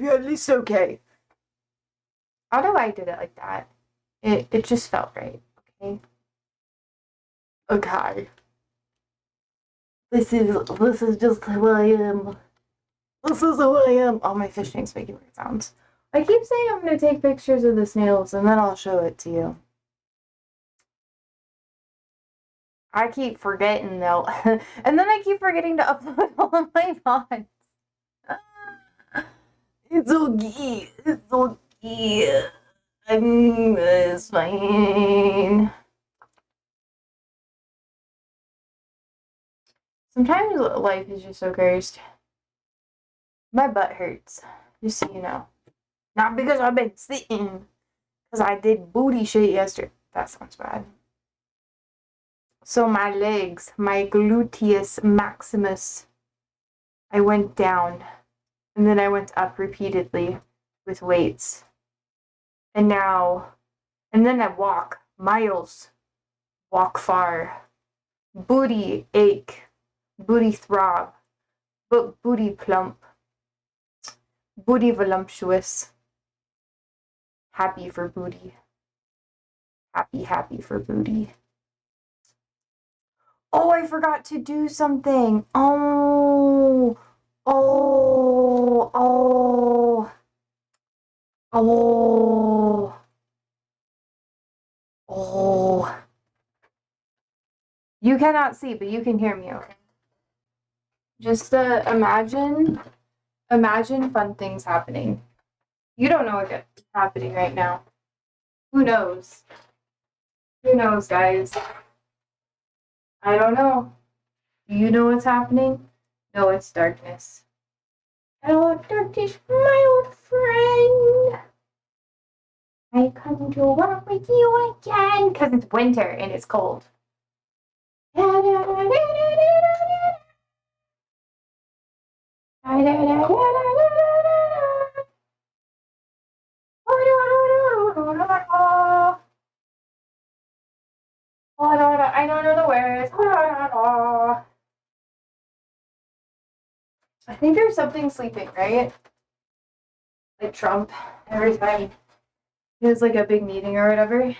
you're at least okay. I don't know why I did it like that. It just felt right, okay? Okay. This is just who I am. This is who I am. Oh, my fish tank's making weird sounds. I keep saying I'm gonna take pictures of the snails and then I'll show it to you. I keep forgetting though. And then I keep forgetting to upload all of my VODs. It's okay. It's okay. It's fine. Sometimes life is just so cursed. My butt hurts, just so you know. Not because I've been sitting, because I did booty shit yesterday. That sounds bad. So my legs, my gluteus maximus, I went down, and then I went up repeatedly with weights. And then I walk miles, walk far. Booty ache, booty throb, but booty plump, booty voluptuous. Happy for booty. Happy for booty. Oh, I forgot to do something. Oh. You cannot see, but you can hear me, okay? Just imagine fun things happening. You don't know what's happening right now. Who knows? Who knows, guys? I don't know. Do you know what's happening? No, it's darkness. Hello, darkness, my old friend. I come to walk with you again. Because it's winter and it's cold. I don't know the words. I think there's something sleeping, right? Like Trump, every time he has like a big meeting or whatever,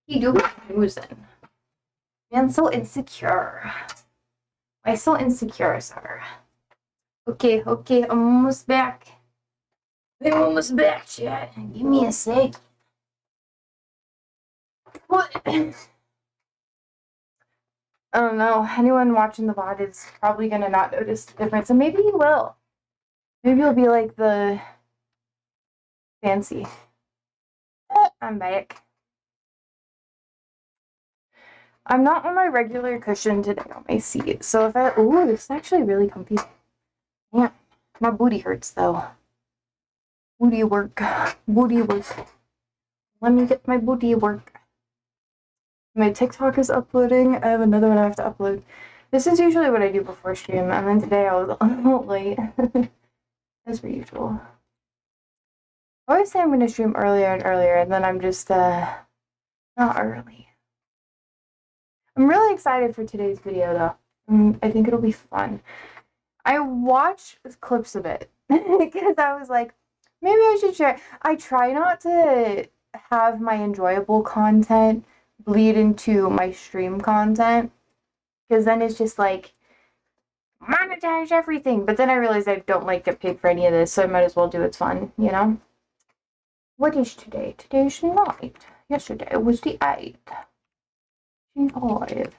he do losing. Man, so insecure. Why so insecure, sir? Okay, I'm almost back. I'm almost back, chat. Give me a sec. What? I don't know. Anyone watching the VOD is probably gonna not notice the difference, and maybe you will. Maybe you'll be like the fancy. I'm back. I'm not on my regular cushion today on my seat, so if I ooh, it's actually really comfy. Yeah, my booty hurts though. Booty work. Let me get my booty work. My TikTok is uploading. I have another one I have to upload. This is usually what I do before stream, and then today I was a little late. As per usual. I always say I'm going to stream earlier and earlier, and then I'm just, not early. I'm really excited for today's video, though. I think it'll be fun. I watched clips of it, because I was like, maybe I should share. I try not to have my enjoyable content bleed into my stream content, because then it's just like, monetize everything. But then I realized I don't like get paid for any of this, so I might as well do it's fun, you know? What is today? Today's night. Yesterday was the 8th. She's alive.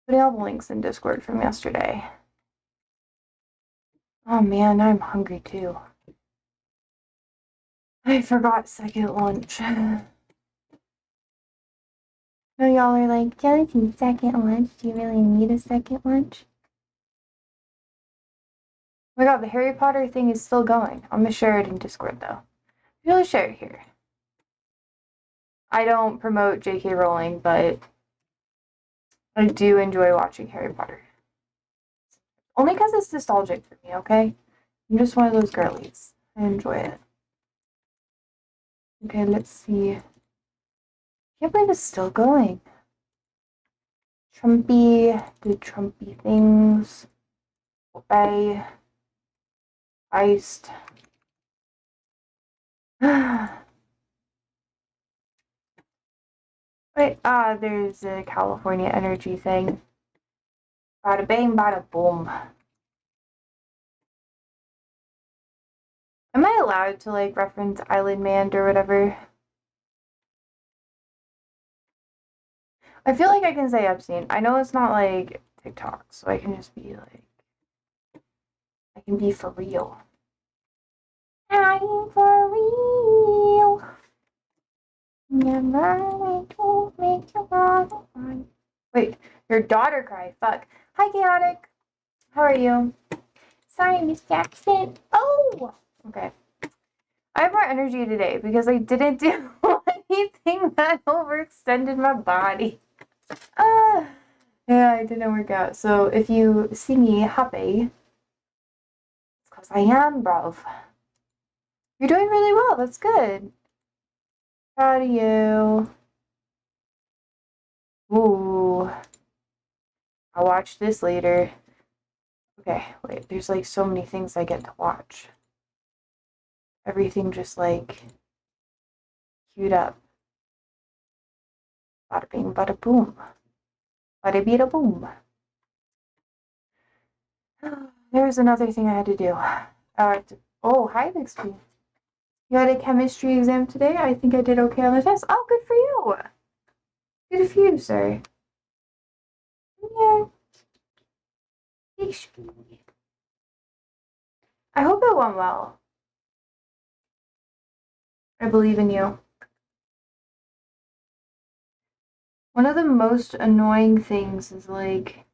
Putting all the links in Discord from yesterday. Oh man, I'm hungry too. I forgot second lunch. No, y'all are like, Jellybean, second lunch? Do you really need a second lunch? Oh my god, the Harry Potter thing is still going. I'm gonna share it in Discord though. Really share it here. I don't promote J.K. Rowling, but I do enjoy watching Harry Potter. Only because it's nostalgic for me, okay? I'm just one of those girlies. I enjoy it. Okay, let's see. I can't believe it's still going. Trumpy, do Trumpy things. Okay. iced. Wait, there's a California energy thing. Bada bang, bada boom. Am I allowed to, like, reference Island Man or whatever? I feel like I can say Epstein. I know it's not, like, TikTok, so I can just be, like, I can be for real. I'm for real. Never make you wanna. Wait, your daughter cry. Fuck. Hi, Chaotic. How are you? Sorry, Miss Jackson. Oh! Okay. I have more energy today because I didn't do anything that overextended my body. Yeah, it didn't work out. So if you see me happy, it's because I am, bruv. You're doing really well. That's good. Proud of you. Ooh. I'll watch this later. Okay, wait. There's like so many things I get to watch. Everything just like queued up. Bada bing, bada boom. Bada beada boom. There's another thing I had to do. Oh, hi, Bixby. You had a chemistry exam today? I think I did okay on the test. Oh, good for you. Good for you, sir. Yeah. Bixby. I hope it went well. I believe in you. One of the most annoying things is like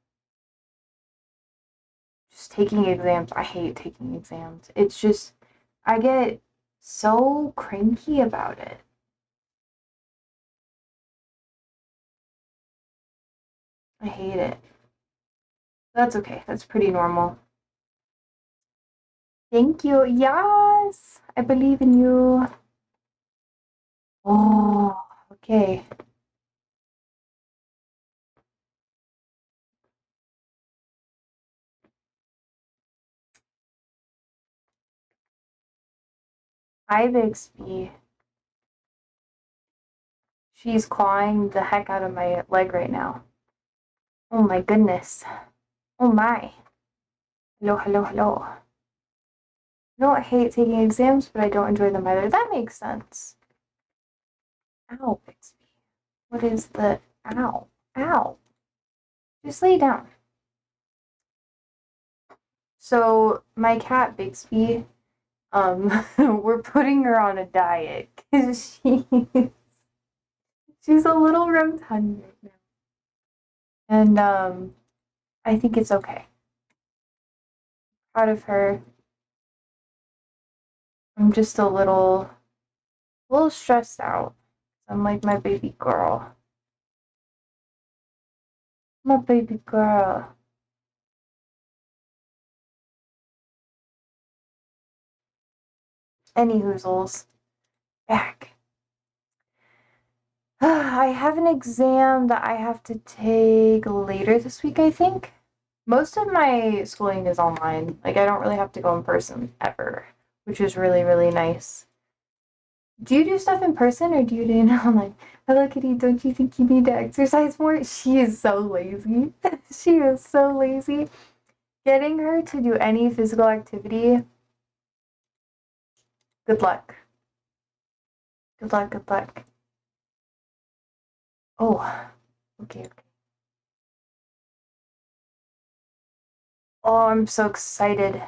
just taking exams. I hate taking exams. It's just, I get so cranky about it. I hate it. That's okay. That's pretty normal. Thank you. Yes, I believe in you. Oh, okay. Hi, Bixby. She's clawing the heck out of my leg right now. Oh my goodness. Oh my. Hello, hello, hello. No, I hate taking exams, but I don't enjoy them either. That makes sense. Ow, Bixby. What is the... Ow. Ow. Just lay down. So, my cat, Bixby, we're putting her on a diet because she's a little rotund right now. And, I think it's okay. Proud of her. I'm just a little stressed out. I'm like my baby girl. My baby girl. Any hoozles. Back. I have an exam that I have to take later this week, I think. Most of my schooling is online. Like, I don't really have to go in person ever, which is really, really nice. Do you do stuff in person or do you do it online? Hello, Kitty. Don't you think you need to exercise more? She is so lazy. She is so lazy. Getting her to do any physical activity, good luck. Good luck, good luck. Oh, okay, okay. Oh, I'm so excited.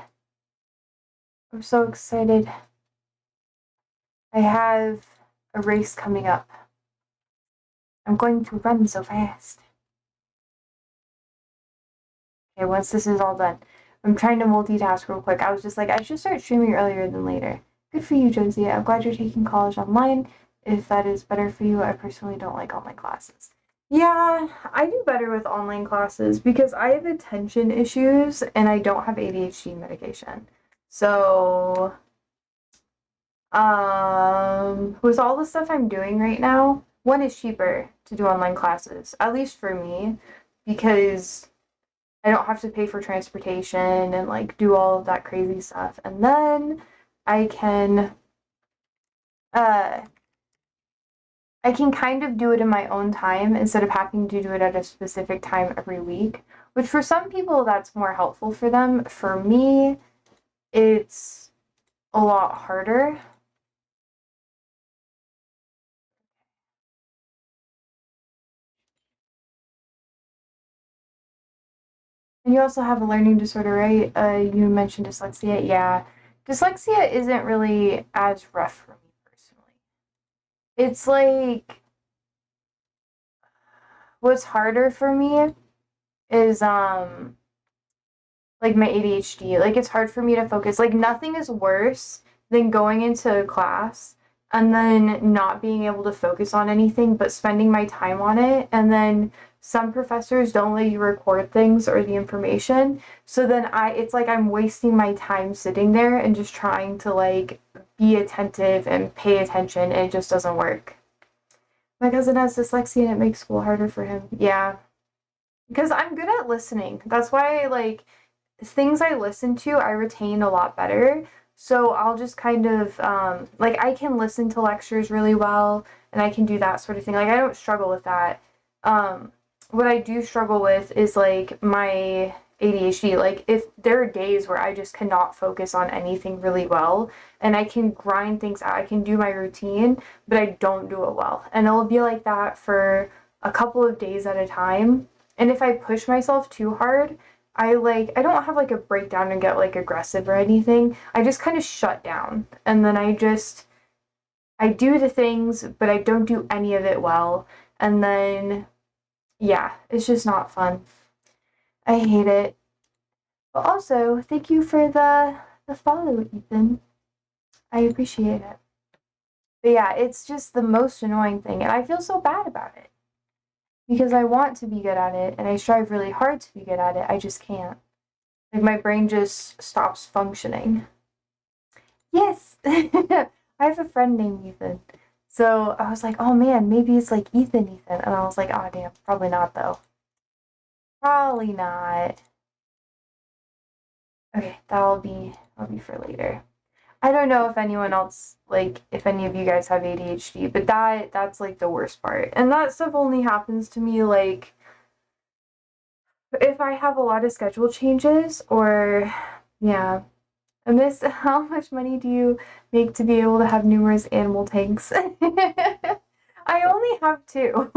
I'm so excited. I have a race coming up. I'm going to run so fast. Okay, once this is all done. I'm trying to multitask real quick. I was just like, I should start streaming earlier than later. Good for you, Josie. I'm glad you're taking college online. If that is better for you, I personally don't like online classes. Yeah, I do better with online classes because I have attention issues and I don't have ADHD medication. So, with all the stuff I'm doing right now, one is cheaper to do online classes, at least for me, because I don't have to pay for transportation and like do all of that crazy stuff. And then I can uh I can kind of do it in my own time instead of having to do it at a specific time every week, which for some people that's more helpful for them. For me, it's a lot harder. And you also have a learning disorder, right? You mentioned dyslexia. Yeah. Dyslexia isn't really as rough for me personally. It's like what's harder for me is like my ADHD. Like it's hard for me to focus. Like nothing is worse than going into a class and then not being able to focus on anything but spending my time on it. And then some professors don't let you record things or the information. So then it's like I'm wasting my time sitting there and just trying to like be attentive and pay attention, and it just doesn't work. My cousin has dyslexia and it makes school harder for him. Yeah. Because I'm good at listening. That's why like things I listen to, I retain a lot better. So I'll just kind of like I can listen to lectures really well, and I can do that sort of thing. Like I don't struggle with that. Um, what I do struggle with is like my ADHD. Like if there are days where I just cannot focus on anything really well, and I can grind things out, I can do my routine, but I don't do it well. And it'll be like that for a couple of days at a time. And if I push myself too hard, I don't have like a breakdown and get like aggressive or anything. I just kind of shut down. And then I do the things, but I don't do any of it well. And then yeah, it's just not fun. I hate it. But also, thank you for the follow, Ethan. I appreciate it. But yeah, it's just the most annoying thing, and I feel so bad about it because I want to be good at it and I strive really hard to be good at it. I just can't. Like my brain just stops functioning. Yes. I have a friend named Ethan. So I was like, oh man, maybe it's like Ethan. And I was like, oh damn, probably not though. Probably not. Okay, that'll be for later. I don't know if anyone else like if any of you guys have ADHD, but that's like the worst part. And that stuff only happens to me like if I have a lot of schedule changes or yeah. And this, how much money do you make to be able to have numerous animal tanks? I only have two.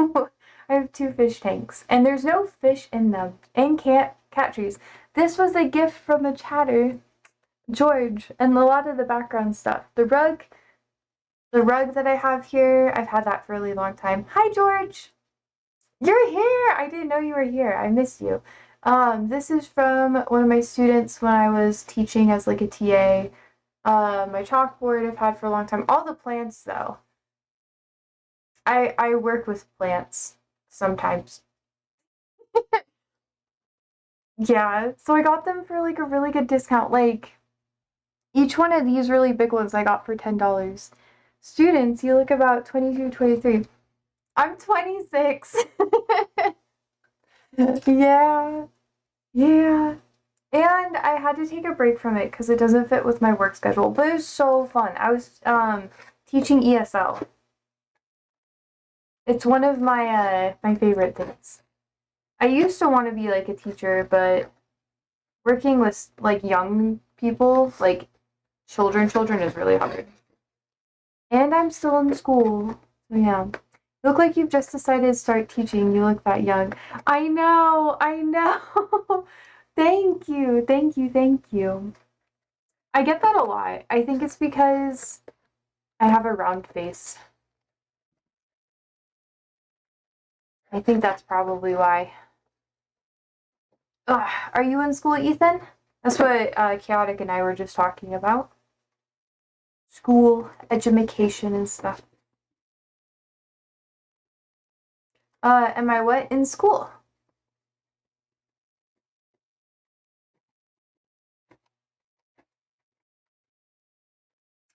I have two fish tanks, and there's no fish in them, and cat trees. This was a gift from a chatter, George, and a lot of the background stuff. The rug that I have here, I've had that for a really long time. Hi, George. You're here. I didn't know you were here. I missed you. This is from one of my students when I was teaching as like a TA. My chalkboard I've had for a long time. All the plants though. I work with plants sometimes. Yeah, so I got them for like a really good discount. Like each one of these really big ones I got for $10. Students, you look about 22, 23. I'm 26. Yeah. Yeah. And I had to take a break from it because it doesn't fit with my work schedule. But it was so fun. I was teaching ESL. It's one of my favorite things. I used to want to be like a teacher, but working with like young people, like children is really hard. And I'm still in school. So yeah. You look like you've just decided to start teaching. You look that young. I know, I know. Thank you, thank you, thank you. I get that a lot. I think it's because I have a round face. I think that's probably why. Ugh, are you in school, Ethan? That's what Chaotic and I were just talking about. School, education, and stuff. Am I what? In school?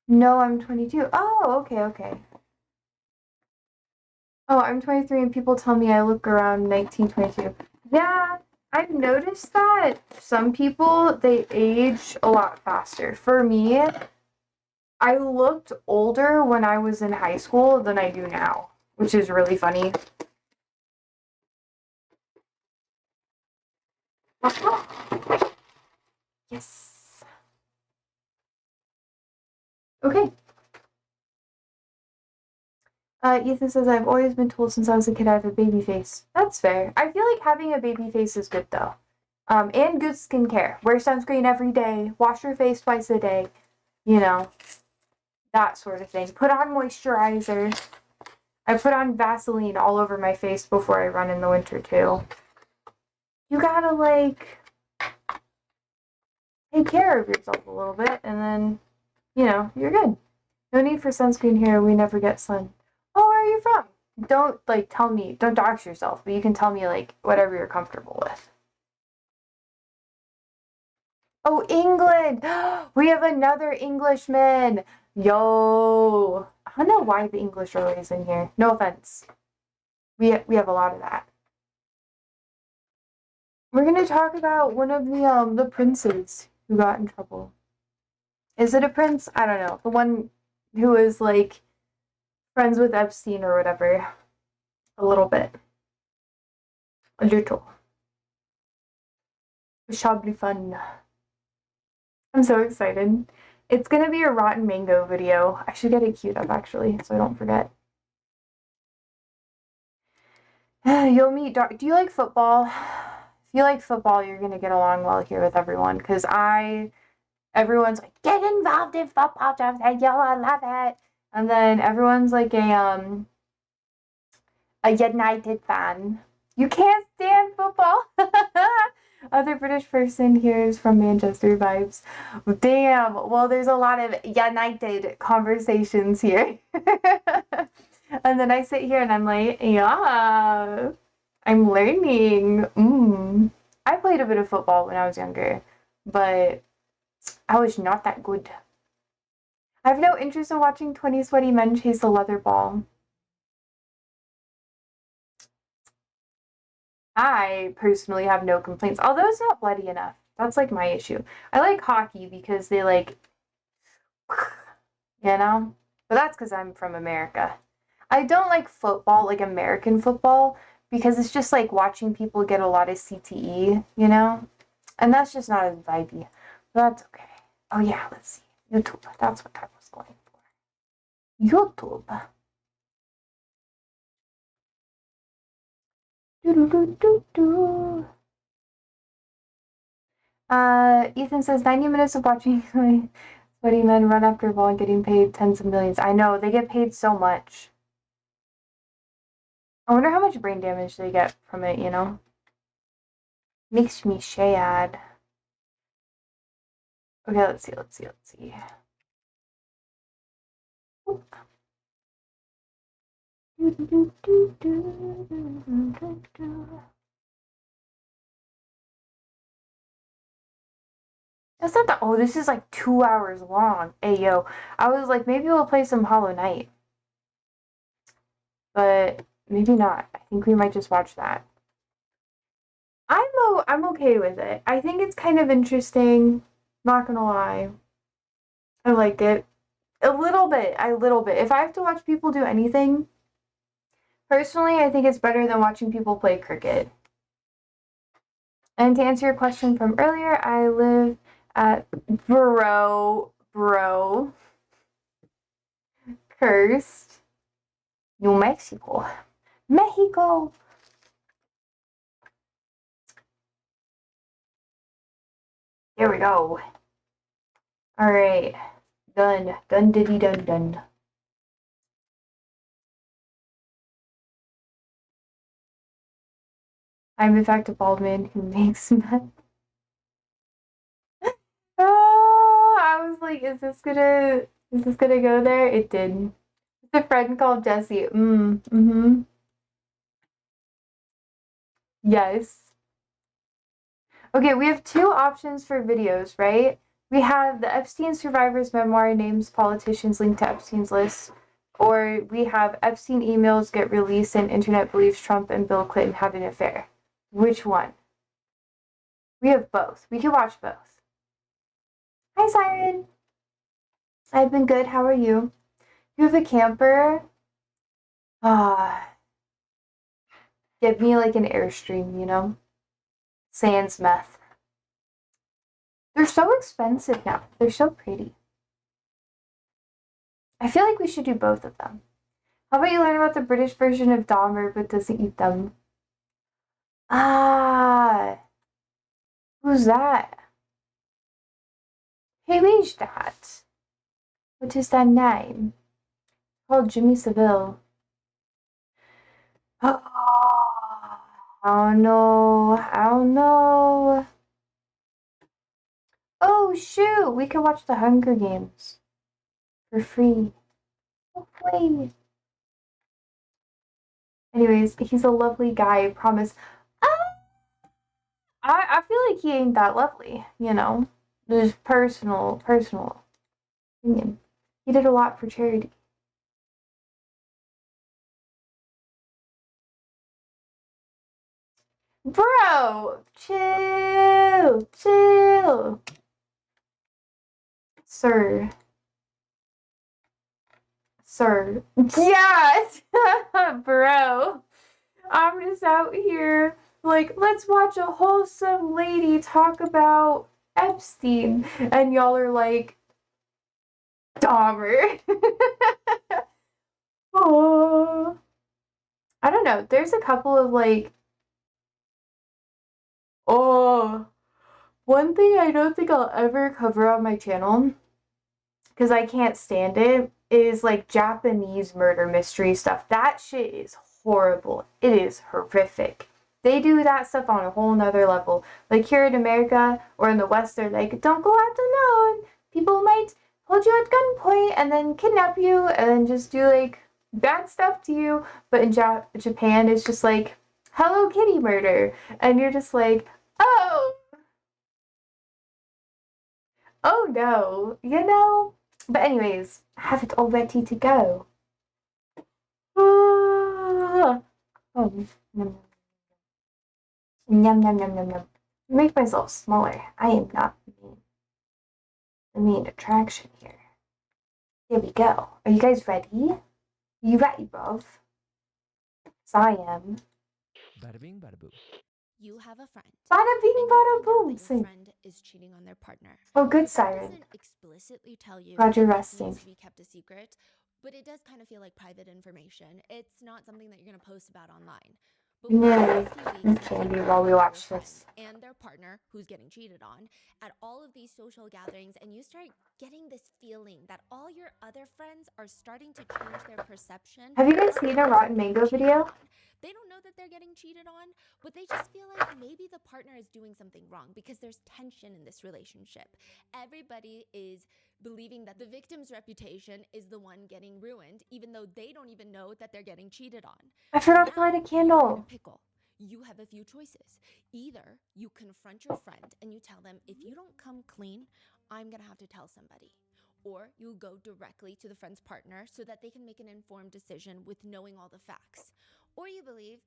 No, I'm 22. Oh, okay, okay. Oh, I'm 23 and people tell me I look around 19, 22. Yeah, I've noticed that some people, they age a lot faster. For me, I looked older when I was in high school than I do now, which is really funny. Yes. Okay. Ethan says, I've always been told since I was a kid I have a baby face. That's fair. I feel like having a baby face is good though. And good skincare. Wear sunscreen every day. Wash your face twice a day. You know, that sort of thing. Put on moisturizer. I put on Vaseline all over my face before I run in the winter too. You gotta like take care of yourself a little bit and then, you're good. No need for sunscreen here. We never get sun. Oh, where are you from? Don't tell me, don't dox yourself, but you can tell me whatever you're comfortable with. Oh, England! We have another Englishman! Yo! I don't know why the English are always in here. No offense. We have a lot of that. We're gonna talk about one of the princes who got in trouble. Is it a prince? I don't know. The one who is friends with Epstein or whatever. A little bit. A little. It shall be fun. I'm so excited. It's gonna be a Rotten Mango video. I should get it queued up actually, so I don't forget. You'll meet. Do you like football? If you like football, you're gonna get along well here with everyone. Cause everyone's like, get involved in football, Jeff. Yo, I love it. And then everyone's like a United fan. You can't stand football. Other British person here is from Manchester vibes. Damn. Well, there's a lot of United conversations here. And then I sit here and I'm like, yeah, I'm learning. I played a bit of football when I was younger, but I was not that good. I have no interest in watching 20 sweaty men chase a leather ball. I personally have no complaints, although it's not bloody enough. That's my issue. I like hockey because they but that's because I'm from America. I don't like football, American football, because it's just watching people get a lot of CTE, and that's just not as vibey. But that's okay. Oh yeah, let's see. YouTube. That's what I was going for. YouTube. Ethan says 90 minutes of watching sweaty men run after a ball and getting paid tens of millions. I know, they get paid so much. I wonder how much brain damage they get from it, Makes me sad. Okay, let's see. That's not the. Oh, this is 2 hours long. Hey, yo. I was maybe we'll play some Hollow Knight. But maybe not. I think we might just watch that. I'm okay with it. I think it's kind of interesting. Not gonna lie. I like it. A little bit. If I have to watch people do anything, personally, I think it's better than watching people play cricket. And to answer your question from earlier, I live at bro, cursed New Mexico. Mexico. There we go. All right. Done. Done diddy done done. I'm in fact a bald man who makes meth. I was like, is this gonna go there? It did. It's a friend called Jesse. Yes. Okay, we have two options for videos, right? We have the Epstein survivors memoir names politicians linked to Epstein's list, or we have Epstein emails get released and internet believes Trump and Bill Clinton had an affair. Which one? We have both. We can watch both. Hi, Siren. I've been good. How are you? You have a camper? Ah, give me like an Airstream, you know? Sans meth. They're so expensive now. They're so pretty. I feel like we should do both of them. How about you learn about the British version of Dahmer but doesn't eat them? Ah, who's that? Who is that? What is that name? Called Jimmy Seville. Oh no, oh no. Oh shoot, we can watch the Hunger Games for free. Hopefully. Anyways, he's a lovely guy, I promise. I feel like he ain't that lovely, you know. Just personal opinion. He did a lot for charity. Bro, chill. Sir. Yes! Bro. I'm just out here, like, let's watch a wholesome lady talk about Epstein. And y'all are like, Dahmer. Oh. I don't know. There's a couple of, like, oh. One thing I don't think I'll ever cover on my channel, because I can't stand it, is like Japanese murder mystery stuff. That shit is horrible. It is horrific. They do that stuff on a whole nother level. Like here in America or in the West, they're like, don't go out alone. People might hold you at gunpoint and then kidnap you and then just do like bad stuff to you. But in Japan, it's just like Hello Kitty murder. And you're just like, oh no, you know? But anyways, I have it all ready to go. Oh, yum, yum, yum, yum, yum, yum. Make myself smaller. I am not the main attraction here. Here we go. Are you guys ready? You ready, bruv? 'Cause I am. Bada bing, bada boom. You have a friend. Bada bing, And you bada find out boom. that your friend is cheating on their partner. Oh, good, Your friend Siren. doesn't explicitly tell you Glad you're that resting. this needs to be kept a secret, but it does kind of feel like private information. It's not something that you're going to post about online. But No, within the last few weeks, candy you while we find watch your this. friend and their partner, who's getting cheated on, at all of these social gatherings, and you start getting this feeling that all your other friends are starting to change their perception. Have you guys of the seen a person Rotten getting Mango cheated video? on. They don't know that they're getting cheated on, but they just feel like maybe the partner is doing something wrong because there's tension in this relationship. Everybody is believing that the victim's reputation is the one getting ruined, even though they don't even know that they're getting cheated on. I forgot to Now, light a you're in a candle. pickle. You have a few choices. Either you confront your friend and you tell them, if you don't come clean, I'm gonna have to tell somebody. Or you go directly to the friend's partner so that they can make an informed decision with knowing all the facts. Or you believe,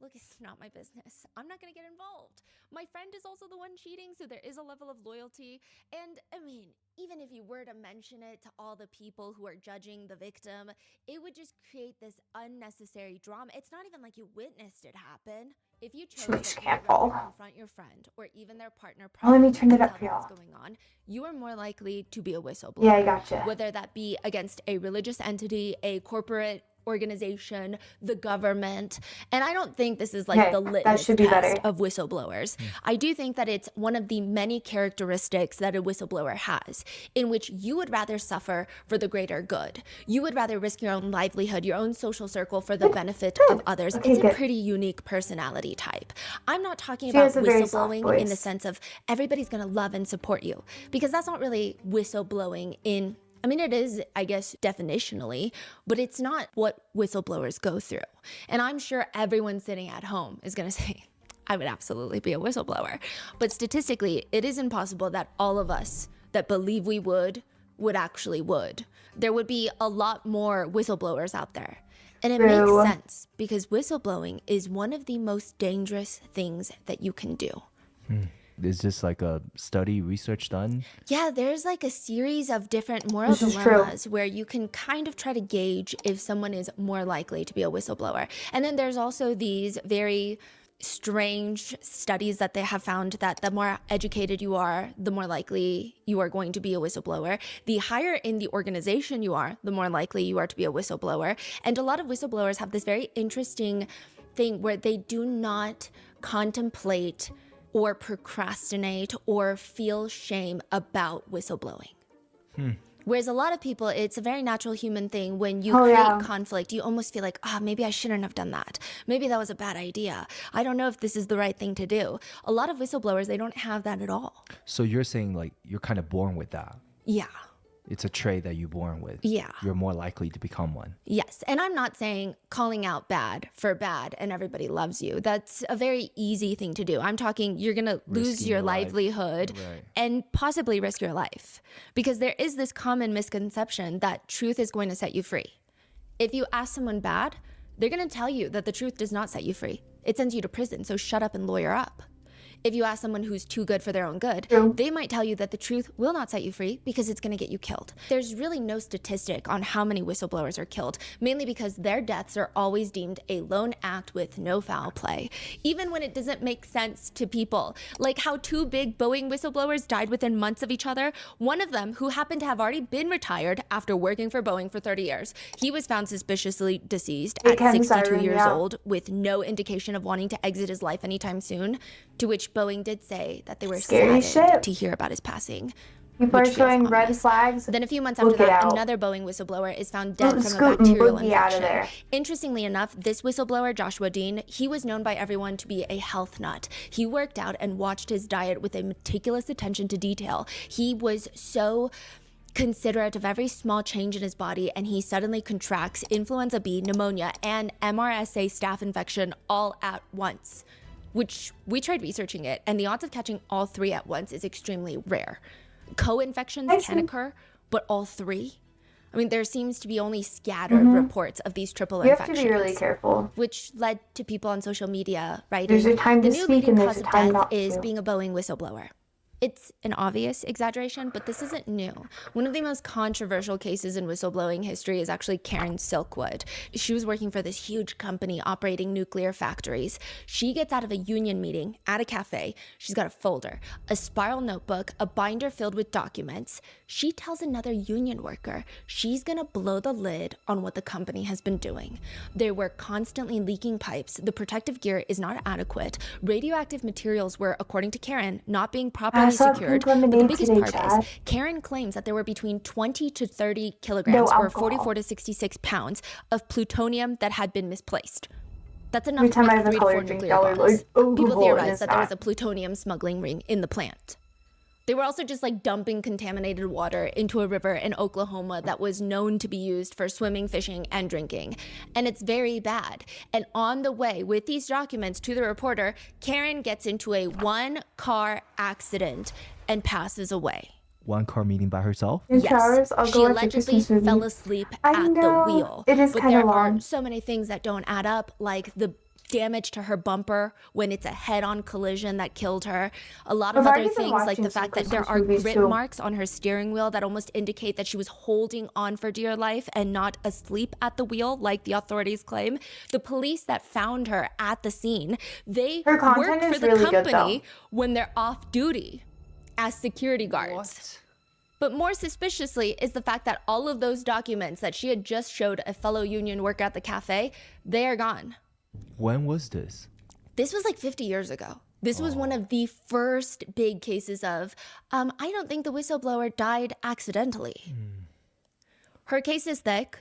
look, it's not my business. I'm not gonna get involved. My friend is also the one cheating, so there is a level of loyalty. And I mean, even if you were to mention it to all the people who are judging the victim, it would just create this unnecessary drama. It's not even like you witnessed it happen. If you chose that you would rather confront your friend or even their partner privately to tell them what's going on, you are more likely to be a whistleblower. Yeah, I gotcha. Whether that be against a religious entity, a corporate organization, the government. And I don't think this is like the litmus test of whistleblowers. I do think that it's one of the many characteristics that a whistleblower has, in which you would rather suffer for the greater good. You would rather risk your own livelihood, your own social circle for the benefit of others. It's a pretty unique personality type. I'm not talking about whistleblowing in the sense of everybody's going to love and support you, because that's not really whistleblowing in, I mean, it is, I guess, definitionally, but it's not what whistleblowers go through. And I'm sure everyone sitting at home is going to say, I would absolutely be a whistleblower. But statistically, it is impossible that all of us that believe we would actually would. There would be a lot more whistleblowers out there. And it makes sense, because whistleblowing is one of the most dangerous things that you can do. is this like a study research done? Yeah, there's like a series of different moral This is dilemmas where you can kind of try to gauge if someone is more likely to be a whistleblower. And then there's also these very strange studies that they have found that the more educated you are, the more likely you are going to be a whistleblower. The higher in the organization you are, the more likely you are to be a whistleblower. And a lot of whistleblowers have this very interesting thing where they do not contemplate or procrastinate or feel shame about whistleblowing. Whereas a lot of people, it's a very natural human thing. When you create conflict, you almost feel like, maybe I shouldn't have done that. Maybe that was a bad idea. I don't know if this is the right thing to do. A lot of whistleblowers, they don't have that at all. So you're saying like you're kind of born with that. Yeah. It's a trait that you're born with. Yeah. You're more likely to become one. Yes. And I'm not saying calling out bad for bad and everybody loves you. That's a very easy thing to do. I'm talking you're going to lose your livelihood and possibly risk your life. Because there is this common misconception that truth is going to set you free. If you ask someone bad, they're going to tell you that the truth does not set you free. It sends you to prison, so shut up and lawyer up. If you ask someone who's too good for their own good, they might tell you that the truth will not set you free because it's going to get you killed. There's really no statistic on how many whistleblowers are killed, mainly because their deaths are always deemed a lone act with no foul play, even when it doesn't make sense to people. Like how 2 big Boeing whistleblowers died within months of each other. One of them, who happened to have already been retired after working for Boeing for 30 years, he was found suspiciously deceased at 62 years old with no indication of wanting to exit his life anytime soon, to which Boeing did say that they were saddened to hear about his passing. People are showing red flags. Then a few months after that, another Boeing whistleblower is found dead from a bacterial infection. Interestingly enough, this whistleblower, Joshua Dean, he was known by everyone to be a health nut. He worked out and watched his diet with a meticulous attention to detail. He was so considerate of every small change in his body, and he suddenly contracts influenza B, pneumonia, and MRSA staph infection all at once, which we tried researching it, and the odds of catching all 3 at once is extremely rare. Co-infections can occur, but all 3? I mean, there seems to be only scattered reports of these triple infections. You have to be really careful. Which led to people on social media writing, there's a time the to new speak leading and cause there's of a time death not is to. being a Boeing whistleblower. It's an obvious exaggeration, but this isn't new. One of the most controversial cases in whistleblowing history is actually Karen Silkwood. She was working for this huge company operating nuclear factories. She gets out of a union meeting at a cafe. She's got a folder, a spiral notebook, a binder filled with documents. She tells another union worker she's gonna blow the lid on what the company has been doing. There were constantly leaking pipes. The protective gear is not adequate. Radioactive materials were, according to Karen, not being properly secured. But the biggest part is Karen claims that there were between 20 to 30 kilograms or 44 to 66 pounds of plutonium that had been misplaced. That's enough to make 3 to 4 nuclear bombs. People theorize that there was a plutonium smuggling ring in the plant. They were also just like dumping contaminated water into a river in Oklahoma that was known to be used for swimming, fishing, and drinking. And it's very bad. And on the way with these documents to the reporter, Karen gets into a 1-car accident and passes away. 1 car meeting by herself? Yes, she allegedly fell asleep at the wheel. It is but kind of there long. are so many things that don't add up, like the damage to her bumper when it's a head-on collision that killed her. A lot of other things, like the fact that there are grit marks on her steering wheel that almost indicate that she was holding on for dear life and not asleep at the wheel, like the authorities claim. The police that found her at the scene, they work for the company when they're off duty as security guards. What? But more suspiciously is the fact that all of those documents that she had just showed a fellow union worker at the cafe, they are gone. When was this? This was like 50 years ago. This was one of the first big cases of, I don't think the whistleblower died accidentally. Her case is thick,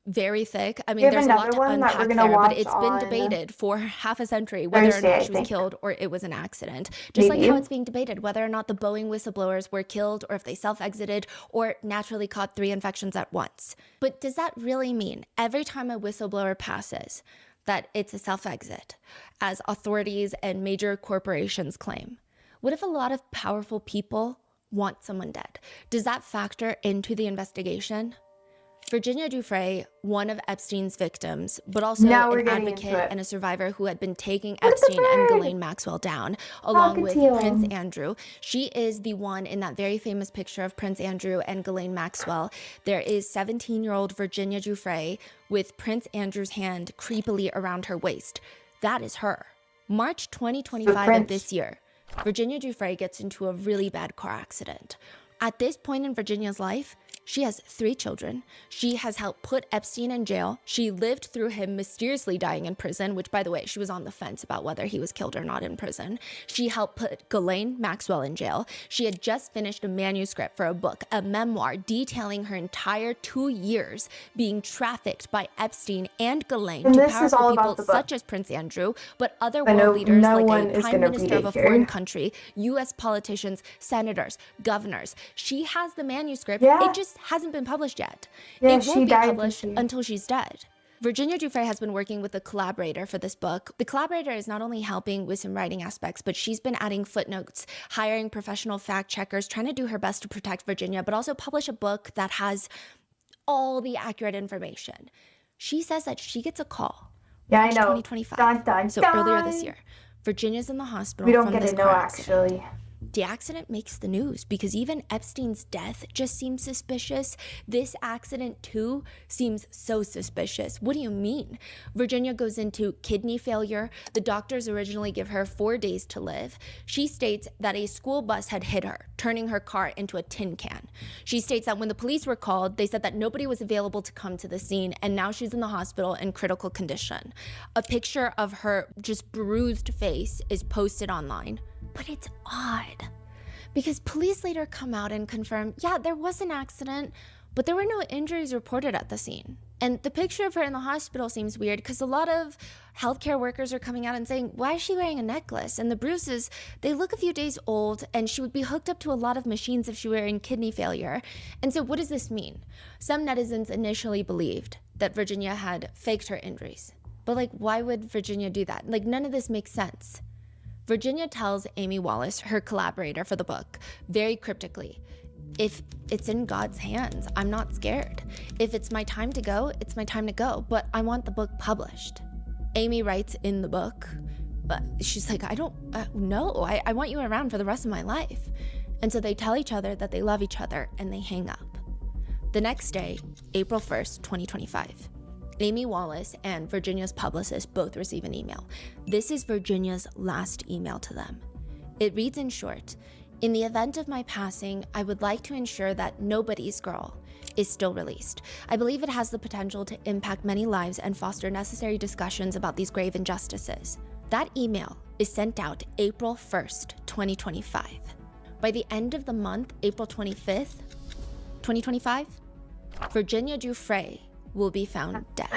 very thick. I mean, there's a lot to unpack there, but it's been debated for half a century whether or not she was killed or it was an accident. Just like how it's being debated whether or not the Boeing whistleblowers were killed or if they self-exited or naturally caught 3 infections at once. But does that really mean every time a whistleblower passes that it's a self-exit, as authorities and major corporations claim? What if a lot of powerful people want someone dead? Does that factor into the investigation? Virginia Giuffre, one of Epstein's victims, but also an advocate and a survivor who had been taking Epstein and Ghislaine Maxwell down, along with Prince Andrew. She is the one in that very famous picture of Prince Andrew and Ghislaine Maxwell. There is 17-year-old Virginia Giuffre with Prince Andrew's hand creepily around her waist. That is her. March 2025 of this year, Virginia Giuffre gets into a really bad car accident. At this point in Virginia's life, she has 3 children. She has helped put Epstein in jail. She lived through him mysteriously dying in prison, which, by the way, she was on the fence about whether he was killed or not in prison. She helped put Ghislaine Maxwell in jail. She had just finished a manuscript for a book, a memoir, detailing her entire 2 years being trafficked by Epstein and Ghislaine to powerful people such as Prince Andrew, but other world leaders like a prime minister of a foreign country, U.S. politicians, senators, governors. She has the manuscript. It just hasn't been published yet. It won't be published until she's dead. Virginia Giuffre has been working with a collaborator for this book. The collaborator is not only helping with some writing aspects, but she's been adding footnotes, hiring professional fact checkers, trying to do her best to protect Virginia, but also publish a book that has all the accurate information. She says that she gets a call. Yeah, I know. 2025. So earlier this year, Virginia's in the hospital. We don't get to know, actually. The accident makes the news because even Epstein's death just seems suspicious. This accident, too, seems so suspicious. What do you mean? Virginia goes into kidney failure. The doctors originally give her 4 days to live. She states that a school bus had hit her, turning her car into a tin can. She states that when the police were called, they said that nobody was available to come to the scene, and now she's in the hospital in critical condition. A picture of her just bruised face is posted online. But it's odd because police later come out and confirm, yeah, there was an accident, but there were no injuries reported at the scene. And the picture of her in the hospital seems weird because a lot of healthcare workers are coming out and saying, why is she wearing a necklace? And the bruises, they look a few days old, and she would be hooked up to a lot of machines if she were in kidney failure. And so what does this mean? Some netizens initially believed that Virginia had faked her injuries. But why would Virginia do that? None of this makes sense. Virginia tells Amy Wallace, her collaborator for the book, very cryptically, if it's in God's hands, I'm not scared. If it's my time to go, it's my time to go, but I want the book published. Amy writes in the book, she's like, I don't know, I want you around for the rest of my life. And so they tell each other that they love each other and they hang up. The next day, April 1st, 2025. Amy Wallace and Virginia's publicist both receive an email. This is Virginia's last email to them. It reads in short, in the event of my passing, I would like to ensure that Nobody's Girl is still released. I believe it has the potential to impact many lives and foster necessary discussions about these grave injustices. That email is sent out April 1st, 2025. By the end of the month, April 25th, 2025, Virginia Giuffre will be found dead.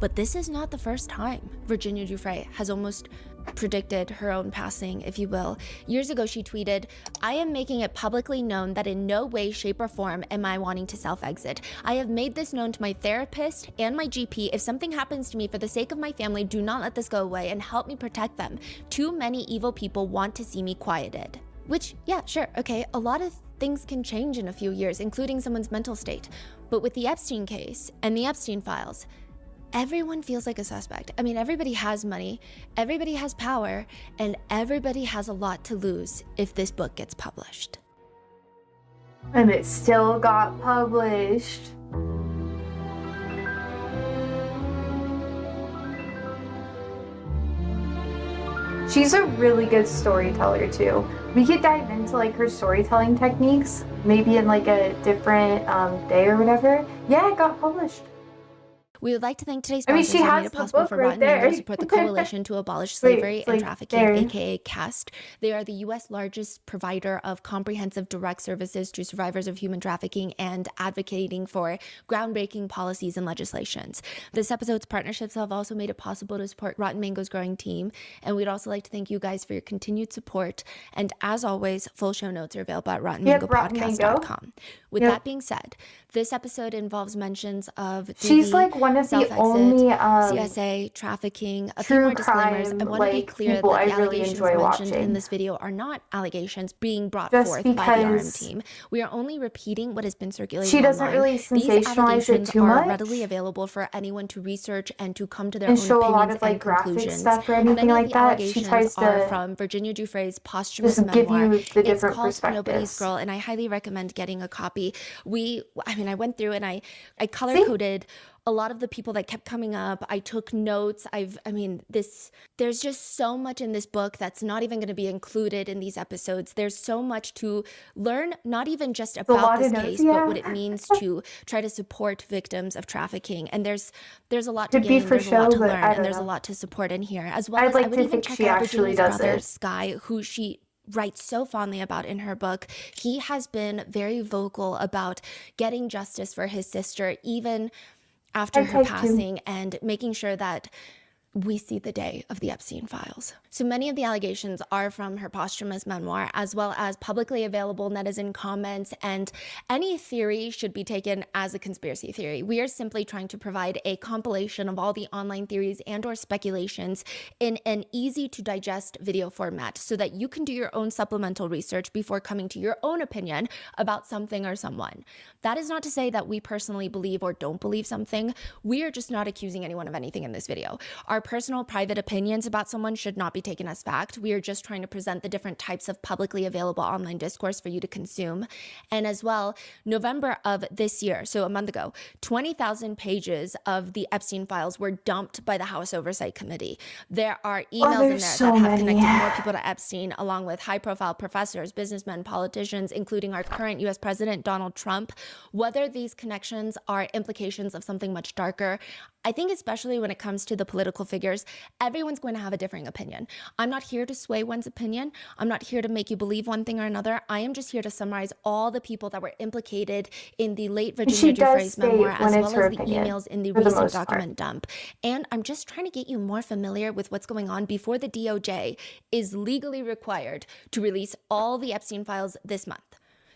But this is not the first time Virginia Giuffre has almost predicted her own passing, if you will. Years ago, she tweeted, I am making it publicly known that in no way, shape, or form am I wanting to self-exit. I have made this known to my therapist and my GP. If something happens to me for the sake of my family, do not let this go away and help me protect them. Too many evil people want to see me quieted. Which, yeah, sure, okay, a lot of things can change in a few years, including someone's mental state. But with the Epstein case and the Epstein files, everyone feels like a suspect. I mean, everybody has money, everybody has power, and everybody has a lot to lose if this book gets published. And it still got published. She's a really good storyteller too. We could dive into her storytelling techniques, maybe in a different day or whatever. Yeah, it got published. We would like to thank today's sponsors who made it possible for Rotten Mango to support the Coalition to Abolish Slavery and Trafficking, aka CAST. They are the U.S. largest provider of comprehensive direct services to survivors of human trafficking and advocating for groundbreaking policies and legislations. This episode's partnerships have also made it possible to support Rotten Mango's growing team, and we'd also like to thank you guys for your continued support. And as always, full show notes are available at RottenMangoPodcast.com. With that being said, This episode involves mentions of She's DV, like one of the self-exit, only CSA, trafficking, a few true more disclaimers. crime I want to be like clear people that I the really allegations enjoy mentioned in watching. this video are not allegations being brought Just forth by the RM because team. We are only repeating what has been circulating she doesn't online. really These sensationalize it allegations too are much readily available for anyone to research and to come to their and own show a lot opinions of like and graphic conclusions. stuff or anything Many of like the that. She allegations tries are to from Virginia Dufresne's posthumous just give memoir. you the It's different called Nobody's perspectives. Girl, and I highly recommend getting a copy. I went through and I color See? coded a lot of the people that kept coming up. I took notes. There's just so much in this book that's not even going to be included in these episodes. There's so much to learn, not even just about this case, but what it means to try to support victims of trafficking. And there's a lot to Could be gain, for there's a lot show, to but learn, I and don't there's a know. lot to support in here, as well I'd as like I would to even think check she out actually Virginia's does brother, it. Sky, who she writes so fondly about in her book. He has been very vocal about getting justice for his sister, even after her passing, and making sure that we see the day of the Epstein files. So many of the allegations are from her posthumous memoir, as well as publicly available netizen comments, and any theory should be taken as a conspiracy theory. We are simply trying to provide a compilation of all the online theories and or speculations in an easy to digest video format so that you can do your own supplemental research before coming to your own opinion about something or someone. That is not to say that we personally believe or don't believe something. We are just not accusing anyone of anything in this video. Our personal private opinions about someone should not be taken as fact. We are just trying to present the different types of publicly available online discourse for you to consume. And as well, November of this year, so a month ago, 20,000 pages of the Epstein files were dumped by the House Oversight Committee. There are emails in there that have connected more people to Epstein, along with high-profile professors, businessmen, politicians, including our current U.S. President, Donald Trump. Whether these connections are implications of something much darker, I think especially when it comes to the political figures, everyone's going to have a differing opinion. I'm not here to sway one's opinion. I'm not here to make you believe one thing or another. I am just here to summarize all the people that were implicated in the late Virginia Dufresne's memoir, as well as the emails in the recent document dump. And I'm just trying to get you more familiar with what's going on before the DOJ is legally required to release all the Epstein files this month.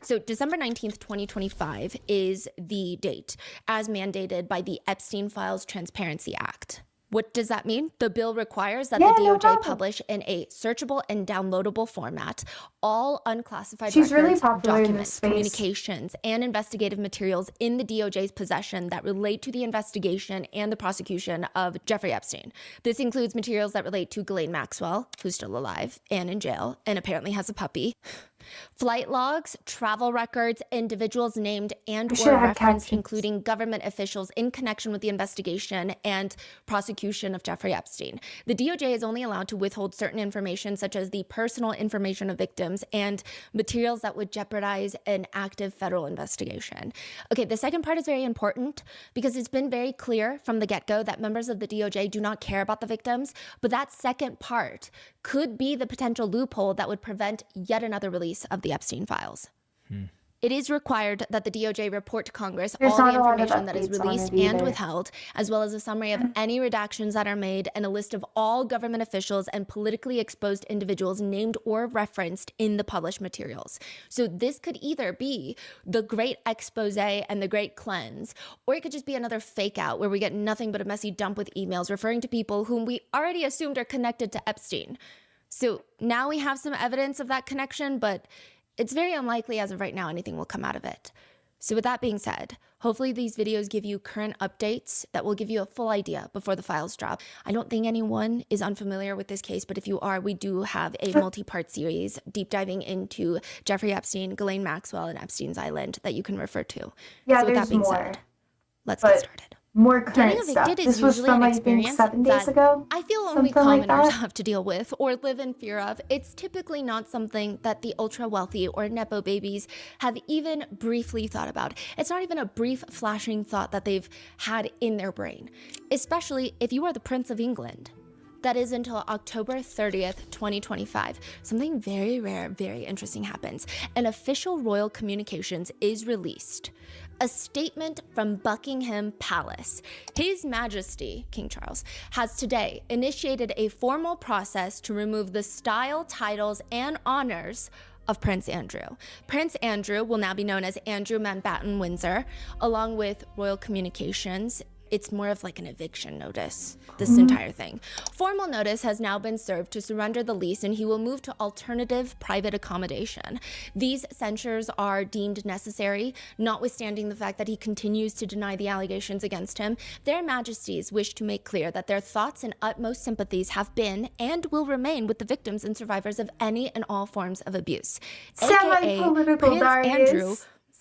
So December 19th, 2025 is the date as mandated by the Epstein Files Transparency Act. What does that mean? The bill requires that the DOJ publish in a searchable and downloadable format all unclassified records, documents, communications, and investigative materials in the DOJ's possession that relate to the investigation and the prosecution of Jeffrey Epstein. This includes materials that relate to Ghislaine Maxwell, who's still alive and in jail and apparently has a puppy. Flight logs, travel records, individuals named and or referenced, including government officials in connection with the investigation and prosecution of Jeffrey Epstein. The DOJ is only allowed to withhold certain information, such as the personal information of victims and materials that would jeopardize an active federal investigation. Okay, the second part is very important because it's been very clear from the get-go that members of the DOJ do not care about the victims, but that second part could be the potential loophole that would prevent yet another release of the Epstein files. It is required that the DOJ report to Congress all the information that is released and withheld, as well as a summary of any redactions that are made and a list of all government officials and politically exposed individuals named or referenced in the published materials. So this could either be the great expose and the great cleanse, or it could just be another fake out where we get nothing but a messy dump with emails referring to people whom we already assumed are connected to Epstein. So now we have some evidence of that connection, but it's very unlikely as of right now anything will come out of it. So with that being said, hopefully these videos give you current updates that will give you a full idea before the files drop. I don't think anyone is unfamiliar with this case, but if you are, we do have a multi-part series deep diving into Jeffrey Epstein, Ghislaine Maxwell, and Epstein's Island that you can refer to. Yeah, so with that being said, let's get started. More current stuff. This was from, I think, 7 days ago. I feel only commoners have to deal with or live in fear of. It's typically not something that the ultra wealthy or Nepo babies have even briefly thought about. It's not even a brief flashing thought that they've had in their brain, especially if you are the Prince of England. That is until October 30th, 2025. Something very rare, very interesting happens. An official royal communications is released. A statement from Buckingham Palace. His Majesty, King Charles, has today initiated a formal process to remove the style, titles, and honors of Prince Andrew. Prince Andrew will now be known as Andrew Mountbatten Windsor, along with Royal Communications. It's more of like an eviction notice, this entire thing. Formal notice has now been served to surrender the lease, and he will move to alternative private accommodation. These censures are deemed necessary, notwithstanding the fact that he continues to deny the allegations against him. Their Majesties wish to make clear that their thoughts and utmost sympathies have been and will remain with the victims and survivors of any and all forms of abuse. AKA Prince Andrew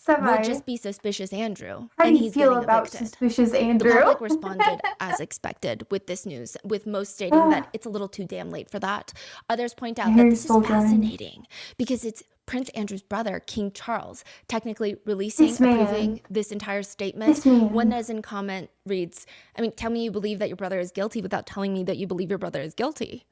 will just be Suspicious Andrew. How and do you he's feel getting about evicted. Suspicious Andrew? The public responded as expected with this news, with most stating that it's a little too damn late for that. Others point out that this is fascinating because it's Prince Andrew's brother, King Charles, technically releasing, approving this entire statement. One as in comment reads, I mean, tell me you believe that your brother is guilty without telling me that you believe your brother is guilty.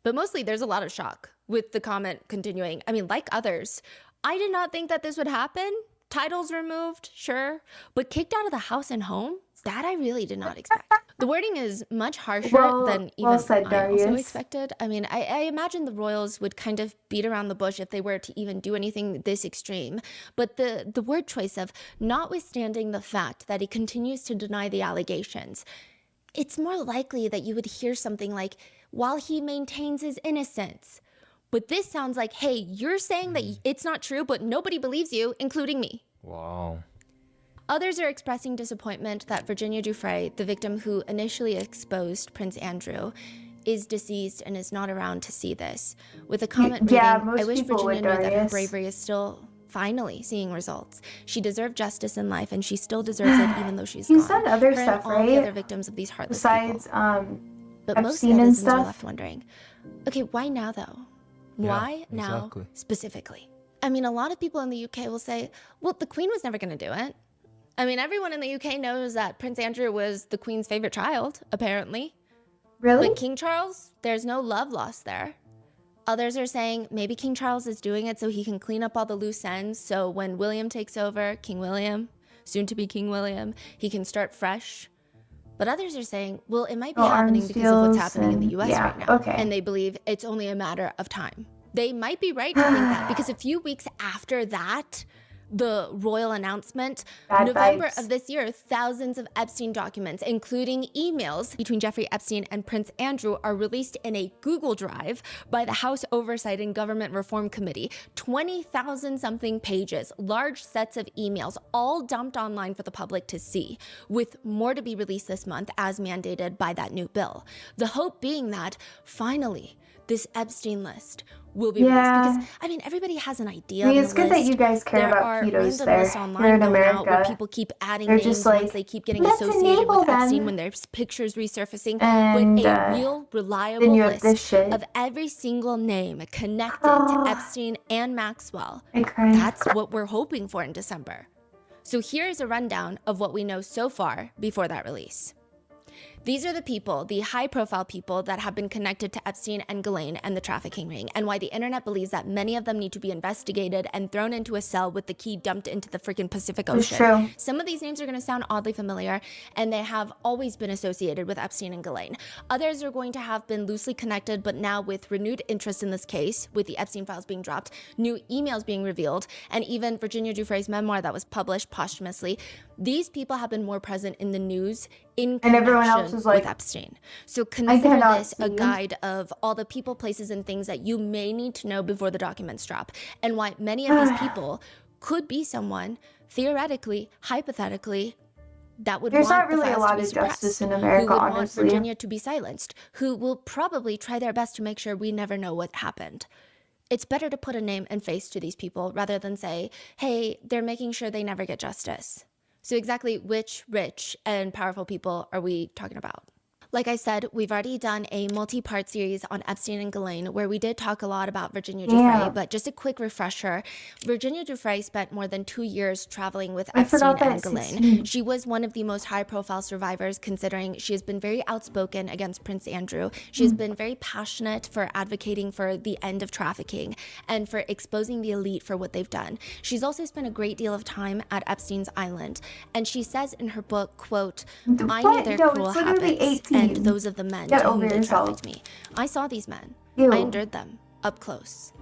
But mostly there's a lot of shock with the comment continuing. I mean, like others, I did not think that this would happen. Titles removed, sure, but kicked out of the house and home? That I really did not expect. The wording is much harsher than even I also expected. I mean, I imagine the royals would kind of beat around the bush if they were to even do anything this extreme. But the word choice of notwithstanding the fact that he continues to deny the allegations, it's more likely that you would hear something like, while he maintains his innocence. But this sounds like, hey, you're saying that it's not true, but nobody believes you, including me. Wow. Others are expressing disappointment that Virginia Giuffre, the victim who initially exposed Prince Andrew, is deceased and is not around to see this. With a comment reading, I wish Virginia knew that her bravery is still finally seeing results. She deserved justice in life, and she still deserves it even though she's gone. He's done other stuff, all the other victims of these heartless besides, people. But most Epstein and citizens are stuff. left wondering, okay, why now though? Why now specifically? I mean, a lot of people in the UK will say, well, the Queen was never going to do it. I mean, everyone in the UK knows that Prince Andrew was the Queen's favorite child, apparently. Really? But King Charles, there's no love lost there. Others are saying maybe King Charles is doing it so he can clean up all the loose ends, so when William takes over, King William, soon to be King William, he can start fresh. But others are saying, well, it might be happening because of what's happening in the US right now. And they believe it's only a matter of time. They might be right to think that because a few weeks after that, the royal announcement, November of this year, thousands of Epstein documents, including emails between Jeffrey Epstein and Prince Andrew, are released in a Google Drive by the House Oversight and Government Reform Committee. 20,000 something pages, large sets of emails, all dumped online for the public to see, with more to be released this month as mandated by that new bill. The hope being that, finally, this Epstein list will be released because I mean everybody has an idea. I mean, it's good that you guys care about pedos there. Here in America, where people keep adding names once they keep getting associated with Epstein when there's pictures resurfacing. And, but a real reliable list of every single name connected to Epstein and Maxwell. That's what we're hoping for in December. So here's a rundown of what we know so far before that release. These are the people, the high-profile people that have been connected to Epstein and Ghislaine and the trafficking ring, and why the internet believes that many of them need to be investigated and thrown into a cell with the key dumped into the freaking Pacific Ocean. True. Some of these names are going to sound oddly familiar, and they have always been associated with Epstein and Ghislaine. Others are going to have been loosely connected, but now with renewed interest in this case, with the Epstein files being dropped, new emails being revealed, and even Virginia Giuffre's memoir that was published posthumously. These people have been more present in the news in connection with Epstein. So consider this a guide of all the people, places, and things that you may need to know before the documents drop, and why many of these people could be someone, theoretically, hypothetically, that would want not really the a files lot to be of suppressed, justice in America, who would honestly. want Virginia to be silenced, who will probably try their best to make sure we never know what happened. It's better to put a name and face to these people rather than say, hey, they're making sure they never get justice. So exactly which rich and powerful people are we talking about? Like I said, we've already done a multi-part series on Epstein and Ghislaine where we did talk a lot about Virginia Giuffre, but just a quick refresher, Virginia Giuffre spent more than 2 years traveling with Epstein and Ghislaine. She was one of the most high-profile survivors, considering she has been very outspoken against Prince Andrew. She has been very passionate for advocating for the end of trafficking and for exposing the elite for what they've done. She's also spent a great deal of time at Epstein's Island, and she says in her book, quote, I knew their cruel habits and those of the men to whom they trafficked me. I saw these men. I endured them up close.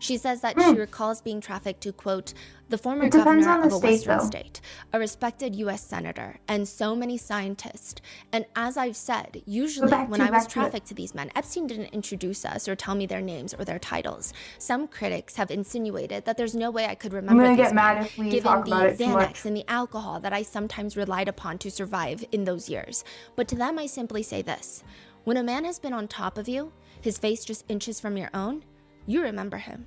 She says that she recalls being trafficked to, quote, the former depends governor on the of a state, Western though. state, a respected U.S. senator, and so many scientists. And as I've said, usually when I was trafficked to these men, Epstein didn't introduce us or tell me their names or their titles. Some critics have insinuated that there's no way I could remember these men, given the Xanax and the alcohol that I sometimes relied upon to survive in those years. But to them, I simply say this. When a man has been on top of you, his face just inches from your own, you remember him.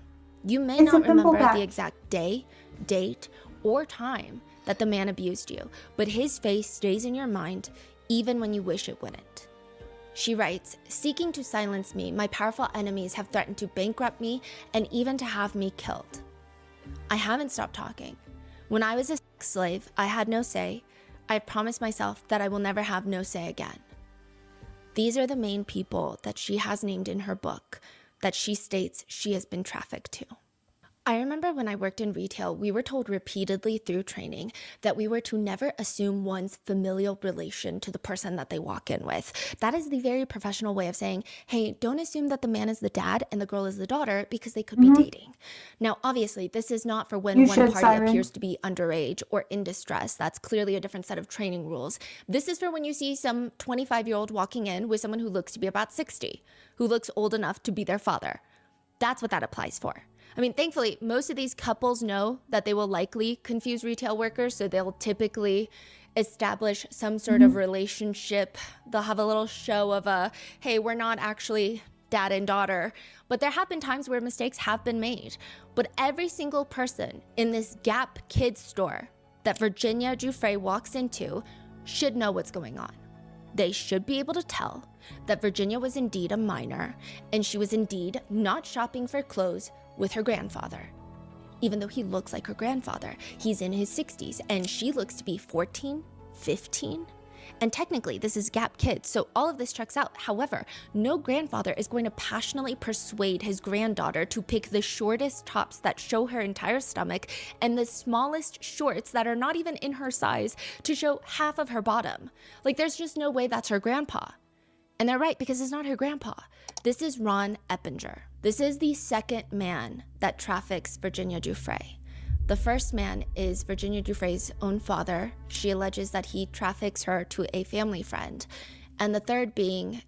You may not remember the exact day, date, or time that the man abused you, but his face stays in your mind even when you wish it wouldn't. She writes, seeking to silence me, my powerful enemies have threatened to bankrupt me and even to have me killed. I haven't stopped talking. When I was a sex slave, I had no say. I promised myself that I will never have no say again. These are the main people that she has named in her book that she states she has been trafficked to. I remember when I worked in retail, we were told repeatedly through training that we were to never assume one's familial relation to the person that they walk in with. That is the very professional way of saying, hey, don't assume that the man is the dad and the girl is the daughter because they could be dating. Now, obviously, this is not for when one party appears to be underage or in distress. That's clearly a different set of training rules. This is for when you see some 25-year-old walking in with someone who looks to be about 60, who looks old enough to be their father. That's what that applies for. I mean, thankfully, most of these couples know that they will likely confuse retail workers, so they'll typically establish some sort of relationship. They'll have a little show of hey, we're not actually dad and daughter. But there have been times where mistakes have been made. But every single person in this Gap Kids store that Virginia Giuffre walks into should know what's going on. They should be able to tell that Virginia was indeed a minor and she was indeed not shopping for clothes with her grandfather. Even though he looks like her grandfather, he's in his 60s and she looks to be 14, 15. And technically this is Gap Kids, so all of this checks out. However, no grandfather is going to passionately persuade his granddaughter to pick the shortest tops that show her entire stomach and the smallest shorts that are not even in her size to show half of her bottom. Like, there's just no way that's her grandpa. And they're right, because it's not her grandpa. This is Ron Eppinger. This is the second man that traffics Virginia Giuffre. The first man is Virginia Giuffre's own father. She alleges that he traffics her to a family friend. And the third being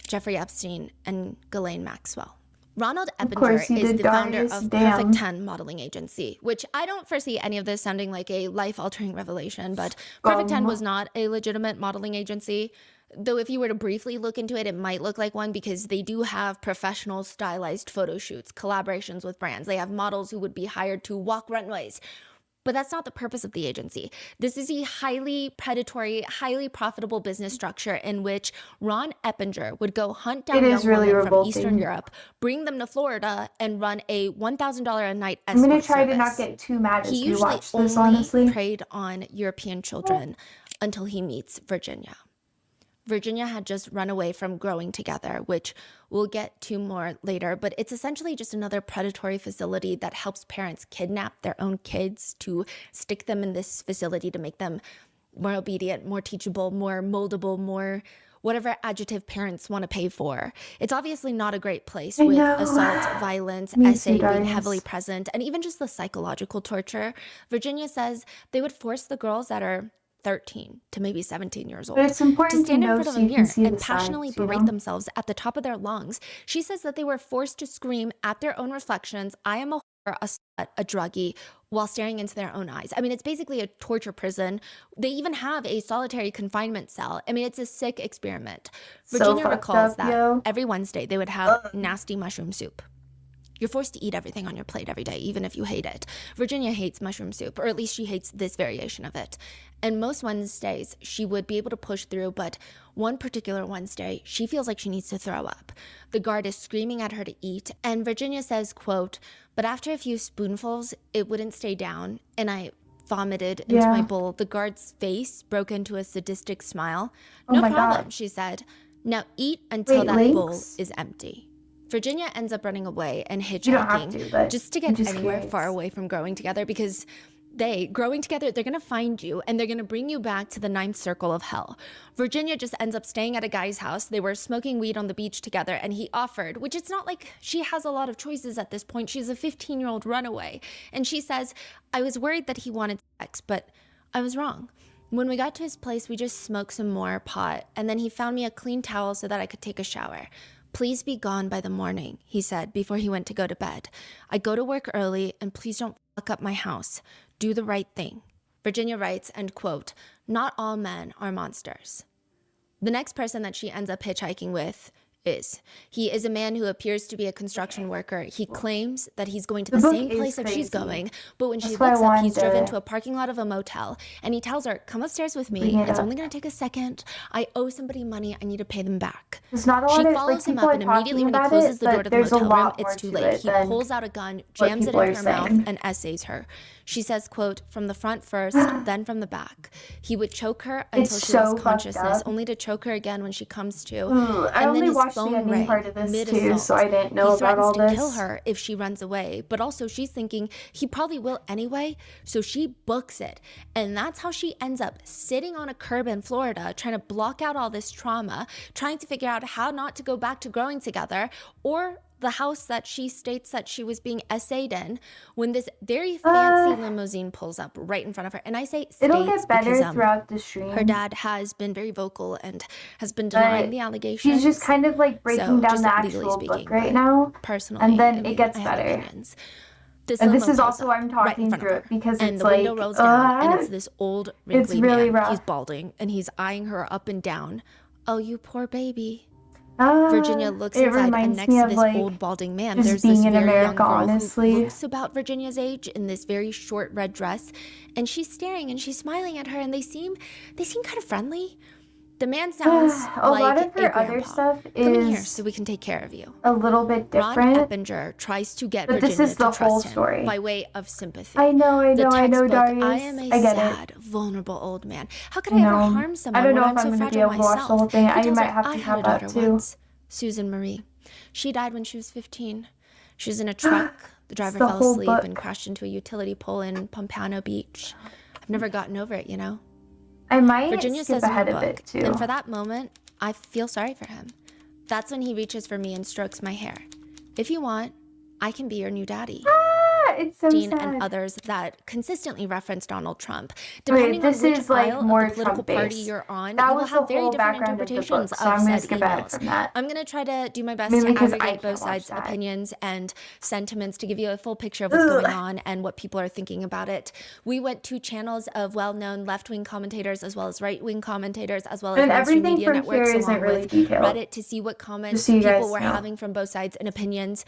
Jeffrey Epstein and Ghislaine Maxwell. Ronald Eppinger is the founder of Perfect 10 modeling agency, which I don't foresee any of this sounding like a life-altering revelation, but Perfect 10 was not a legitimate modeling agency. Though if you were to briefly look into it, it might look like one because they do have professional stylized photo shoots, collaborations with brands. They have models who would be hired to walk runways. But that's not the purpose of the agency. This is a highly predatory, highly profitable business structure in which Ron Eppinger would go hunt down young women from Eastern Europe, bring them to Florida, and run a $1,000 a night escort service. I'm going to try to not get too mad as we watch this, honestly. He usually preyed on European children until he meets Virginia. Virginia had just run away from Growing Together, which we'll get to more later, but it's essentially just another predatory facility that helps parents kidnap their own kids to stick them in this facility to make them more obedient, more teachable, more moldable, more whatever adjective parents want to pay for. It's obviously not a great place with assault, violence, SA being heavily present, and even just the psychological torture. Virginia says they would force the girls that are 13 to maybe 17 years old to stand in front of a mirror and passionately berate themselves at the top of their lungs. She says that they were forced to scream at their own reflections, I am a whore, a slut, a druggie, while staring into their own eyes. I mean, it's basically a torture prison. They even have a solitary confinement cell. I mean, it's a sick experiment. Virginia recalls that every Wednesday they would have nasty mushroom soup. You're forced to eat everything on your plate every day, even if you hate it. Virginia hates mushroom soup, or at least she hates this variation of it. And most Wednesdays, she would be able to push through, but one particular Wednesday, she feels like she needs to throw up. The guard is screaming at her to eat, and Virginia says, quote, but after a few spoonfuls, it wouldn't stay down, and I vomited into my bowl. The guard's face broke into a sadistic smile. No problem, she said. Now eat until that bowl is empty. Virginia ends up running away and hitchhiking just to get anywhere far away from Growing Together because growing together, they're going to find you and they're going to bring you back to the ninth circle of hell. Virginia just ends up staying at a guy's house. They were smoking weed on the beach together and he offered, which it's not like she has a lot of choices at this point. She's a 15-year-old runaway. And she says, I was worried that he wanted sex, but I was wrong. When we got to his place, we just smoked some more pot and then he found me a clean towel so that I could take a shower. Please be gone by the morning, he said before he went to go to bed. I go to work early and please don't fuck up my house. Do the right thing. Virginia writes, and quote, not all men are monsters. The next person that she ends up hitchhiking with he is a man who appears to be a construction worker. He claims that he's going to the same place that she's going, but when she looks up, he's driven to a parking lot of a motel, and he tells her, come upstairs with me. It's only going to take a second. I owe somebody money. I need to pay them back. She follows him up, and immediately when he closes the door to the motel room, it's too late. He pulls out a gun, jams it into her mouth, and essays her. She says, quote, from the front first, then from the back. He would choke her until she lost consciousness, only to choke her again when she comes to. And then his phone rang mid-assault. So I didn't know about all this. He threatens to kill her if she runs away, but also she's thinking he probably will anyway, so she books it. And that's how she ends up sitting on a curb in Florida, trying to block out all this trauma, trying to figure out how not to go back to growing together, or the house that she states that she was being essayed in, when this very fancy limousine pulls up right in front of her. And I say states it'll get better because throughout the stream. Her dad has been very vocal and has been denying the allegations. She's just kind of like breaking down the actual book right now. Personally, and then it gets better. And this is also why I'm talking through it, because it's like, window rolls down and it's this old wrinkly it's really man. rough. He's balding and he's eyeing her up and down. Oh, you poor baby. Virginia looks inside, and next to this like, old balding man, there's there's this very America, young girl honestly. who looks about Virginia's age in this very short red dress, and she's staring and she's smiling at her, and they seem kind of friendly. The man sounds a like lot of her a other grandpa. stuff Come in here is so we can take care of you. a little bit different. Ron Eppinger tries to get but Virginia this is the to whole trust story him by way of sympathy. I know, Textbook, Darius. I am a get sad, it. vulnerable old man. How could I ever harm someone I don't know when if I'm I'm so going to be fragile able to watch the whole myself? thing. He I tells might her, have I to had have a that daughter too. once, Susan Marie. She died when she was 15. She was in a truck. The driver the fell whole asleep book. and crashed into a utility pole in Pompano Beach. I've never gotten over it, you know? I might Virginia skip says in her ahead a book, bit too. and for that moment, I feel sorry for him. That's when he reaches for me and strokes my hair. If you want, I can be your new daddy. It's so Dean sad. and others that consistently reference Donald Trump. Depending this on which is, like, aisle more of the political Trump-based. party you're on, That you will was have the very whole different background of the interpretations book, so I'm of gonna said skip ahead emails. from that. I'm going to try to do my best Mainly to 'cause I aggregate can't both watch sides' that. opinions and sentiments to give you a full picture of what's going on and what people are thinking about it. We went to channels of well-known left-wing commentators as well as right-wing commentators as well as And mainstream everything media from networks here isn't along really with detailed. Reddit to see what comments so you guys people were know. having from both sides and opinions.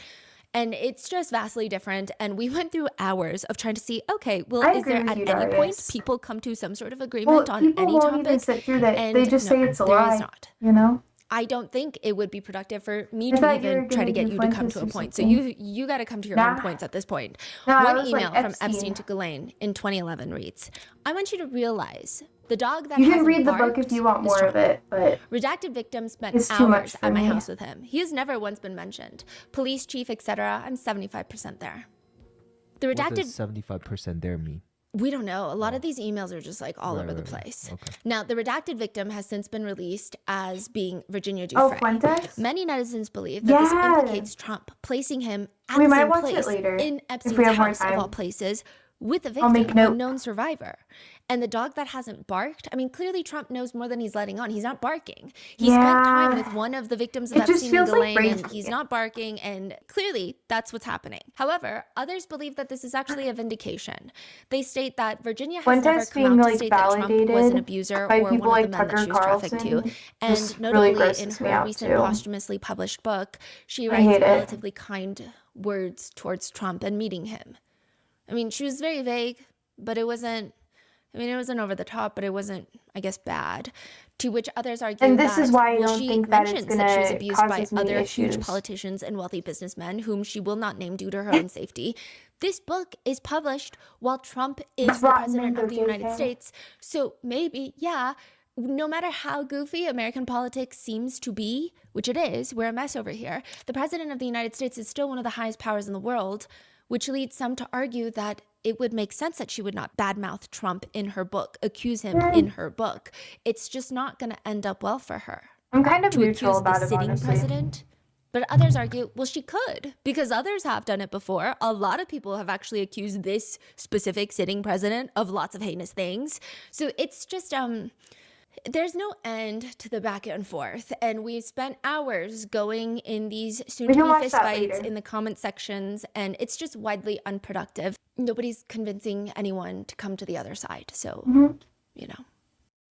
And it's just vastly different. And we went through hours of trying to see, okay, well, I is agree there with at you, any point Darius. people come to some sort of Well, agreement on people any won't even topic? sit through that. And They just say it's a there lie. is not. You know? I don't think it would be productive for me I to thought you were even try to gonna get do you to come Fuentes to a or point. So something. you got to come to your Nah. own points at this point. No, I One was like email from Epstein. Epstein to Ghislaine in 2011 reads, I want you to realize the dog that You can hasn't read the book barked if you want is more of Trump. it, but Redacted victim spent It's too much hours for at my me. house with him. He has never once been mentioned. Police chief, etc. I'm 75% there. The What redacted, does 75% there mean? we don't know. A lot of these emails are just like all Right, over the right. place. Okay. Now, the redacted victim has since been released as being Virginia oh, Dufresne. Fuentes? Many netizens believe that this Yeah. implicates Trump, placing him at We the might same watch it place later, in if Epstein's we have more house of time. all places with the I'll victim, make a note. known survivor. And the dog that hasn't barked, I mean, clearly Trump knows more than he's letting on. He's not barking. He spent time with one of the victims of It just Epstein and feels like Ghislaine, and bravery. he's not barking, and clearly that's what's happening. However, others believe that this is actually a vindication. They state that Virginia has Fuentes never come being, out to like, state that Trump was an validated abuser by or people one of like the men that Tucker she was trafficked to. Carlson And just notably, really in grosses me her out, recent too. posthumously published book, she I writes hate it. relatively kind words towards Trump and meeting him. I mean, she was very vague, but it wasn't over the top, but it wasn't, I guess, bad. To which others argue And this that, is why I well, don't she think that it's mentions that she was gonna abused cause by as many other huge issues. politicians and wealthy businessmen whom she will not name due to her own safety. This book is published while Trump is the rotten president mango, of the United JK. States. So maybe, yeah, no matter how goofy American politics seems to be, which it is, we're a mess over here, the president of the United States is still one of the highest powers in the world, which leads some to argue that it would make sense that she would not badmouth Trump in her book, accuse him in her book. It's just not going to end up well for her. I'm kind of To neutral accuse the about it, sitting honestly. president. But others argue, well, she could, because others have done it before. A lot of people have actually accused this specific sitting president of lots of heinous things. So it's just, there's no end to the back and forth. And we've spent hours going in these soon-to-be fistfights in the comment sections, and it's just widely unproductive. Nobody's convincing anyone to come to the other side. So, you know.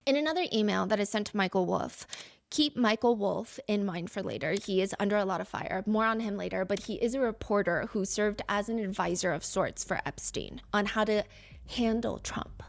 In another email that is sent to Michael Wolff, keep Michael Wolff in mind for later. He is under a lot of fire. More on him later, but he is a reporter who served as an advisor of sorts for Epstein on how to handle Trump,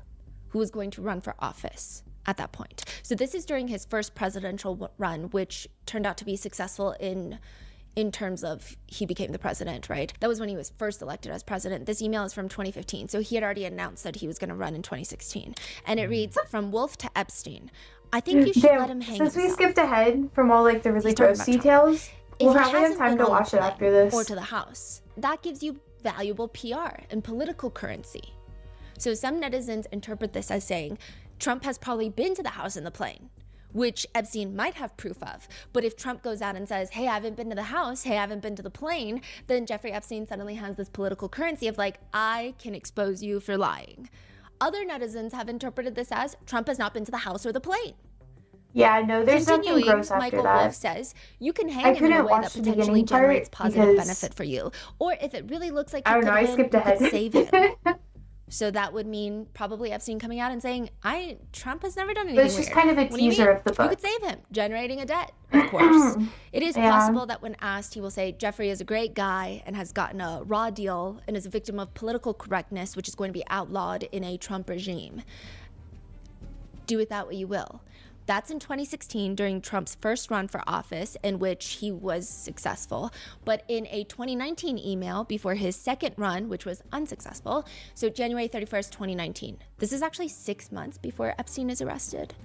who was going to run for office at that point. So this is during his first presidential run, which turned out to be successful in terms of he became the president, right? That was when he was first elected as president. This email is from 2015. So he had already announced that he was going to run in 2016. And it reads, from Wolff to Epstein, I think you should let him hang Since himself. we skipped ahead from all like the really gross details, we'll probably have time to watch it after this. Or to the House. That gives you valuable PR and political currency. So some netizens interpret this as saying, Trump has probably been to the House in the plane, which Epstein might have proof of. But if Trump goes out and says, hey, I haven't been to the House, hey, I haven't been to the plane, then Jeffrey Epstein suddenly has this political currency of like, I can expose you for lying. Other netizens have interpreted this as Trump has not been to the House or the plane. Yeah, no, there's something gross after Michael that. Wolff says you can hang him in a way that potentially generates positive benefit for you. Or if it really looks like you could save him. So that would mean probably Epstein coming out and saying, Trump has never done anything weird. But it's just kind of a teaser of the book. You could save him, generating a debt, of course. It is possible that when asked, he will say, Jeffrey is a great guy and has gotten a raw deal and is a victim of political correctness, which is going to be outlawed in a Trump regime. Do with that what you will. That's in 2016 during Trump's first run for office, in which he was successful. But in a 2019 email before his second run, which was unsuccessful, so January 31st, 2019, this is actually 6 months before Epstein is arrested.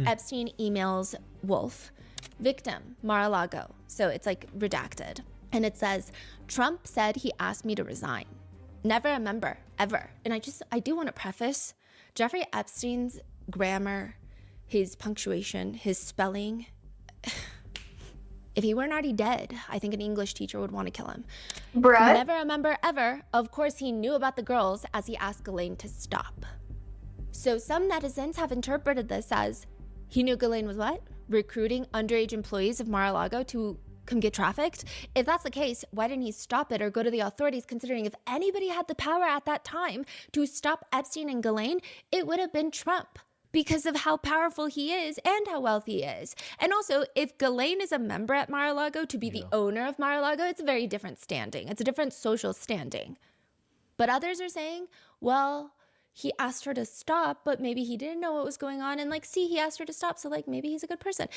Epstein emails Wolff, victim, Mar-a-Lago. So it's like redacted. And it says, Trump said he asked me to resign. Never a member, ever. And I do want to preface, Jeffrey Epstein's grammar, his punctuation, his spelling. If he weren't already dead, I think an English teacher would want to kill him. Bruh. Never a member ever. Of course, he knew about the girls as he asked Ghislaine to stop. So some netizens have interpreted this as he knew Ghislaine was what? Recruiting underage employees of Mar-a-Lago to come get trafficked? If that's the case, why didn't he stop it or go to the authorities, considering if anybody had the power at that time to stop Epstein and Ghislaine, it would have been Trump, because of how powerful he is and how wealthy he is. And also, if Ghislaine is a member at Mar-a-Lago, to be the owner of Mar-a-Lago, it's a very different standing. It's a different social standing. But others are saying, well, he asked her to stop, but maybe he didn't know what was going on. And like, see, he asked her to stop, so like maybe he's a good person.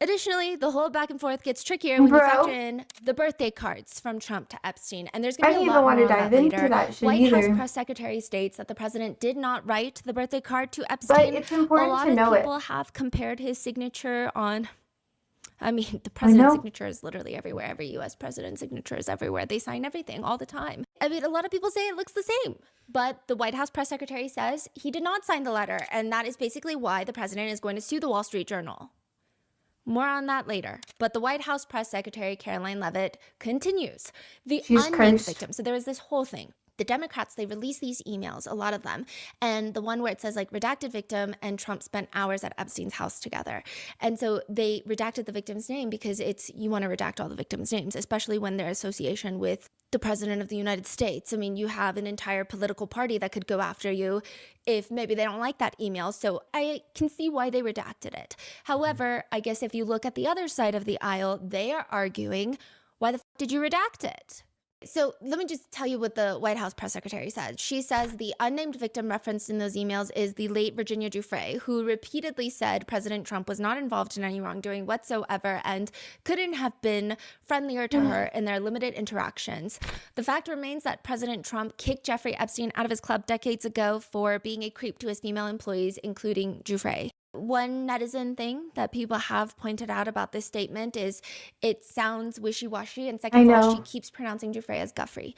Additionally, the whole back and forth gets trickier when you factor in the birthday cards from Trump to Epstein. And there's going to be a lot more on that later. White House press secretary states that the president did not write the birthday card to Epstein. But it's important to know it. A lot of people have compared his signature on... I mean, the president's signature is literally everywhere. Every U.S. president's signature is everywhere. They sign everything all the time. I mean, a lot of people say it looks the same. But the White House press secretary says he did not sign the letter. And that is basically why the president is going to sue the Wall Street Journal. More on that later. But the White House press secretary, Caroline Leavitt, continues. The unnamed victim. So there was this whole thing. The Democrats, they released these emails, a lot of them. And the one where it says like redacted victim and Trump spent hours at Epstein's house together. And so they redacted the victim's name because you want to redact all the victims' names, especially when their association with the president of the United States. I mean, you have an entire political party that could go after you if maybe they don't like that email. So I can see why they redacted it. However, I guess if you look at the other side of the aisle, they are arguing, why the f did you redact it? So let me just tell you what the White House press secretary said. She says the unnamed victim referenced in those emails is the late Virginia Giuffre, who repeatedly said President Trump was not involved in any wrongdoing whatsoever and couldn't have been friendlier to her in their limited interactions. The fact remains that President Trump kicked Jeffrey Epstein out of his club decades ago for being a creep to his female employees, including Giuffre. One netizen thing that people have pointed out about this statement is it sounds wishy-washy, and second of all, she keeps pronouncing Giuffre as Guffrey.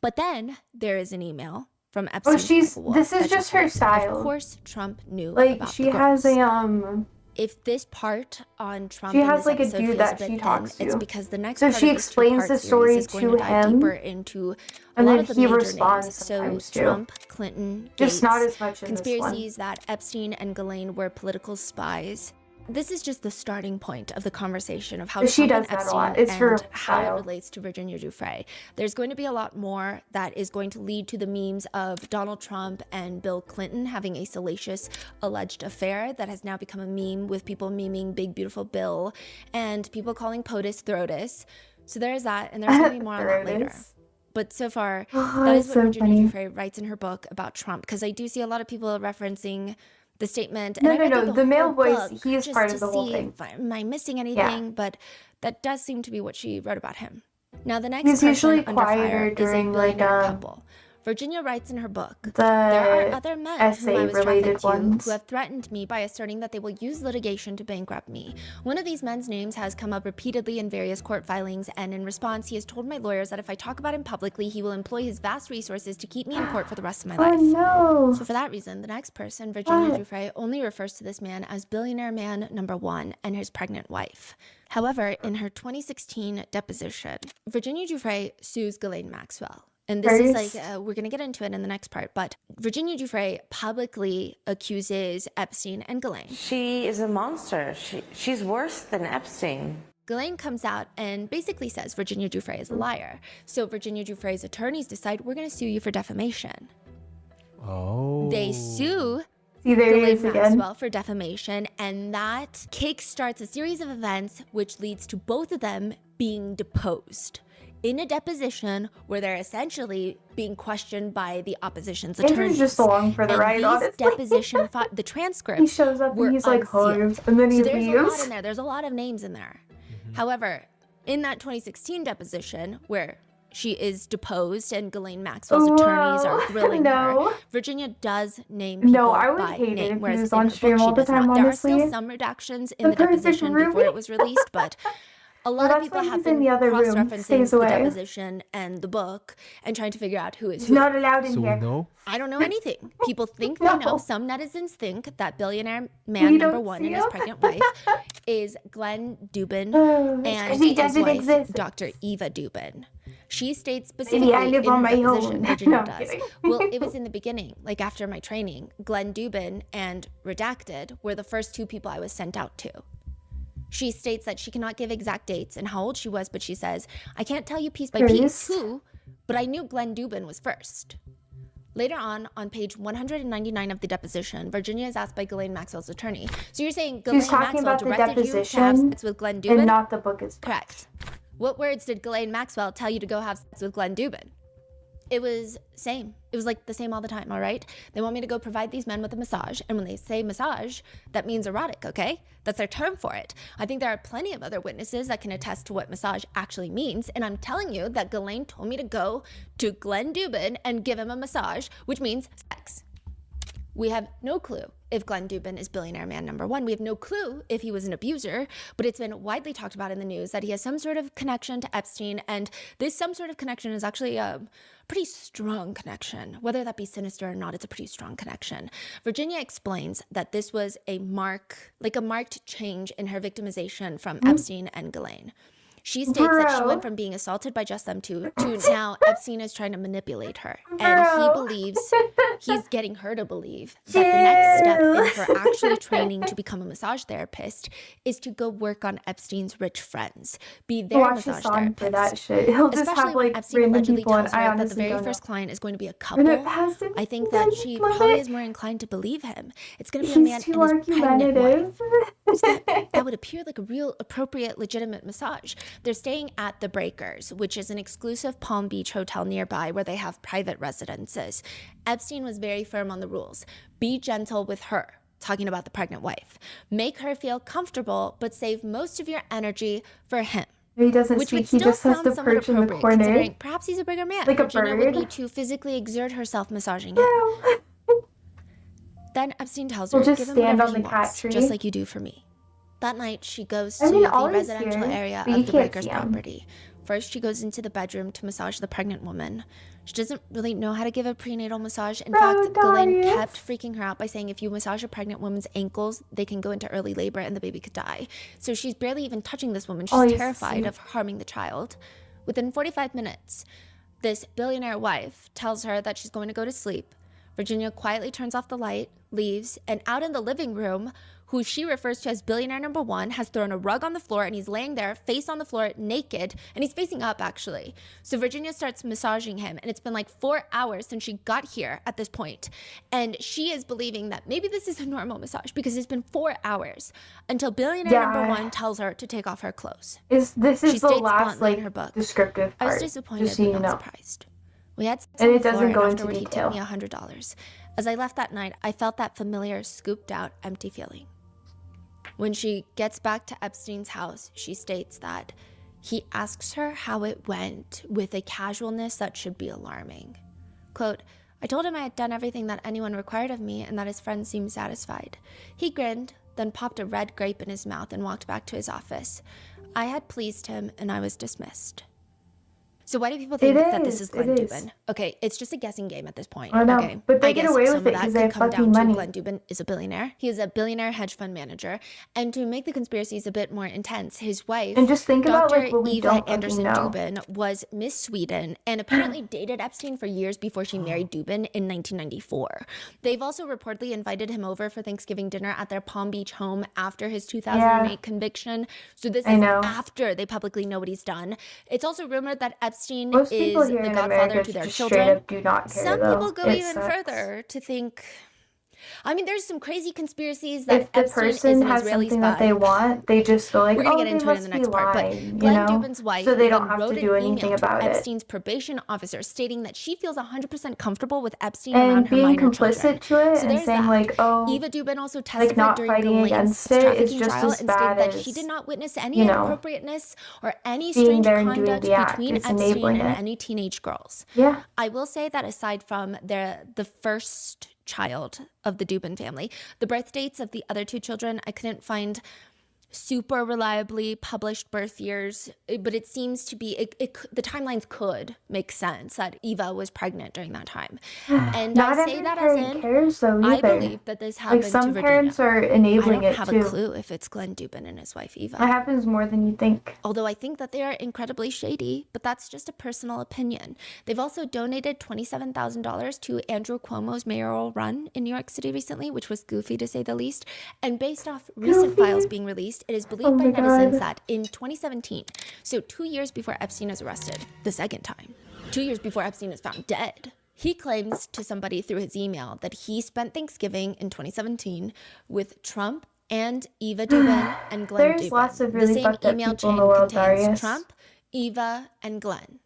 But then there is an email from Epstein. Oh, this is just her style. Of course, Trump knew like about she the has girls. If this part on Trump she has in like this a dude feels that a bit she thin, talks to. it's because the next so part she of this explains the story is going to to dive him, deeper into a and lot then of the he major responds names. sometimes So too. Trump, Clinton, just Gates, not as much in conspiracies this one. that Epstein and Ghislaine were political spies. This is just the starting point of the conversation of how she Trump does and that a Epstein lot. It's her and how it style. relates to Virginia Giuffre. There's going to be a lot more that is going to lead to the memes of Donald Trump and Bill Clinton having a salacious alleged affair that has now become a meme, with people memeing Big Beautiful Bill and people calling POTUS Throatus. So there's that, and there's going to be more on that later. But so far, that is what Virginia Giuffre writes in her book about Trump, because I do see a lot of people referencing the statement. And No, the male voice, he is part of the whole thing. Am I missing anything? Yeah. But that does seem to be what she wrote about him. Now, the next he's person usually under quieter fire during is a billionaire couple. Virginia writes in her book, there are other men whom I was trafficked to who have threatened me by asserting that they will use litigation to bankrupt me. One of these men's names has come up repeatedly in various court filings, and in response, he has told my lawyers that if I talk about him publicly, he will employ his vast resources to keep me in court for the rest of my life. No. So for that reason, the next person, Virginia Giuffre, only refers to this man as billionaire man number 1 and his pregnant wife. However, in her 2016 deposition, Virginia Giuffre sues Ghislaine Maxwell. And this is like, we're going to get into it in the next part, but Virginia Giuffre publicly accuses Epstein and Ghislaine. She is a monster. She's worse than Epstein. Ghislaine comes out and basically says Virginia Giuffre is a liar. So Virginia Giuffre's attorneys decide, we're going to sue you for defamation. Oh. They sue Ghislaine Maxwell for defamation, and that kickstarts a series of events which leads to both of them being deposed in a deposition where they're essentially being questioned by the opposition's attorneys. Andrew's just along for the ride, honestly. Deposition the transcripts. He shows up and he's like, hugs, and then he leaves. There's a lot in there. There's a lot of names in there. However, in that 2016 deposition where she is deposed and Ghislaine Maxwell's attorneys are grilling her, Virginia does name people by name, whereas in her book she does not. There are still some redactions in the deposition before it was released, but a lot of people have been cross-referencing the deposition and the book and trying to figure out who is who. Not allowed in here. No? I don't know anything. People think they know. Some netizens think that billionaire man number 1 and his pregnant wife is Glenn Dubin and his wife, Dr. Eva Dubin. She states specifically in her deposition, Virginia does. Well, it was in the beginning, like after my training. Glenn Dubin and Redacted were the first 2 people I was sent out to. She states that she cannot give exact dates and how old she was, but she says, I can't tell you piece by piece who, but I knew Glenn Dubin was first. Later on page 199 of the deposition, Virginia is asked by Ghislaine Maxwell's attorney. So you're saying Ghislaine Maxwell directed you to have sex with Glenn Dubin? And not the book is correct. What words did Ghislaine Maxwell tell you to go have sex with Glenn Dubin? It was same. It was like the same all the time, all right? They want me to go provide these men with a massage. And when they say massage, that means erotic, okay? That's their term for it. I think there are plenty of other witnesses that can attest to what massage actually means. And I'm telling you that Ghislaine told me to go to Glenn Dubin and give him a massage, which means sex. We have no clue if Glenn Dubin is billionaire man number 1. We have no clue if he was an abuser, but it's been widely talked about in the news that he has some sort of connection to Epstein, and this some sort of connection is actually a pretty strong connection. Whether that be sinister or not, it's a pretty strong connection. Virginia explains that this was a marked change in her victimization from Epstein and Ghislaine. She states that she went from being assaulted by just them two to now Epstein is trying to manipulate her. And he believes, he's getting her to believe that the next step in her actually training to become a massage therapist is to go work on Epstein's rich friends, be their massage therapist. For that shit. He'll just Especially have, when like, Epstein allegedly people, tells her and that the very first client is going to be a couple. I think that she probably is more inclined to believe him. It's going to be a man and his pregnant wife. That would appear like a real appropriate, legitimate massage. They're staying at the Breakers, which is an exclusive Palm Beach hotel nearby where they have private residences. Epstein was very firm on the rules. Be gentle with her, talking about the pregnant wife. Make her feel comfortable, but save most of your energy for him. He doesn't speak, he just has to perch in the corner. Perhaps he's a bigger man. Like Virginia a bird. would need to physically exert herself massaging him. Then Epstein tells her, give him whatever he wants, just like you do for me. That night, she goes to the residential area of the Breakers property. First, she goes into the bedroom to massage the pregnant woman. She doesn't really know how to give a prenatal massage. In fact, Glenn kept freaking her out by saying if you massage a pregnant woman's ankles, they can go into early labor and the baby could die. So she's barely even touching this woman. She's terrified of harming the child. Within 45 minutes, this billionaire wife tells her that she's going to go to sleep. Virginia quietly turns off the light, leaves, and out in the living room, who she refers to as billionaire number one, has thrown a rug on the floor and he's laying there, face on the floor, naked, and he's facing up actually. So Virginia starts massaging him, and it's been like 4 hours since she got here at this point. And she is believing that maybe this is a normal massage because it's been 4 hours until billionaire number one tells her to take off her clothes. This is she the last in her book. Descriptive part. I was disappointed but not surprised. We had sex and on it the doesn't floor, go and into afterward detail. He tipped me $100. As I left that night, I felt that familiar, scooped out, empty feeling. When she gets back to Epstein's house, she states that he asks her how it went with a casualness that should be alarming. Quote, I told him I had done everything that anyone required of me and that his friends seemed satisfied. He grinned, then popped a red grape in his mouth and walked back to his office. I had pleased him and I was dismissed. So why do people think that this is Glenn Dubin? Okay, it's just a guessing game at this point. I know, okay, but they get away with it because they have fucking money. Glenn Dubin is a billionaire. He is a billionaire hedge fund manager. And to make the conspiracies a bit more intense, his wife, and just think about Dr. like what we Eva don't Anderson know. Dubin, was Miss Sweden and apparently dated Epstein for years before she married Dubin in 1994. They've also reportedly invited him over for Thanksgiving dinner at their Palm Beach home after his 2008 conviction. So this is after they publicly know what he's done. It's also rumored that Epstein is the godfather to their children. Do not care, Some people go even sucks. further to think, I mean, there's some crazy conspiracies that if the Epstein person is an has Israeli something spy. that they want, they just go like, We're gonna oh, get they into it in must the be next part, but lying, Glenn you know? Dubin's wife So they don't then have wrote to do an anything email about to it. Epstein's probation officer stating that she feels 100% comfortable with Epstein And around her being minor complicit children. to it So and there's saying that. like, oh, Eva Dubin also testified not during fighting the against Lynch it is trafficking just trial as and bad stated that as, she did not witness any you know, inappropriateness or any being strange there and doing conduct the act. between It's Epstein enabling and it. any teenage girls. Yeah. I will say that aside from the first child of the Dubin family, the birth dates of the other two children, I couldn't find super reliably published birth years, but it seems to be the timelines could make sense that Eva was pregnant during that time. And Not I say every that as parent in cares though I either. believe that this happened Like some to Virginia. parents are enabling I it don't have too. a clue if it's Glenn Dubin and his wife Eva. That happens more than you think. Although I think that they are incredibly shady, but that's just a personal opinion. They've also donated $27,000 to Andrew Cuomo's mayoral run in New York City recently, which was goofy to say the least. And based off recent files being released, it is believed by netizens that in 2017, so 2 years before Epstein is arrested, the second time, 2 years before Epstein is found dead, he claims to somebody through his email that he spent Thanksgiving in 2017 with Trump and Eva Dubin and Glenn Dubin. There's lots of really the same fucked up email people in chain the world, contains Darius. Trump, Eva, and Glenn.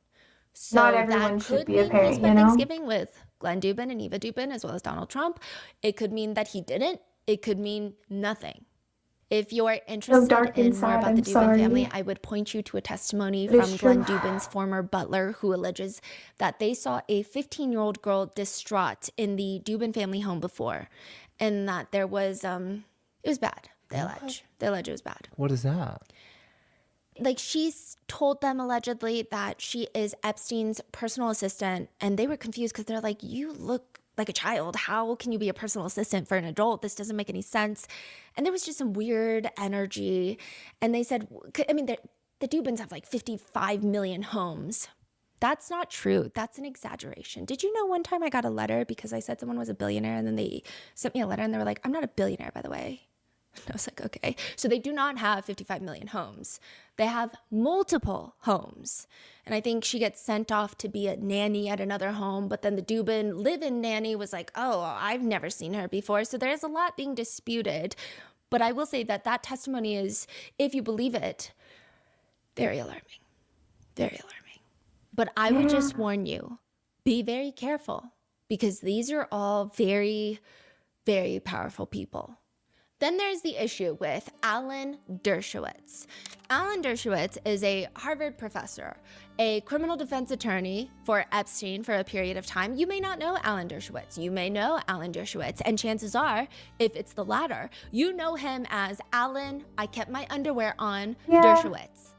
So Not everyone that should could be a mean parent, he spent you know? Thanksgiving with Glenn Dubin and Eva Dubin as well as Donald Trump. It could mean that he didn't. It could mean nothing. If you're interested in more about the Dubin family, I would point you to a testimony from Glenn Dubin's former butler who alleges that they saw a 15-year-old girl distraught in the Dubin family home before, and that there was, it was bad, they allege. They allege it was bad. What is that? Like, she's told them allegedly that she is Epstein's personal assistant, and they were confused because they're like, you look like a child. How can you be a personal assistant for an adult? This doesn't make any sense. And there was just some weird energy. And they said, I mean, the Dubins have like 55 million homes. That's not true. That's an exaggeration. Did you know one time I got a letter because I said someone was a billionaire, and then they sent me a letter and they were like, I'm not a billionaire, by the way. And I was like, okay. So they do not have 55 million homes. They have multiple homes. And I think she gets sent off to be a nanny at another home. But then the Dubin live-in nanny was like, oh, I've never seen her before. So there's a lot being disputed. But I will say that that testimony is, if you believe it, very alarming. Very alarming. But I would just warn you, be very careful, because these are all very, very powerful people. Then there's the issue with Alan Dershowitz. Alan Dershowitz is a Harvard professor, a criminal defense attorney for Epstein for a period of time. You may not know Alan Dershowitz. You may know Alan Dershowitz, and chances are, if it's the latter, you know him as Alan, I kept my underwear on, Dershowitz.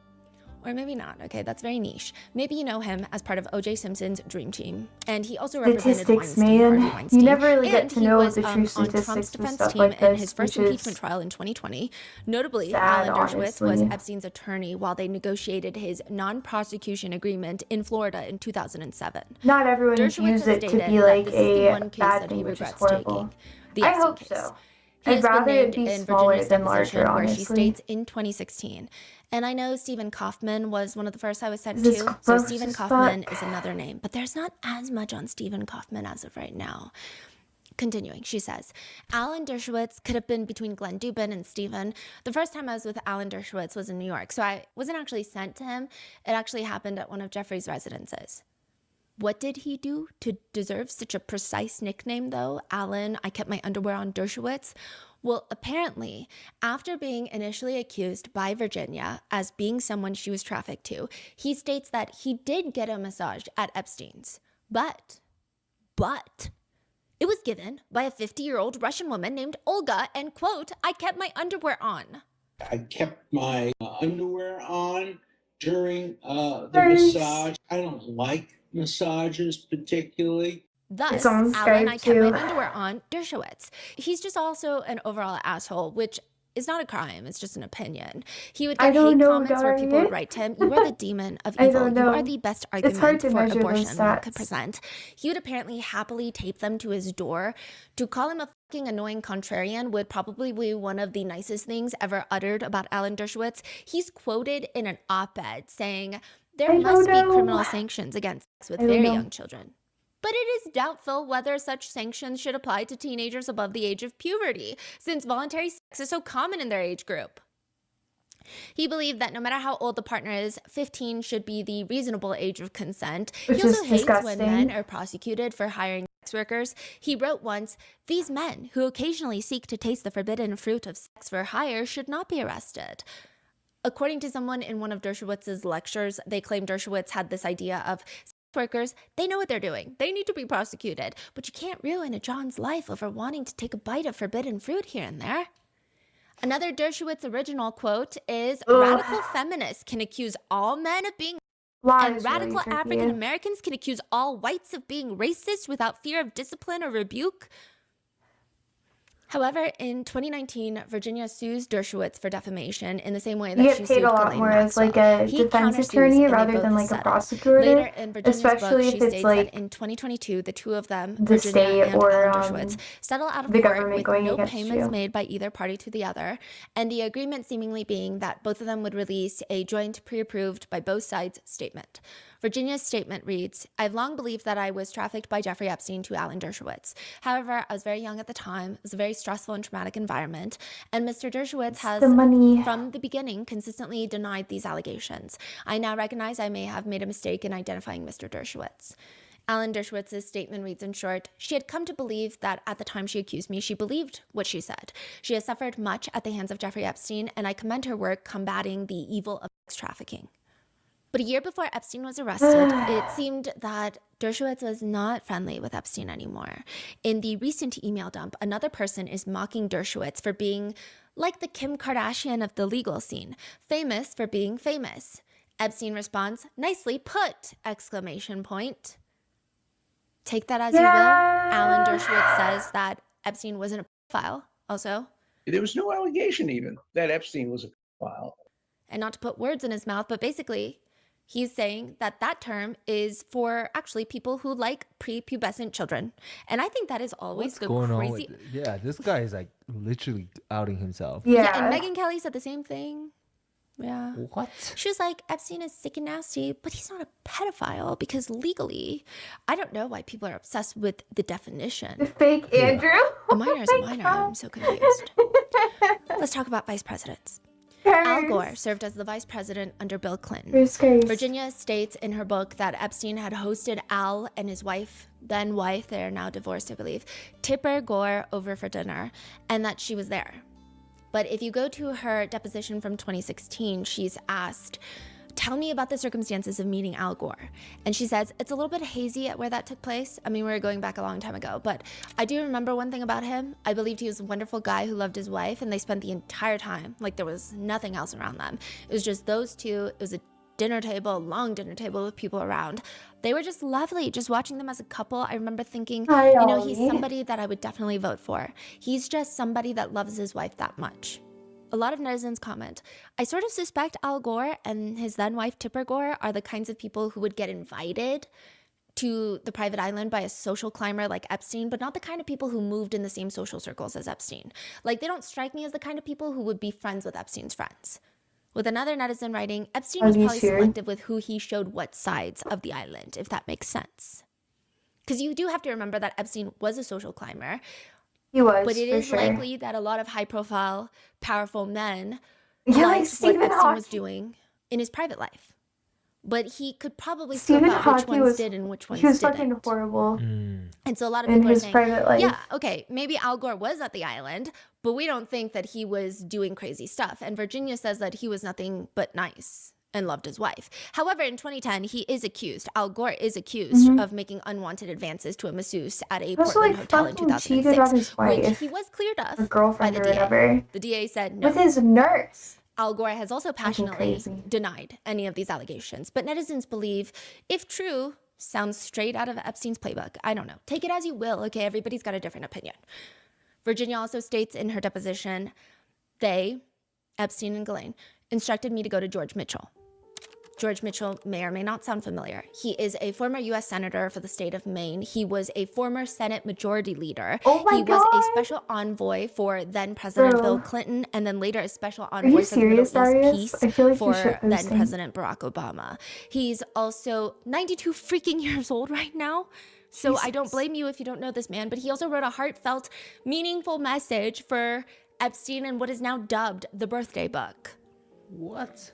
or maybe not. Okay, that's very niche. Maybe you know him as part of O.J. Simpson's Dream Team, and he also represented Weinstein, Harvey Weinstein. You never really get and to he know was the true on statistics Trump's and defense stuff team like in this, his first which impeachment is trial in 2020. Notably, sad, Alan Dershowitz was honestly. Epstein's attorney while they negotiated his non-prosecution agreement in Florida in 2007. Not everyone Dershowitz views has it to stated be that like this is the a one case bad that thing, he which is regrets horrible. taking, the I Epstein hope case. so. He I'd has been rather it named be in smaller Virginia's than deposition, larger, where she honestly. states in 2016. And I know Stephen Kaufman was one of the first I was sent This is to, so gross Stephen as Kaufman fuck. is another name. But there's not as much on Stephen Kaufman as of right now. Continuing, she says, Alan Dershowitz could have been between Glenn Dubin and Stephen. The first time I was with Alan Dershowitz was in New York, so I wasn't actually sent to him. It actually happened at one of Jeffrey's residences. What did he do to deserve such a precise nickname, though? Alan, I kept my underwear on Dershowitz? Well, apparently, after being initially accused by Virginia as being someone she was trafficked to, he states that he did get a massage at Epstein's. But, it was given by a 50-year-old Russian woman named Olga, and, quote, I kept my underwear on. I kept my underwear on during the massage. I don't like massages particularly. Thus, on Alan, Skype I kept my too. underwear on Dershowitz. He's just also an overall asshole, which is not a crime. It's just an opinion. He would get hate comments where people would write to him, you are the demon of I evil. don't You know. are the best It's hard argument to for measure those abortion one stats. could present. He would apparently happily tape them to his door. To call him a fucking annoying contrarian would probably be one of the nicest things ever uttered about Alan Dershowitz. He's quoted in an op-ed saying, there must be criminal sanctions against sex with very young children. But it is doubtful whether such sanctions should apply to teenagers above the age of puberty, since voluntary sex is so common in their age group. He believed that no matter how old the partner is, 15 should be the reasonable age of consent. Which He also is hates when disgusting. men are prosecuted for hiring sex workers. He wrote once, these men who occasionally seek to taste the forbidden fruit of sex for hire should not be arrested. According to someone in one of Dershowitz's lectures, they claim Dershowitz had this idea of workers, they know what they're doing. They need to be prosecuted. But you can't ruin a John's life over wanting to take a bite of forbidden fruit here and there. Another Dershowitz original quote is, radical feminists can accuse all men of being and radical African Americans can accuse all whites of being racist without fear of discipline or rebuke. However, in 2019, Virginia sues Dershowitz for defamation in the same way that she sued a lot Ghislaine more as like Maxwell. a He defense countersues attorney and they rather both than like a settle. prosecutor, Later in Virginia's especially book, if she it's states like that in 2022, the two of them, the Virginia state and or Alan Dershowitz, settle out of the court government with going no against payments you. made by either party to the other, and the agreement seemingly being that both of them would release a joint pre-approved by both sides statement. Virginia's statement reads, I've long believed that I was trafficked by Jeffrey Epstein to Alan Dershowitz. However, I was very young at the time. It was a very stressful and traumatic environment. And Mr. Dershowitz has, from the beginning, consistently denied these allegations. I now recognize I may have made a mistake in identifying Mr. Dershowitz. Alan Dershowitz's statement reads in short, she had come to believe that at the time she accused me, she believed what she said. She has suffered much at the hands of Jeffrey Epstein, and I commend her work combating the evil of sex trafficking. But a year before Epstein was arrested, it seemed that Dershowitz was not friendly with Epstein anymore. In the recent email dump, another person is mocking Dershowitz for being like the Kim Kardashian of the legal scene, famous for being famous. Epstein responds, nicely put! Exclamation point. Take that as you will. Alan Dershowitz says that Epstein wasn't a pedophile, also. There was no allegation even that Epstein was a pedophile. And not to put words in his mouth, but basically, he's saying that that term is for actually people who like prepubescent children. And I think that is always the crazy. Yeah, this guy is like literally outing himself. Yeah, and Megyn Kelly said the same thing. Yeah. What? She was like, Epstein is sick and nasty, but he's not a pedophile because legally, I don't know why people are obsessed with the definition. Fake Andrew. A minor is a minor. I'm so confused. Let's talk about vice presidents. Al Gore served as the vice president under Bill Clinton. Virginia states in her book that Epstein had hosted Al and his wife, then wife, they are now divorced, I believe, Tipper Gore over for dinner, and that she was there. But if you go to her deposition from 2016, she's asked, tell me about the circumstances of meeting Al Gore. And she says, it's a little bit hazy at where that took place. I mean, we were going back a long time ago, but I do remember one thing about him. I believed he was a wonderful guy who loved his wife, and they spent the entire time like there was nothing else around them. It was just those two. It was a dinner table, long dinner table with people around. They were just lovely, just watching them as a couple. I remember thinking, you know, he's somebody that I would definitely vote for. He's just somebody that loves his wife that much. A lot of netizens comment, I sort of suspect Al Gore and his then wife Tipper Gore are the kinds of people who would get invited to the private island by a social climber like Epstein, but not the kind of people who moved in the same social circles as Epstein. Like, they don't strike me as the kind of people who would be friends with Epstein's friends. With another netizen writing, Epstein was probably selective with who he showed what sides of the island, if that makes sense. Because you do have to remember that Epstein was a social climber. He was, but it is likely that a lot of high-profile, powerful men liked what Epstein was doing in his private life. But he could probably scope out which ones did and which ones didn't. He was fucking horrible. And so a lot of people are saying, private life. yeah, okay, maybe Al Gore was at the island, but we don't think that he was doing crazy stuff. And Virginia says that he was nothing but nice and loved his wife. However, in 2010, Al Gore is accused of making unwanted advances to a masseuse at a Portland hotel in 2006, which he was cleared of by the DA. The DA said no. With his nurse. Al Gore has also passionately denied any of these allegations, but netizens believe, if true, sounds straight out of Epstein's playbook. I don't know. Take it as you will, okay? Everybody's got a different opinion. Virginia also states in her deposition, Epstein and Ghislaine, instructed me to go to George Mitchell. George Mitchell may or may not sound familiar. He is a former U.S. Senator for the state of Maine. He was a former Senate Majority Leader. He was a special envoy for then President Bill Clinton, and then later a special envoy for the Middle East peace for then President Barack Obama. He's also 92 freaking years old right now. So I don't blame you if you don't know this man, but he also wrote a heartfelt, meaningful message for Epstein in what is now dubbed the birthday book. What?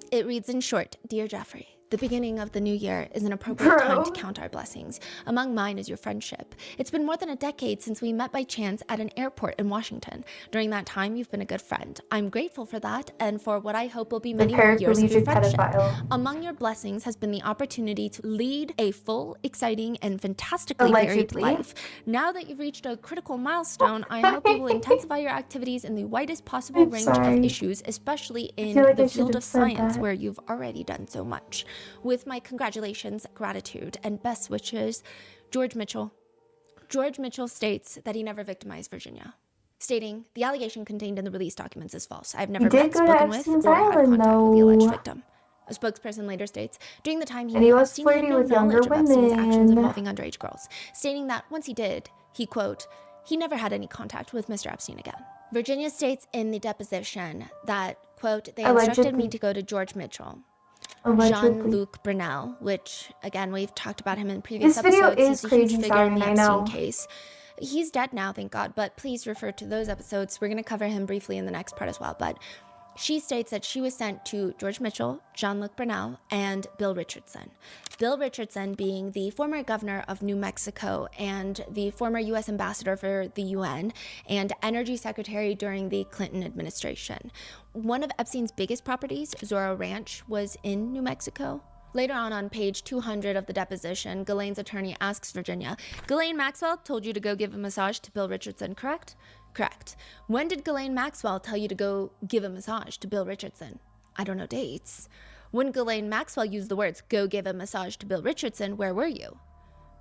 It reads in short, Dear Jeffrey, the beginning of the new year is an appropriate time to count our blessings. Among mine is your friendship. It's been more than a decade since we met by chance at an airport in Washington. During that time, you've been a good friend. I'm grateful for that and for what I hope will be many more years of your friendship. Among your blessings has been the opportunity to lead a full, exciting, and fantastically varied life. Now that you've reached a critical milestone, I hope you will intensify your activities in the widest possible range of issues, especially in the field of science where you've already done so much. With my congratulations, gratitude, and best wishes, George Mitchell. George Mitchell states that he never victimized Virginia, stating, the allegation contained in the release documents is false. I've never met, spoken with, or had contact with the alleged victim. A spokesperson later states, during the time he was flirting with younger women, Epstein's actions involving underage girls, stating that once he did, he, quote, he never had any contact with Mr. Epstein again. Virginia states in the deposition that, quote, they instructed me to go to George Mitchell. Jean-Luc Brunel, which, again, we've talked about him in previous episodes. He's a huge figure in the Epstein case. He's dead now, thank God, but please refer to those episodes. We're going to cover him briefly in the next part as well. But she states that she was sent to George Mitchell, Jean-Luc Brunel, and Bill Richardson. Bill Richardson being the former governor of New Mexico and the former U.S. ambassador for the UN and energy secretary during the Clinton administration. One of Epstein's biggest properties, Zorro Ranch, was in New Mexico. Later on page 200 of the deposition, Ghislaine's attorney asks Virginia, Ghislaine Maxwell told you to go give a massage to Bill Richardson, correct? Correct. When did Ghislaine Maxwell tell you to go give a massage to Bill Richardson? I don't know dates. When Ghislaine Maxwell used the words, go give a massage to Bill Richardson, where were you?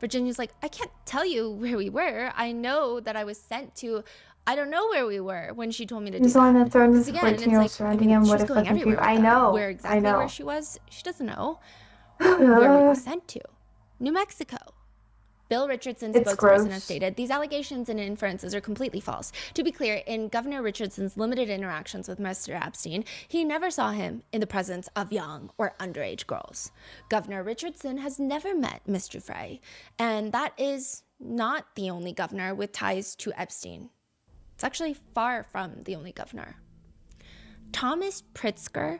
Virginia's like, I can't tell you where we were. I know that I was sent to, I don't know where we were when she told me to do that. He's on the throne with 14-year-olds surrounding him. What a fucking creep. I know. Where exactly where she was, she doesn't know. Where we were sent to. New Mexico. Bill Richardson's spokesperson has stated, these allegations and inferences are completely false. To be clear, in Governor Richardson's limited interactions with Mr. Epstein, he never saw him in the presence of young or underage girls. Governor Richardson has never met Mr. Frey, and that is not the only governor with ties to Epstein. It's actually far from the only governor. Thomas Pritzker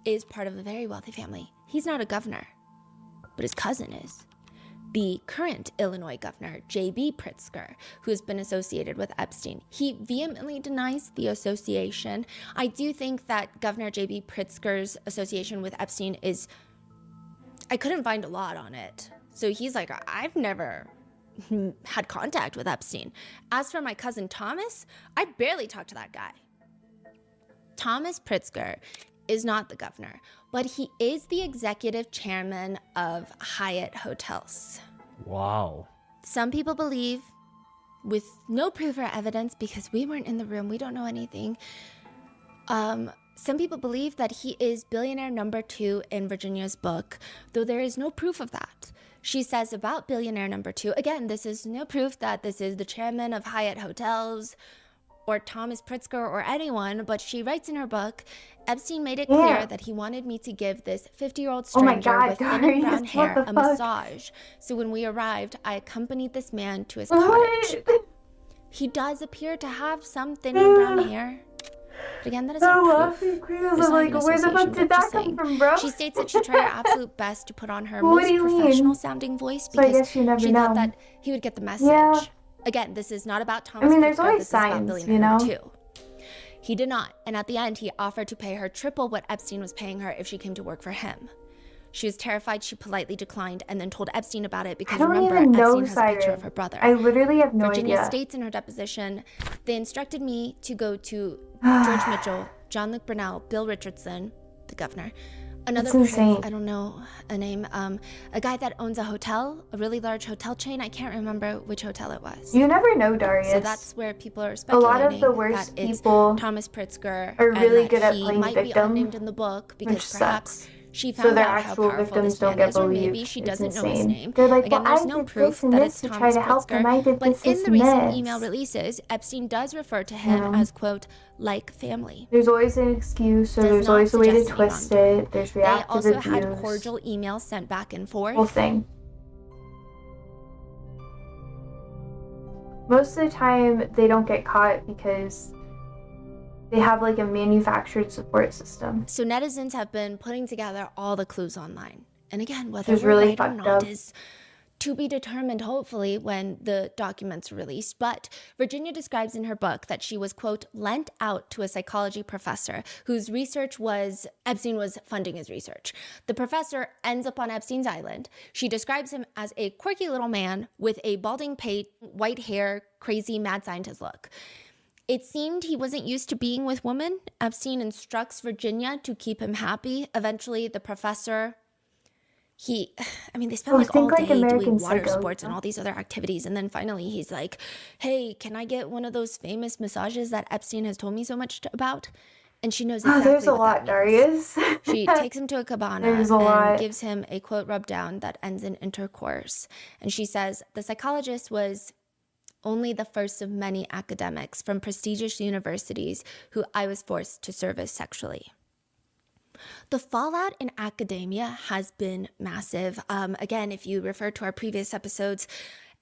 is part of a very wealthy family. He's not a governor, but his cousin is. The current Illinois governor, J.B. Pritzker, who has been associated with Epstein, he vehemently denies the association. I do think that Governor J.B. Pritzker's association with Epstein is, I couldn't find a lot on it. So he's like, I've never had contact with Epstein. As for my cousin Thomas, I barely talked to that guy. Thomas Pritzker is not the governor, but he is the executive chairman of Hyatt Hotels. Wow. Some people believe, with no proof or evidence, because we weren't in the room, we don't know anything, some people believe that he is billionaire number 2 in Virginia's book, though there is no proof of that. She says about billionaire number 2, again, this is no proof that this is the chairman of Hyatt Hotels or Thomas Pritzker or anyone, but she writes in her book, Epstein made it clear that he wanted me to give this 50-year-old stranger with thin and brown hair a massage. So when we arrived, I accompanied this man to his cottage. He does appear to have some thin and brown hair. But again, that is not proof. There's not even where the fuck did that come from, bro? She states that she tried her absolute best to put on her most professional sounding voice because she thought that he would get the message. Yeah. Again, this is not about Thomas Pritzker, there's always this is about signs, billionaire number 2. He did not, and at the end, he offered to pay her triple what Epstein was paying her if she came to work for him. She was terrified. She politely declined and then told Epstein about it because remember, Epstein has a picture of her brother. I literally have no idea. Virginia states in her deposition, they instructed me to go to George Mitchell, John Luke Brunel, Bill Richardson, the governor, another person, I don't know a name, a guy that owns a hotel, a really large hotel chain. I can't remember which hotel it was. You never know, Darius. So that's where people are speculating. A lot of the worst people Thomas Pritzker are really good at he playing might victim, be unnamed in the book because perhaps she so found their out how actual powerful victims this don't man get is, or believed. maybe she doesn't know his name. They're like, Again, well, there's no proof that it's Thomas Pritzker, but in the recent email releases, Epstein does refer to him as, quote, like family. There's always an excuse, so there's always a way to twist it. There's reactive abuse. They also had cordial emails sent back and forth. Whole thing. Most of the time, they don't get caught because they have like a manufactured support system. So netizens have been putting together all the clues online. And again, whether we're really right or not is to be determined, hopefully, when the documents are released. But Virginia describes in her book that she was, quote, lent out to a psychology professor whose research was, Epstein was funding his research. The professor ends up on Epstein's island. She describes him as a quirky little man with a balding pate, white hair, crazy mad scientist look. It seemed he wasn't used to being with women. Epstein instructs Virginia to keep him happy. Eventually, the professor, they spend like all day doing water sports and all these other activities. And then finally, he's like, hey, can I get one of those famous massages that Epstein has told me so much about? And she knows exactly there's a lot, Darius. She takes him to a cabana and gives him a, quote, rub down that ends in intercourse. And she says, the psychologist was only the first of many academics from prestigious universities who I was forced to service sexually. The fallout in academia has been massive. Again, if you refer to our previous episodes,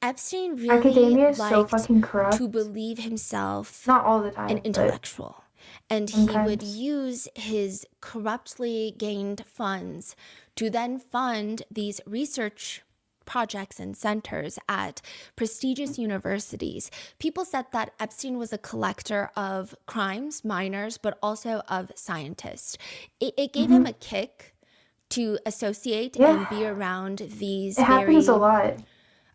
Epstein really liked to believe himself not all the time, an intellectual. And he would use his corruptly gained funds to then fund these research projects and centers at prestigious universities. People said that Epstein was a collector of crimes, minors, but also of scientists. It gave him a kick to associate and be around these very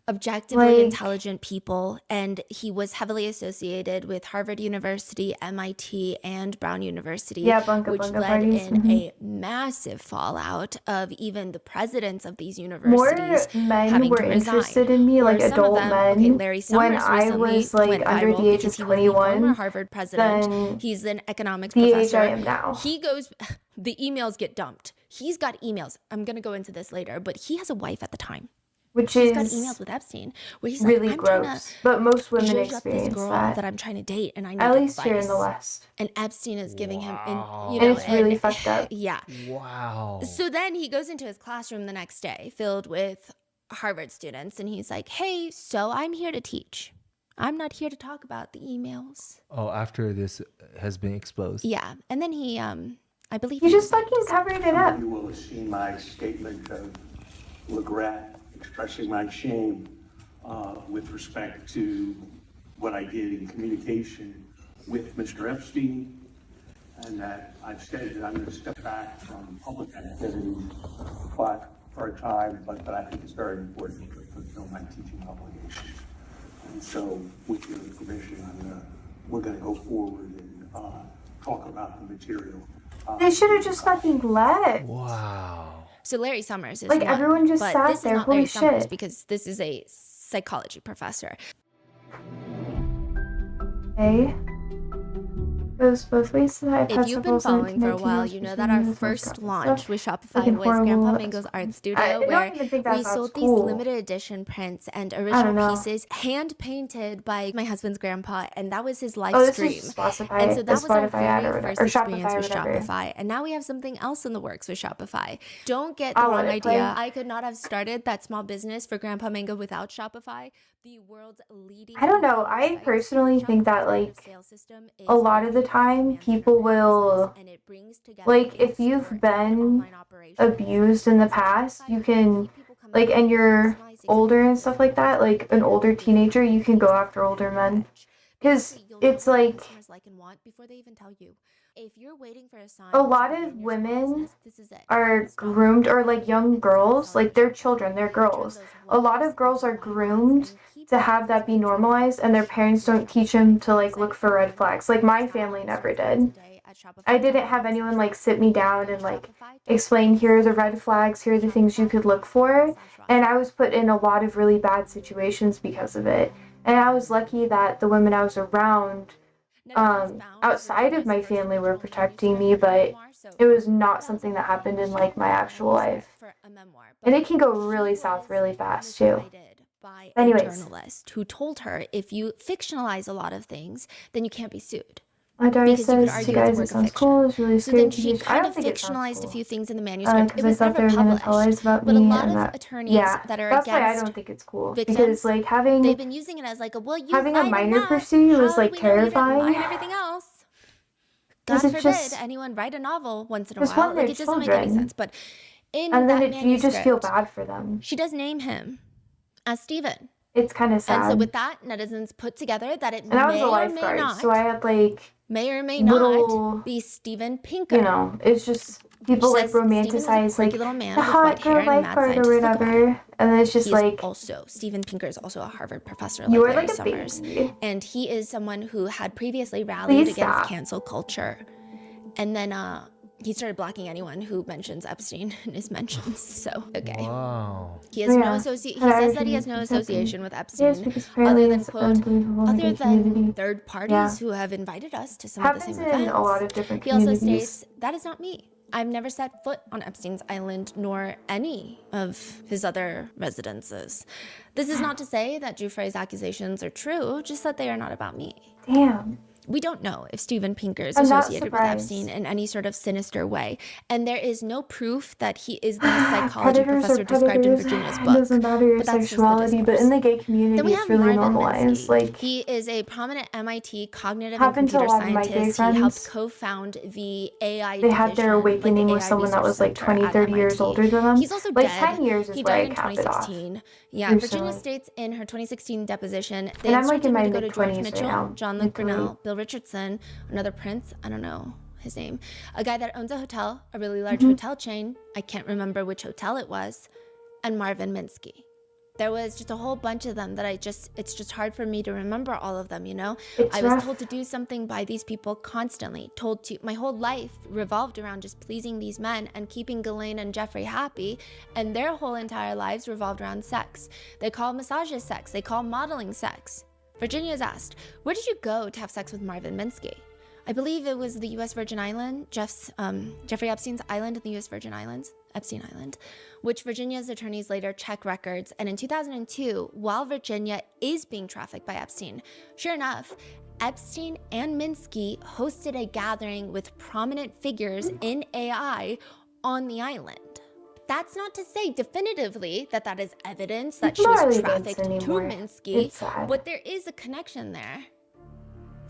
objectively intelligent people, and he was heavily associated with Harvard University, MIT, and Brown University, which led in a massive fallout of even the presidents of these universities having to resign. Interested in me, like adult men, Larry Summers when I was like under the age of 21, former Harvard president. He's an economics professor. I am now. He goes, the emails get dumped. He's got emails. I'm going to go into this later, but he has a wife at the time. He's got emails with Epstein where he's really like, I'm gross. But most women experience this girl that I'm trying to date, and I need at least advice. Here in the West. And Epstein is giving him, and it's really fucked up. Yeah. Wow. So then he goes into his classroom the next day, filled with Harvard students, and he's like, "Hey, so I'm here to teach. I'm not here to talk about the emails." Oh, after this has been exposed. Yeah, and then he, I believe he just fucking covered it up. You will have seen my statement of regret, expressing my shame with respect to what I did in communication with Mr. Epstein, and that I've said that I'm going to step back from public activities but for a time, but I think it's very important to fulfill my teaching obligations. And so, with your permission, we're going to go forward and talk about the material They should have just fucking left. Wow. So Larry Summers is like one, everyone just but sat this there. is not Holy Larry Summers shit. because this is a psychology professor. Okay. Goes both ways. If you've been following for a while, you know that our first launch with Shopify was Grandpa Mango's art studio, where we sold these limited edition prints and original pieces hand painted by my husband's grandpa, and that was his live stream. And so that was our very first experience with Shopify. And now we have something else in the works with Shopify. Don't get the wrong idea. I could not have started that small business for Grandpa Mango without Shopify. The world's leading. I don't know. I personally think that like a lot of the time people will like if you've been abused in the past, you can like and you're older and stuff like that, like an older teenager, you can go after older men. Because it's like if you're waiting for a sign, a lot of women are groomed, or like young girls, like they're children, they're girls. A lot of girls are groomed to have that be normalized, and their parents don't teach them to like look for red flags. Like my family never did. I didn't have anyone like sit me down and like explain, here are the red flags, here are the things you could look for. And I was put in a lot of really bad situations because of it. And I was lucky that the women I was around outside of my family were protecting me, but it was not something that happened in like my actual life. And it can go really south really fast too. By Anyways. a journalist who told her, if you fictionalize a lot of things, then you can't be sued. Daria says, you guys, it sounds cool. It's really So scary. then she kind of fictionalized a few things in the manuscript. It I was thought they never were gonna tell lies published, about but a me lot and of attorneys that are that's against why I don't think it's cool. victims, Because like they've been using it as like, well, you having a lied minor enough. pursue you is How like do we know you didn't lie terrifying. and everything else? God Because it's forbid just- anyone write a novel once in a Just while. when Like they're it doesn't make any children. sense. But in And that then you just feel manuscript, bad for them. she does name him as Stephen. It's kind of sad. And so with that, netizens put together that it and I was may a or may lifeguard, not, so I had like may or may little, not be Steven Pinker. you know, it's just people She like says Steven was a romanticize quirky like little man the with hot white hair girl and a mad lifeguard or scientific mind. whatever, and then it's just like Steven Pinker is also a Harvard professor, you like are Larry like a Summers, baby. and he is someone who had previously rallied Please against stop. cancel culture, and then he started blocking anyone who mentions Epstein in his mentions. So okay. Wow. He has Oh, no yeah. He But I says that he actually has no accept him. association with Yes, Epstein, because apparently other than it's quote, unbelievable in the other gay than community. third parties Yeah. who have invited us to some of the Happens same in events. a lot of different He also communities. states, that is not me. I've never set foot on Epstein's island nor any of his other residences. This is not to say that Giuffre's accusations are true, just that they are not about me. Damn. We don't know if Steven Pinker is I'm not associated with surprised. Epstein in any sort of sinister way, and there is no proof that he is the psychology Predators professor are described in predators. Virginia's It book. doesn't matter your But that's just the sexuality, but in the gay Then community, we it's have really Marvin normalized. Minsky. Like He is a prominent MIT cognitive and happened to a computer lot of my gay scientist. He helped friends. co-found the AI They had their division, awakening like the with AI someone that research was like center 20, at 30 years MIT. older than them. He's also Like dead. 10 years is He where died I in capped it off. 2016. Yeah, Virginia Recently. states in her 2016 deposition, they And I'm like instructed in me my to go to George mid-20s right Mitchell, now, John Luke literally. Brunel, Bill Richardson, another prince, I don't know his name, a guy that owns a hotel, a really large hotel chain, I can't remember which hotel it was, and Marvin Minsky. There was just a whole bunch of them that it's just hard for me to remember all of them, you know? It's I was rough. told to do something by these people constantly, my whole life revolved around just pleasing these men and keeping Ghislaine and Jeffrey happy, and their whole entire lives revolved around sex. They call massages sex, they call modeling sex. Virginia's asked, where did you go to have sex with Marvin Minsky? I believe it was the U.S. Virgin Island, Jeffrey Epstein's island in the U.S. Virgin Islands, Epstein Island, which Virginia's attorneys later check records. And in 2002, while Virginia is being trafficked by Epstein, sure enough, Epstein and Minsky hosted a gathering with prominent figures in AI on the island. That's not to say definitively that that is evidence that she was Barely trafficked to events anymore. Minsky, It's sad. but there is a connection there.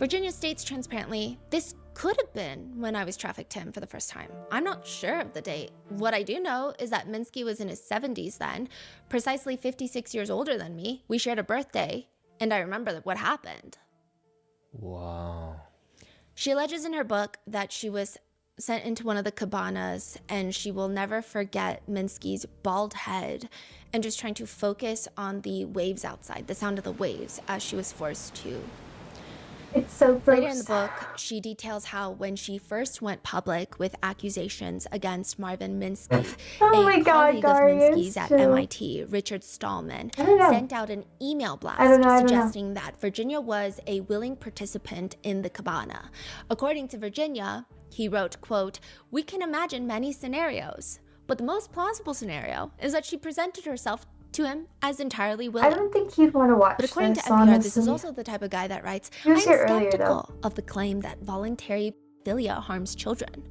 Virginia states transparently, this could have been when I was trafficked to him for the first time. I'm not sure of the date. What I do know is that Minsky was in his 70s then, precisely 56 years older than me. We shared a birthday, and I remember what happened. Wow. She alleges in her book that she was sent into one of the cabanas and she will never forget Minsky's bald head and just trying to focus on the waves outside, the sound of the waves as she was forced to It's so gross. Later in the book, she details how when she first went public with accusations against Marvin Minsky, a colleague of Minsky's at MIT, Richard Stallman, sent out an email blast suggesting that Virginia was a willing participant in the cabana. According to Virginia, he wrote, quote, "We can imagine many scenarios, but the most plausible scenario is that she presented herself to him as entirely willing." I don't think he'd want to watch But according this, to NPR, honestly. this is also the type of guy that writes, He was "I'm here earlier, skeptical of the claim that voluntary pedophilia harms children."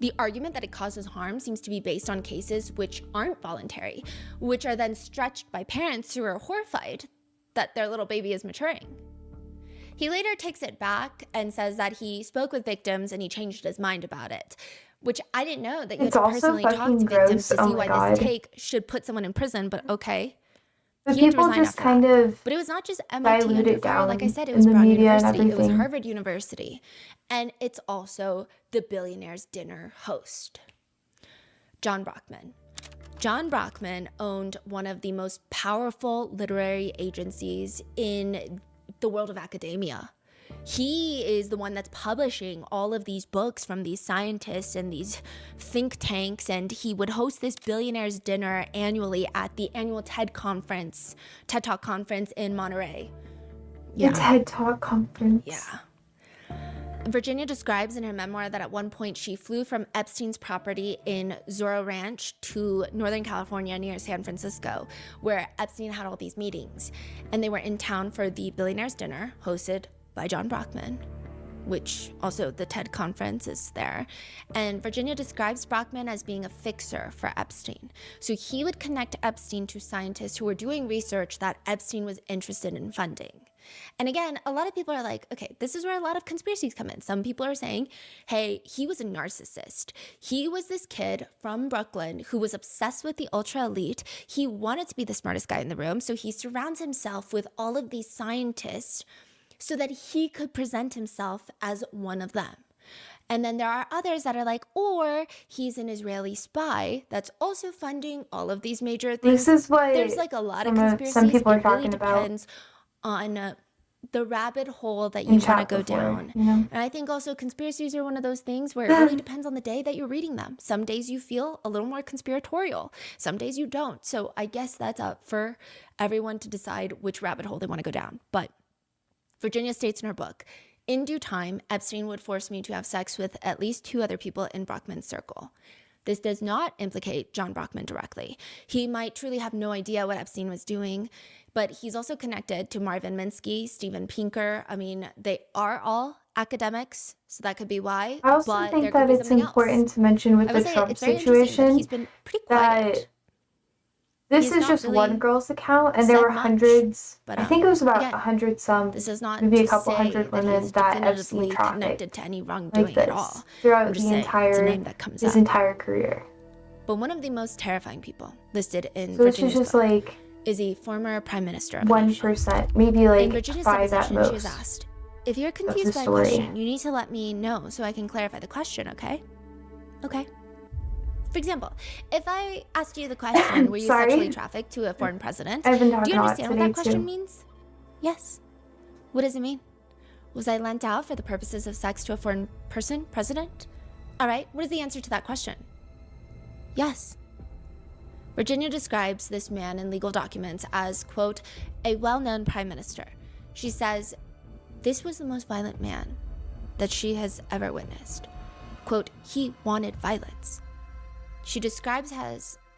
The argument that it causes harm seems to be based on cases which aren't voluntary, which are then stretched by parents who are horrified that their little baby is maturing. He later takes it back and says that he spoke with victims and he changed his mind about it, which I didn't know that you had to personally talk to victims to see why this take should put someone in prison, but okay. But people just kind of But it was not just MIT undercover. Like I said, it was in the Brown media and University. It was everything. Harvard University. And it's also the Billionaire's Dinner host, John Brockman. John Brockman owned one of the most powerful literary agencies in the world of academia. He is the one that's publishing all of these books from these scientists and these think tanks, and he would host this Billionaire's Dinner annually at the annual TED Talk conference in Monterey. The TED Talk conference. Yeah. Virginia describes in her memoir that at one point she flew from Epstein's property in Zorro Ranch to Northern California near San Francisco, where Epstein had all these meetings. And they were in town for the Billionaire's Dinner, hosted by John Brockman, which also the TED conference is there. And Virginia describes Brockman as being a fixer for Epstein. So he would connect Epstein to scientists who were doing research that Epstein was interested in funding. And again, a lot of people are like, okay, this is where a lot of conspiracies come in. Some people are saying, hey, he was a narcissist. He was this kid from Brooklyn who was obsessed with the ultra elite. He wanted to be the smartest guy in the room. So he surrounds himself with all of these scientists so that he could present himself as one of them. And then there are others that are like, or he's an Israeli spy that's also funding all of these major things. This is what there's like a lot of conspiracies. some people are it really talking about. Depends on the rabbit hole that you want to go down. You know? And I think also conspiracies are one of those things where it really depends on the day that you're reading them. Some days you feel a little more conspiratorial. Some days you don't. So I guess that's up for everyone to decide which rabbit hole they want to go down. But Virginia states in her book, in due time, Epstein would force me to have sex with at least 2 other people in Brockman's circle. This does not implicate John Brockman directly. He might truly have no idea what Epstein was doing, but he's also connected to Marvin Minsky, Steven Pinker. I mean, they are all academics, so that could be why. I also think that it's important to mention with the Trump situation he's been pretty quiet. that this is just one girl's account, and there were hundreds. But, I think it was about again, 100 some, this is not maybe a to couple say hundred that women he's that definitively Epstein trafficked connected to any wrongdoing like this at all. throughout It's a the name entire that comes his up. entire career. But one of the most terrifying people listed in So this is Virginia's just book like is a former prime minister of a nation. 1%, maybe like In Virginia's 5 at deposition, she was most. asked, if you're the confused by a story. question, you need to let me know so I can clarify the question, okay? Okay. For example, if I asked you the question, were you Sorry? sexually trafficked to a foreign president? I've been Do talking you a lot understand what that today, question too. means? Yes. What does it mean? Was I lent out for the purposes of sex to a foreign president? All right, what is the answer to that question? Yes. Virginia describes this man in legal documents as, quote, a well-known prime minister. She says, this was the most violent man that she has ever witnessed. Quote, he wanted violence. She describes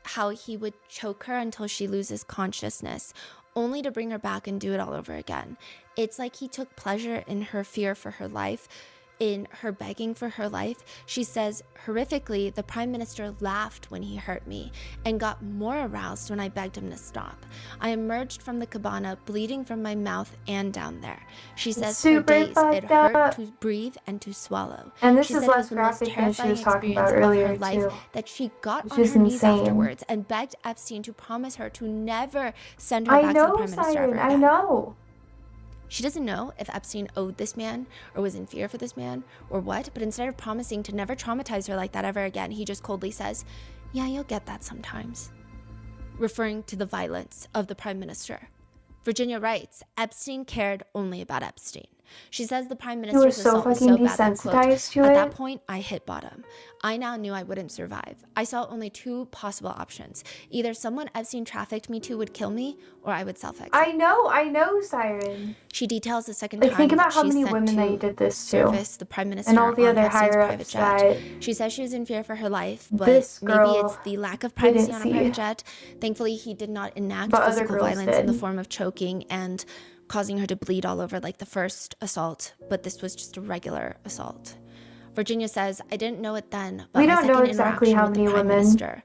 how he would choke her until she loses consciousness, only to bring her back and do it all over again. It's like he took pleasure in her fear for her life, in her begging for her life. She says, horrifically, the prime minister laughed when he hurt me and got more aroused when I begged him to stop. I emerged from the cabana bleeding from my mouth and down there. She says for days it hurt to breathe and to swallow. And this She is said it was less the most graphic than she terrifying was talking experience about of earlier her life too. that she got Which on is her knees insane. afterwards and begged Epstein to promise her to never send her back to the prime minister ever Siren, again. I know. She doesn't know if Epstein owed this man or was in fear for this man or what, but instead of promising to never traumatize her like that ever again, he just coldly says, yeah, you'll get that sometimes, referring to the violence of the prime minister. Virginia writes, Epstein cared only about Epstein. She says the prime You were minister's so assault was fucking so bad that, quote, desensitized to at it. that point, I hit bottom. I now knew I wouldn't survive. I saw only two possible options. Either someone Epstein trafficked me to would kill me, or I would self-exile. I know, Siren. She details the second Like, time think about that how she many sent women to that you did this to. service the prime minister And all the on other Epstein's higher private ups jet. that She says she was in fear for her life, but this maybe girl it's the lack of privacy didn't on a see. private jet. Thankfully, he did not enact But other physical girls violence in the did. form of choking and causing her to bleed all over like the first assault, but this was just a regular assault. Virginia says, I didn't know it then, but We my don't know second exactly interaction how with the many prime women minister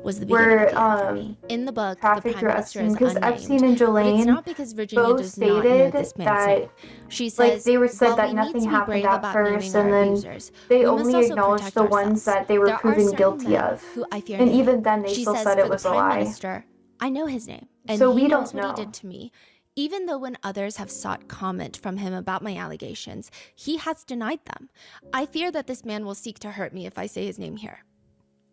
was the beginning of the end for me. In the book, the trafficked prime through minister Epstein, is because unnamed, Epstein and but it's Jelaine not because Virginia both does not know stated this man's that, name. She says, like, they were said while that we need nothing to be happened brave at about first, naming and our then abusers, they we must only also acknowledged protect the ones ourselves. that they were There are proven certain guilty men of. who I fear And naming. even then, they She still says, said it for was the a prime lie. minister, I know his name, and So he we knows don't what know. he did to me. Even though when others have sought comment from him about my allegations, he has denied them. I fear that this man will seek to hurt me if I say his name here.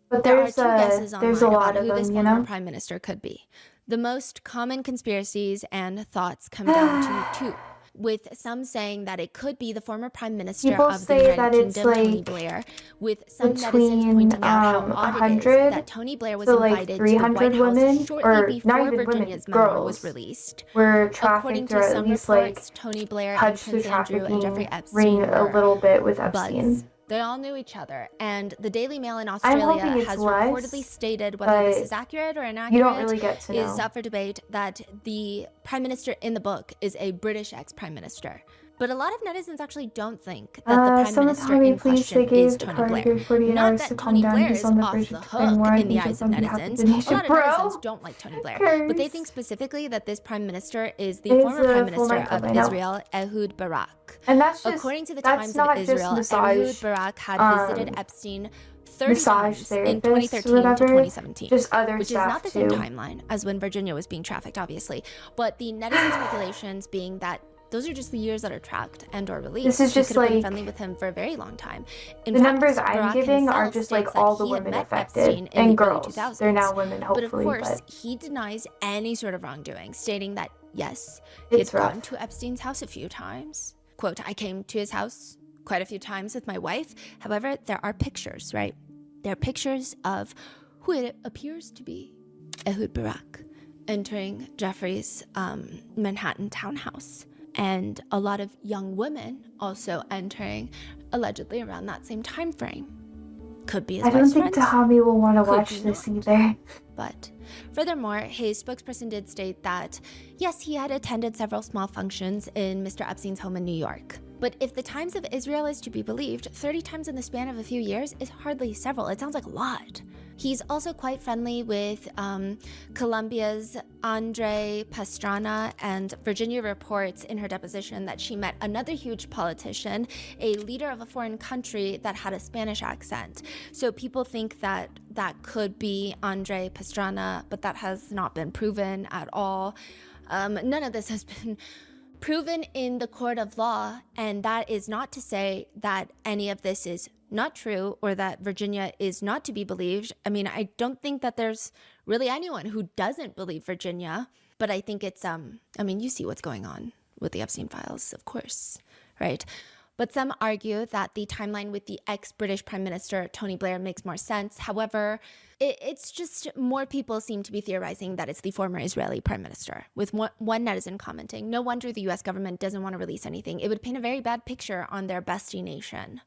But There are there's two guesses a online lot about of who this them, you former know? prime minister could be. The most common conspiracies and thoughts come down to two, with some saying that it could be the former prime minister People of the say United that it's Kingdom, Tony like Blair, with some netizens between pointing out how odd it is 100 that Tony Blair was to like invited to the 300 White women, House shortly or not before even Virginia's women, memoir was girls, released. were According trafficked, to or at some least reports, like Tony Blair and touched the Prince Andrew and Jeffrey trafficking ring Epstein a were little bit with buds. Epstein. They all knew each other, and the Daily Mail in I'm Australia hoping it's has less, reportedly stated whether this but is accurate or you inaccurate don't really get to is know. up for debate, that the prime minister in the book is a British ex-prime minister. But a lot of netizens actually don't think that the prime Someone minister tell me, in please, they question is gave Tony Target Blair. 48 Not hours to that calm Tony down. Blair He's is on the off bridge the with hook Anwar. in the Egypt eyes of on behalf of netizens. the A nation. lot of Bro, netizens don't like Tony Blair, but they think specifically that this prime minister is the it's former prime a full minister nightclub, of I know. Israel, Ehud Barak. And that's just, According to the that's Times not of just Israel, massage, Ehud Barak had visited Epstein 30 massage times in therapists or 2013 to whatever, 2017, just other which is staff not the same too. timeline as when Virginia was being trafficked, obviously. But the netizen speculations being that those are just the years that are tracked and or released. This is She just could have been like, friendly with him for a very long time. In the fact, numbers I'm Barak giving are himself just like states that all the he had women met affected, Epstein in and the early girls. 2000s. They're now women, But hopefully, of course, but he denies any sort of wrongdoing, stating that yes, he had it's rough. gone to Epstein's house a few times. Quote, I came to his house quite a few times with my wife. However, there are pictures, right? There are pictures of who it appears to be Ehud Barak entering Jeffrey's Manhattan townhouse, and a lot of young women also entering allegedly around that same time frame. Could be his I don't wife's think friends. Tahami will want to Could watch be this not. either. But furthermore, his spokesperson did state that, yes, he had attended several small functions in Mr. Epstein's home in New York. But if the Times of Israel is to be believed, 30 times in the span of a few years is hardly several. It sounds like a lot. He's also quite friendly with Colombia's Andre Pastrana, and Virginia reports in her deposition that she met another huge politician, a leader of a foreign country that had a Spanish accent. So people think that that could be Andre Pastrana, but that has not been proven at all. None of this has been proven in the court of law, and that is not to say that any of this is not true or that Virginia is not to be believed. I mean, I don't think that there's really anyone who doesn't believe Virginia, but I think it's, I mean, you see what's going on with the Epstein files, of course, right? But some argue that the timeline with the ex-British Prime Minister Tony Blair makes more sense. However, it's just more people seem to be theorizing that it's the former Israeli Prime Minister, with one netizen commenting, no wonder the US government doesn't want to release anything. It would paint a very bad picture on their bestie nation.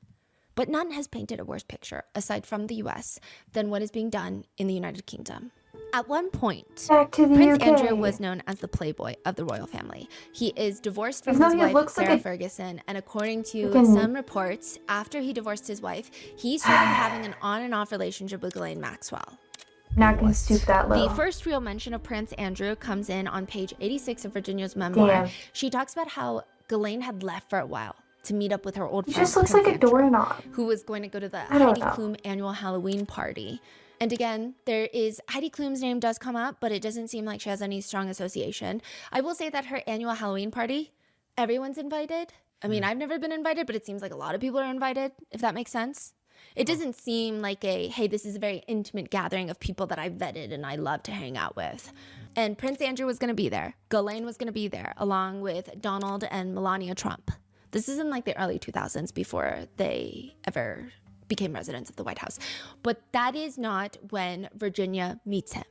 But none has painted a worse picture, aside from the US, than what is being done in the United Kingdom. At one point, Back to the Prince UK. Andrew was known as the playboy of the royal family. He is divorced from Even his though he wife, looks like Sarah a Ferguson, and according to freaking- some reports, after he divorced his wife, he started having an on and off relationship with Ghislaine Maxwell. Not gonna stoop that low. The first real mention of Prince Andrew comes in on page 86 of Virginia's memoir. Damn. She talks about how Ghislaine had left for a while to meet up with her old He friend, just looks Prince like a Andrew, doorknob. who was going to go to the I don't Heidi know. Klum annual Halloween party. And again, there is Heidi Klum's name does come up, but it doesn't seem like she has any strong association. I will say that her annual Halloween party, everyone's invited. I mean, I've never been invited, but it seems like a lot of people are invited, if that makes sense. It doesn't seem like a, hey, this is a very intimate gathering of people that I vetted and I love to hang out with. And Prince Andrew was going to be there. Ghislaine was going to be there, along with Donald and Melania Trump. This is in like the early 2000s before they ever became residents of the White House. But that is not when Virginia meets him.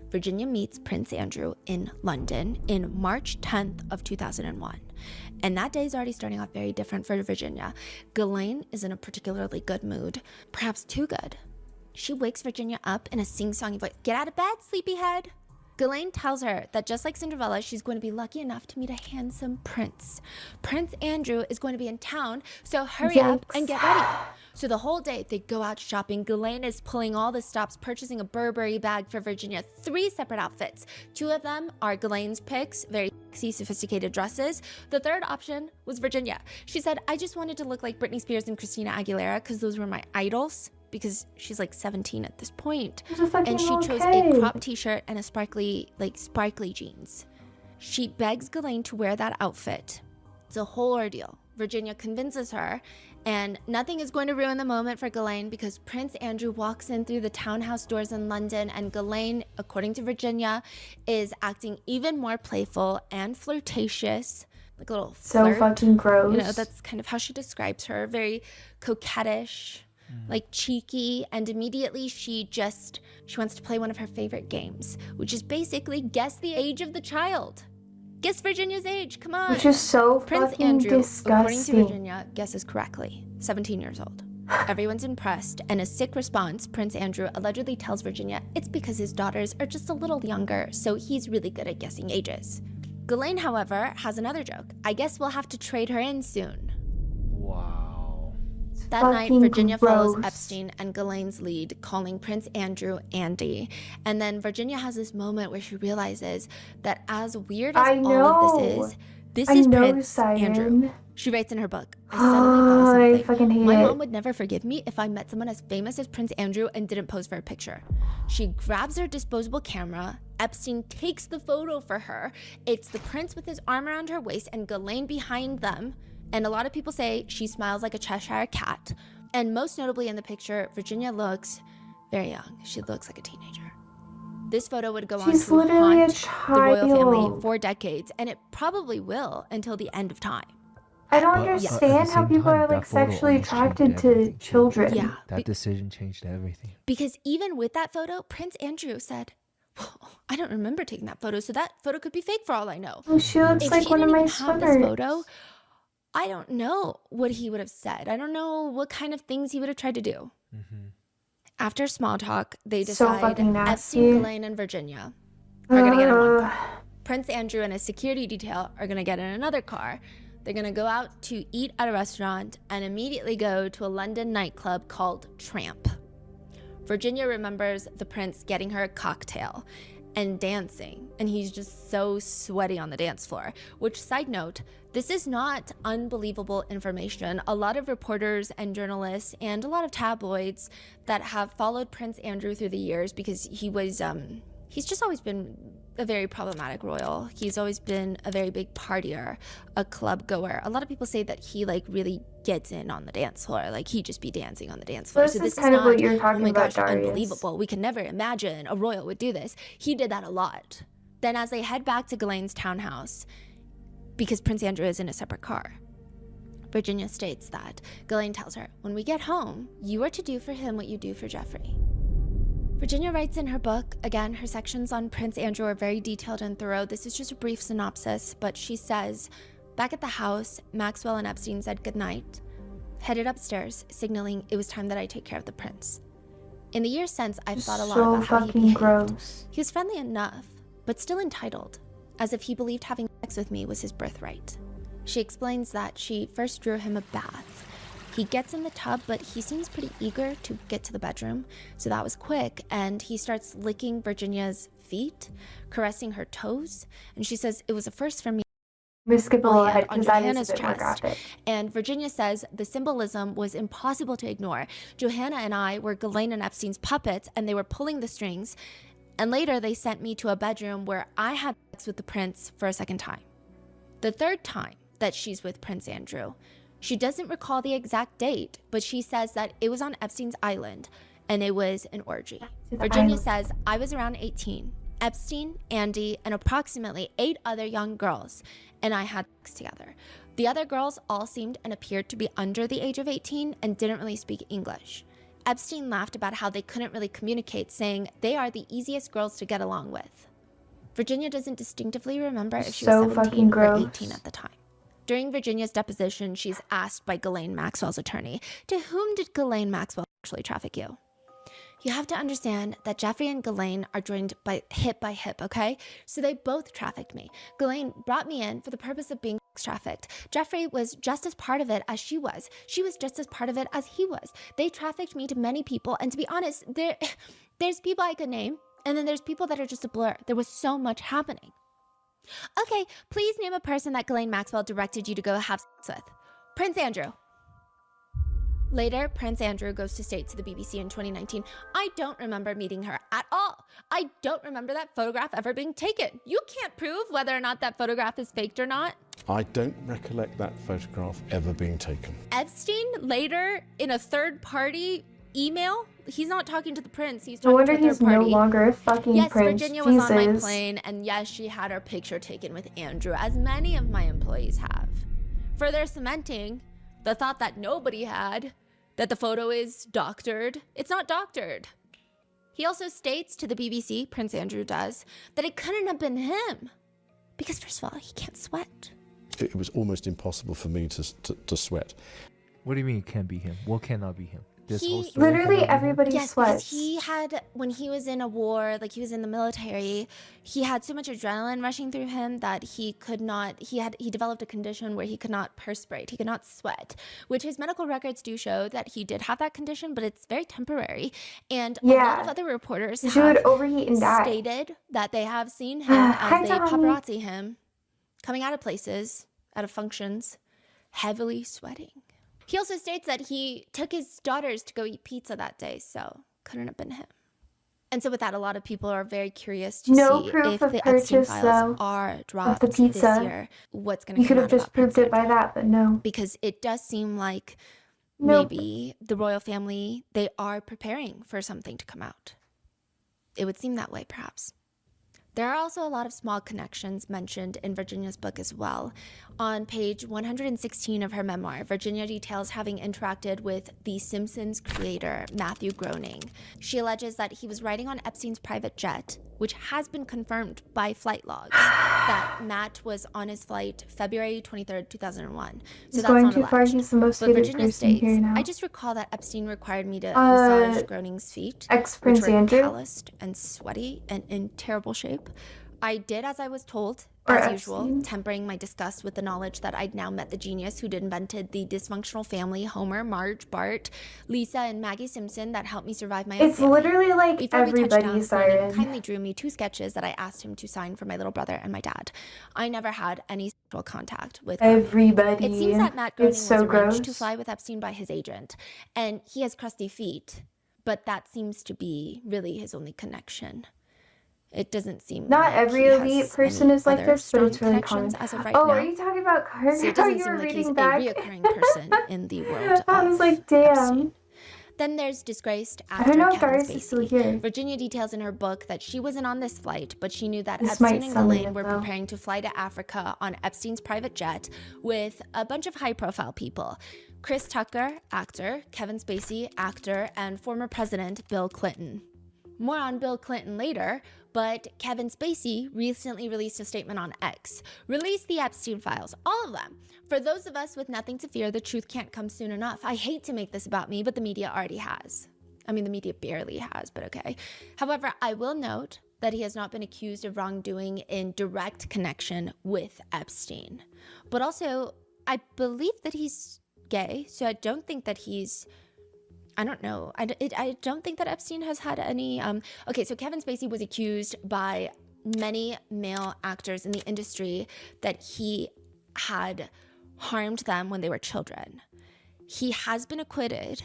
Virginia meets Prince Andrew in London in March 10th of 2001. And that day is already starting off very different for Virginia. Ghislaine is in a particularly good mood, perhaps too good. She wakes Virginia up in a sing-songy voice. Get out of bed, sleepyhead. Ghislaine tells her that just like Cinderella, she's going to be lucky enough to meet a handsome prince. Prince Andrew is going to be in town, so hurry up and get ready. So the whole day they go out shopping. Ghislaine is pulling all the stops, purchasing a Burberry bag for Virginia, 3 separate outfits. 2 of them are Ghislaine's picks, very sexy, sophisticated dresses. The third option was Virginia. She said, I just wanted to look like Britney Spears and Christina Aguilera because those were my idols, because she's like 17 at this point. And she chose a crop t-shirt and a sparkly jeans. She begs Ghislaine to wear that outfit. It's a whole ordeal. Virginia convinces her, and nothing is going to ruin the moment for Ghislaine because Prince Andrew walks in through the townhouse doors in London, and Ghislaine, according to Virginia, is acting even more playful and flirtatious, like a little flirt. So fucking gross. You know, that's kind of how she describes her, very coquettish, like cheeky, and immediately she wants to play one of her favorite games, which is basically guess the age of the child. Guess Virginia's age, come on. Which is so Prince fucking Andrew, disgusting. according to Virginia, guesses correctly, 17 years old. Everyone's impressed, and a sick response, Prince Andrew allegedly tells Virginia it's because his daughters are just a little younger, so he's really good at guessing ages. Ghislaine, however, has another joke. I guess we'll have to trade her in soon. Wow. That night, Virginia follows Epstein and Ghislaine's lead, calling Prince Andrew Andy. And then Virginia has this moment where she realizes that as weird as all of this is Prince Andrew. She writes in her book, I suddenly thought of something. I fucking hate My it. mom would never forgive me if I met someone as famous as Prince Andrew and didn't pose for a picture. She grabs her disposable camera. Epstein takes the photo for her. It's the prince with his arm around her waist and Ghislaine behind them. And a lot of people say she smiles like a Cheshire cat. And most notably in the picture, Virginia looks very young. She looks like a teenager. This photo would go on to haunt the royal family for decades, and it probably will until the end of time. I don't understand how people are like sexually attracted to children. Yeah. That decision changed everything. Because even with that photo, Prince Andrew said, I don't remember taking that photo, so that photo could be fake for all I know. Oh, she looks like one of my swimmers. This photo, I don't know what he would have said. I don't know what kind of things he would have tried to do. Mm-hmm. After small talk, they decide fucking nasty. Epstein, Ghislaine, and Virginia are going to get in one car. Prince Andrew and his security detail are going to get in another car. They're going to go out to eat at a restaurant and immediately go to a London nightclub called Tramp. Virginia remembers the prince getting her a cocktail and dancing, and he's just so sweaty on the dance floor. Which, side note, this is not unbelievable information. A lot of reporters and journalists and a lot of tabloids that have followed Prince Andrew through the years, because he was he's just always been a very problematic royal. He's always been a very big partier, a club goer. A lot of people say that he like really gets in on the dance floor, like he just be dancing on the dance floor. So this is kind of what you're talking about, Darius. Unbelievable. We can never imagine a royal would do this. He did that a lot. Then as they head back to Ghislaine's townhouse, because Prince Andrew is in a separate car, Virginia states that Ghislaine tells her, when we get home, you are to do for him what you do for Jeffrey. Virginia writes in her book, again, her sections on Prince Andrew are very detailed and thorough. This is just a brief synopsis, but she says, back at the house, Maxwell and Epstein said goodnight, headed upstairs, signaling it was time that I take care of the prince. In the years since, I've thought a lot about how he behaved. Gross. He was friendly enough, but still entitled, as if he believed having sex with me was his birthright. She explains that she first drew him a bath. He gets in the tub, but he seems pretty eager to get to the bedroom, so that was quick, and he starts licking Virginia's feet, caressing her toes, and she says it was a first for me. I'm gonna skip a little ahead On because that is Johanna's a bit more chest. graphic. And Virginia says the symbolism was impossible to ignore. Johanna and I were Ghislaine and Epstein's puppets, and they were pulling the strings, and later they sent me to a bedroom where I had sex with the prince for a second time. The third time that she's with Prince Andrew, she doesn't recall the exact date, but she says that it was on Epstein's island, and it was an orgy. Virginia says, I was around 18. Epstein, Andy, and approximately 8 other young girls, and I had sex together. The other girls all seemed and appeared to be under the age of 18 and didn't really speak English. Epstein laughed about how they couldn't really communicate, saying they are the easiest girls to get along with. Virginia doesn't distinctively remember if she was 17 or 18 at the time. During Virginia's deposition, she's asked by Ghislaine Maxwell's attorney, to whom did Ghislaine Maxwell actually traffic you? You have to understand that Jeffrey and Ghislaine are joined by hip, okay? So they both trafficked me. Ghislaine brought me in for the purpose of being trafficked. Jeffrey was just as part of it as she was. She was just as part of it as he was. They trafficked me to many people, and to be honest, there's people I could name, and then there's people that are just a blur. There was so much happening. Okay, please name a person that Ghislaine Maxwell directed you to go have sex with. Prince Andrew. Later, Prince Andrew goes to state to the BBC in 2019, I don't remember meeting her at all. I don't remember that photograph ever being taken. You can't prove whether or not that photograph is faked or not. I don't recollect that photograph ever being taken. Epstein, later, in a third-party email, he's not talking to the prince, he's talking to a third party. No longer a fucking yes, prince. Virginia was on my plane, and yes, she had her picture taken with Andrew, as many of my employees have. Further cementing the thought that nobody had, that the photo is doctored. It's not doctored. He also states to the BBC, Prince Andrew does, that it couldn't have been him. Because first of all, he can't sweat. It was almost impossible for me to sweat. What do you mean it can't be him? What cannot be him? Literally everybody yes, sweats. He had, when he was in a war, like he was in the military, he had so much adrenaline rushing through him that he could not, he developed a condition where he could not perspirate, he could not sweat, which his medical records do show that he did have that condition, but it's very temporary. And a lot of other reporters have overheat and stated that they have seen him as they paparazzi him, coming out of places, out of functions, heavily sweating. He also states that he took his daughters to go eat pizza that day, so couldn't have been him. And so with that, a lot of people are very curious to see if the Epstein files are dropped this year, what's going to come out about. You could have just proved it by that, but no. Because it does seem like maybe the royal family, they are preparing for something to come out. It would seem that way, perhaps. There are also a lot of small connections mentioned in Virginia's book as well. On page 116 of her memoir, Virginia details having interacted with The Simpsons creator, Matthew Groening. She alleges that he was riding on Epstein's private jet, which has been confirmed by flight logs, that Matt was on his flight February 23rd, 2001. So that's not alleged. He's the most but Virginia states, I just recall that Epstein required me to massage Groening's feet, which were calloused and sweaty and in terrible shape. I did as I was told, as usual, tempering my disgust with the knowledge that I'd now met the genius who'd invented the dysfunctional family, Homer, Marge, Bart, Lisa, and Maggie Simpson that helped me survive my own family. Literally like before everybody's Groening kindly drew me 2 sketches that I asked him to sign for my little brother and my dad. I never had any sexual contact with everybody. It seems that Matt Groening was arranged to fly with Epstein by his agent, and he has crusty feet, but that seems to be really his only connection. It doesn't seem not like every elite person is like this, but it's really common. As of right now. Are you talking about Carter? So it doesn't seem like he's a reoccurring person in the world. I was like, damn. Epstein. Then there's disgraced actor Kevin Spacey. Virginia details in her book that she wasn't on this flight, but she knew that Epstein and Ghislaine were preparing to fly to Africa on Epstein's private jet with a bunch of high-profile people. Chris Tucker, actor, Kevin Spacey, actor, and former President Bill Clinton. More on Bill Clinton later, but Kevin Spacey recently released a statement on X. Release the Epstein files, all of them. For those of us with nothing to fear, the truth can't come soon enough. I hate to make this about me, but the media already has. I mean, the media barely has, but okay. However, I will note that he has not been accused of wrongdoing in direct connection with Epstein. But also, I believe that he's gay, so I don't think that he's... I don't know. I don't think that Epstein has had any... Okay, so Kevin Spacey was accused by many male actors in the industry that he had harmed them when they were children. He has been acquitted.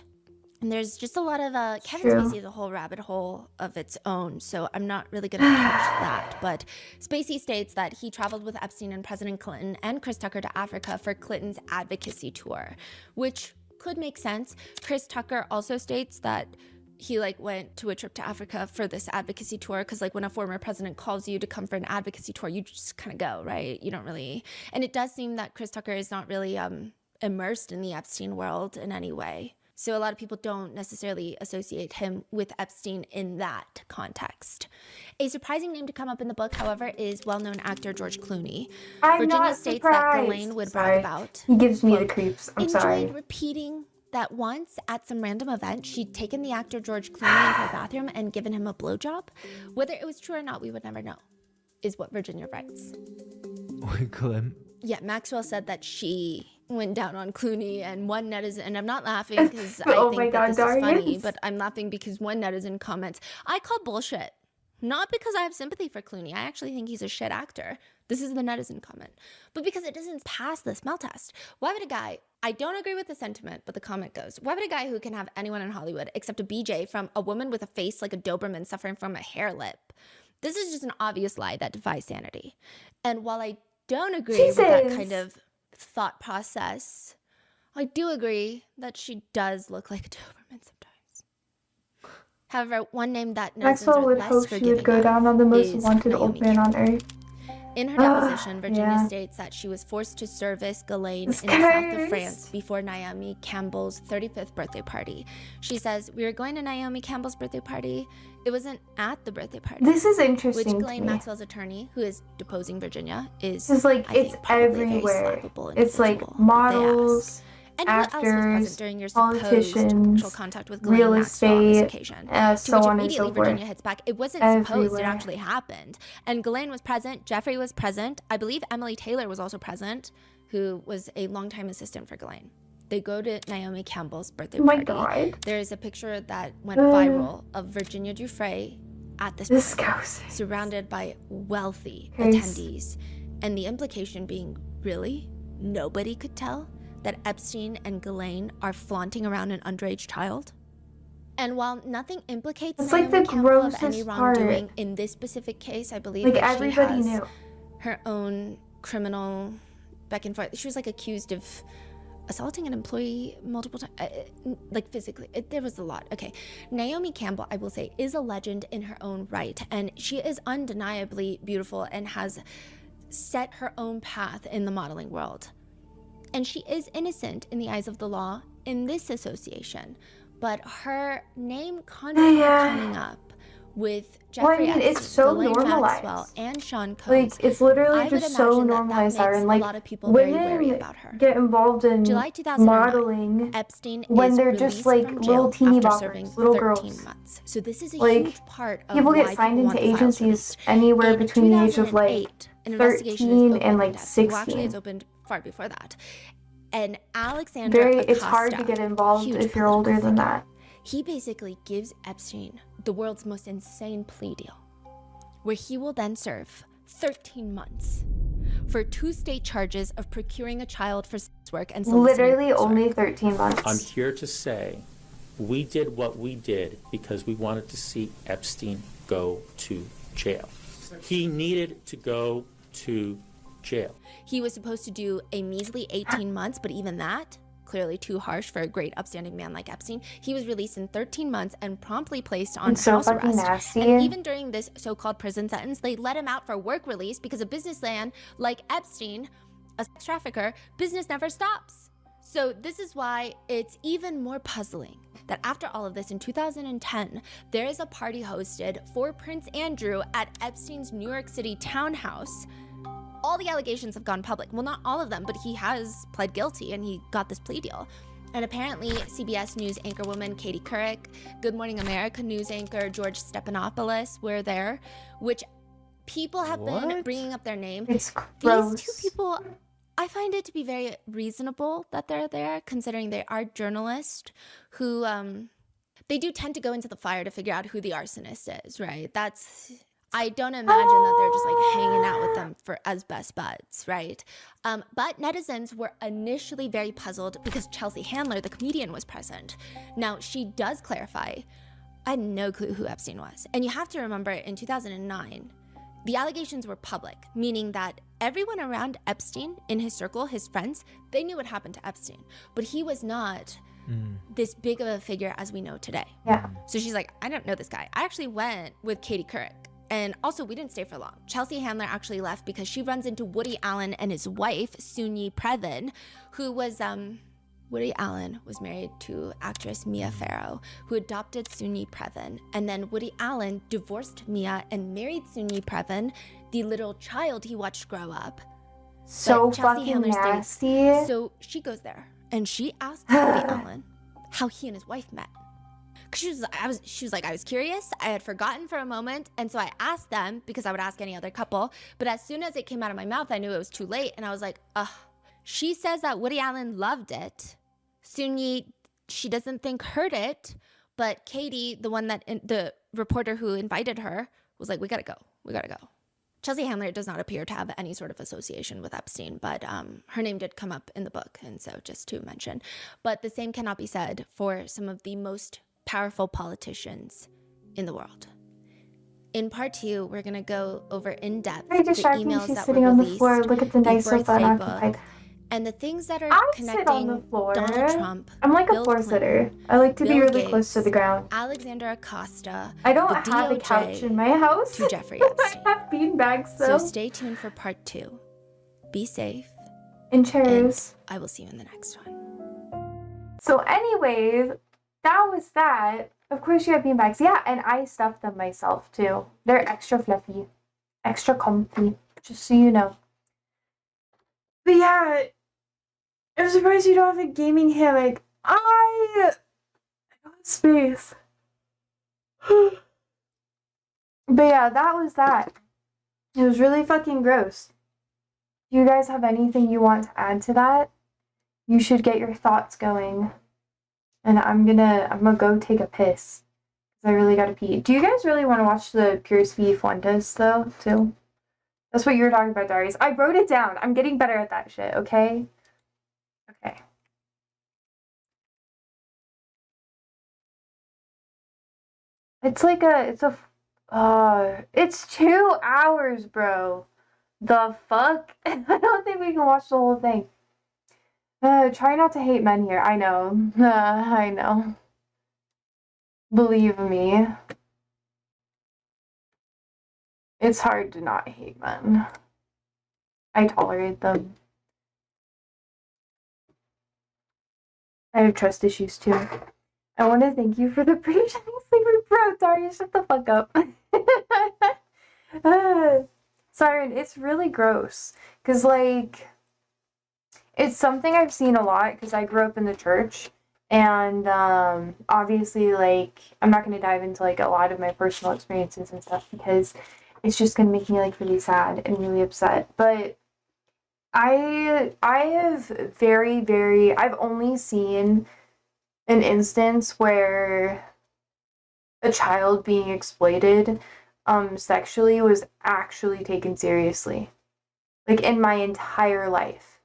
And there's just a lot of... Kevin Spacey is a whole rabbit hole of its own, so I'm not really going to touch that. But Spacey states that he traveled with Epstein and President Clinton and Chris Tucker to Africa for Clinton's advocacy tour, which... could make sense. Chris Tucker also states that he like went to a trip to Africa for this advocacy tour, because like when a former president calls you to come for an advocacy tour, you just kind of go, right? You don't really, and it does seem that Chris Tucker is not really immersed in the Epstein world in any way. So a lot of people don't necessarily associate him with Epstein in that context. A surprising name to come up in the book, however, is well-known actor George Clooney. Virginia states that Ghislaine would brag about. He gives me the creeps. I'm sorry. Enjoyed repeating that once at some random event, she'd taken the actor George Clooney into a bathroom and given him a blowjob. Whether it was true or not, we would never know, is what Virginia writes. Wait, Clem. Yeah, Maxwell said that she went down on Clooney, and one netizen, and I'm not laughing because I think that this is funny, but I'm laughing because one netizen comments, I call bullshit. Not because I have sympathy for Clooney. I actually think he's a shit actor. This is the netizen comment. But because it doesn't pass the smell test. Why would a guy, I don't agree with the sentiment, but the comment goes, why would a guy who can have anyone in Hollywood except a BJ from a woman with a face like a Doberman suffering from a hair lip? This is just an obvious lie that defies sanity. And while I don't agree with that kind of thought process, I do agree that she does look like a Doberman sometimes. However, one name that Maxwell would hope she would go down on the most wanted old man on earth. In her deposition, Virginia states that she was forced to service Ghislaine in the south of France before Naomi Campbell's 35th birthday party. She says, we were going to Naomi Campbell's birthday party. It wasn't at the birthday party. This is interesting. Which Ghislaine Maxwell's attorney, who is deposing Virginia, is like, it's everywhere. It's like models, and actors, who else was present during your politicians, sexual contact with Ghislaine real Maxwell on this estate, occasion? so on and so forth. Virginia hits back. It wasn't supposed, it actually happened. And Ghislaine was present, Jeffrey was present, I believe Emily Taylor was also present, who was a longtime assistant for Ghislaine. They go to Naomi Campbell's birthday party. God. There is a picture that went viral of Virginia Giuffre at this party, surrounded by wealthy attendees. And the implication being, really? Nobody could tell that Epstein and Ghislaine are flaunting around an underage child? And while nothing implicates Naomi Campbell of any wrongdoing in this specific case, I believe that everybody she has her own criminal back and forth. She was like accused of assaulting an employee multiple times, like physically. There was a lot. Okay, Naomi Campbell, I will say, is a legend in her own right, and she is undeniably beautiful and has set her own path in the modeling world. And she is innocent in the eyes of the law in this association, but her name constantly coming up with Jeffrey Epstein, it's so Ghislaine normalized. Maxwell, and Sean Combs. Like, it's literally just so normalized. And like, a lot of people very wary about her. Get involved in July 2009, modeling Epstein when is they're just like little teeny boppers, little girls. Months. So this is a like, huge part of people why get signed people into want files agencies released. anywhere between the age of like an investigation 13 and like well, 16. actually, it's opened far before that. And Alexander Acosta, it's hard to get involved if you're older than that. He basically gives Epstein the world's most insane plea deal, where he will then serve 13 months for 2 state charges of procuring a child for sex work and literally only 13 months. I'm here to say we did what we did because we wanted to see Epstein go to jail. He needed to go to jail. He was supposed to do a measly 18 months, but even that, clearly too harsh for a great upstanding man like Epstein. He was released in 13 months and promptly placed on house arrest. Nasty. And even during this so-called prison sentence, they let him out for work release because a businessman like Epstein, a sex trafficker, business never stops. So this is why it's even more puzzling that after all of this, in 2010, there is a party hosted for Prince Andrew at Epstein's New York City townhouse. All the allegations have gone public. Well, not all of them, but he has pled guilty and he got this plea deal. And apparently CBS News anchorwoman Katie Couric, Good Morning America news anchor George Stephanopoulos were there, which people have been bringing up their name. It's gross. These 2 people, I find it to be very reasonable that they're there, considering they are journalists who, they do tend to go into the fire to figure out who the arsonist is, right? I don't imagine that they're just like hanging out with them as best buds, right? But netizens were initially very puzzled because Chelsea Handler, the comedian, was present. Now, she does clarify, I had no clue who Epstein was. And you have to remember, in 2009, the allegations were public, meaning that everyone around Epstein in his circle, his friends, they knew what happened to Epstein. But he was not this big of a figure as we know today. Yeah. So she's like, I don't know this guy. I actually went with Katie Couric. And also, we didn't stay for long. Chelsea Handler actually left because she runs into Woody Allen and his wife, Soon-Yi Previn, who was, Woody Allen was married to actress Mia Farrow, who adopted Soon-Yi Previn. And then Woody Allen divorced Mia and married Soon-Yi Previn, the little child he watched grow up. So fucking nasty. So she goes there and she asks Woody Allen how he and his wife met. Cause she was like, I was curious. I had forgotten for a moment. And so I asked them because I would ask any other couple. But as soon as it came out of my mouth, I knew it was too late. And I was like, ugh. She says that Woody Allen loved it. Soon-Yi, she doesn't think heard it. But Katie, the reporter who invited her, was like, we gotta go. We gotta go. Chelsea Handler does not appear to have any sort of association with Epstein, but her name did come up in the book. And so just to mention. But the same cannot be said for some of the most powerful politicians in the world. In part 2, we're gonna go over in depth the emails that were released, Look at the nice sofa unoccupied. And the things that are sit on the connecting floor. Donald Trump, I'm like Bill a floor sitter. Clinton, I like to be Bill really Gates, close to the ground. Alexander Acosta, I don't the have a DOJ, couch in my house. to Jeffrey I Epstein. have beanbags So though. stay tuned for part 2. Be safe. And chairs. And I will see you in the next one. So anyways, that was that. Of course you have beanbags. Yeah, and I stuffed them myself too. They're extra fluffy. Extra comfy. Just so you know. But yeah, I'm surprised you don't have a gaming hammock. I don't have space. But yeah, that was that. It was really fucking gross. Do you guys have anything you want to add to that? You should get your thoughts going. And I'm gonna go take a piss. Because I really gotta pee. Do you guys really want to watch the Pierce v. Fuentes though, too? That's what you were talking about, Darius. I wrote it down. I'm getting better at that shit, okay? Okay. It's 2 hours, bro. The fuck? I don't think we can watch the whole thing. Try not to hate men here. I know. I know. Believe me. It's hard to not hate men. I tolerate them. I have trust issues too. I want to thank you for the pre-shining sleeper, bro. Darius, shut the fuck up. Siren, it's really gross. Because, like, it's something I've seen a lot because I grew up in the church. And obviously, like, I'm not going to dive into, like, a lot of my personal experiences and stuff because it's just going to make me, like, really sad and really upset. But I have I've only seen an instance where a child being exploited sexually was actually taken seriously. Like, in my entire life.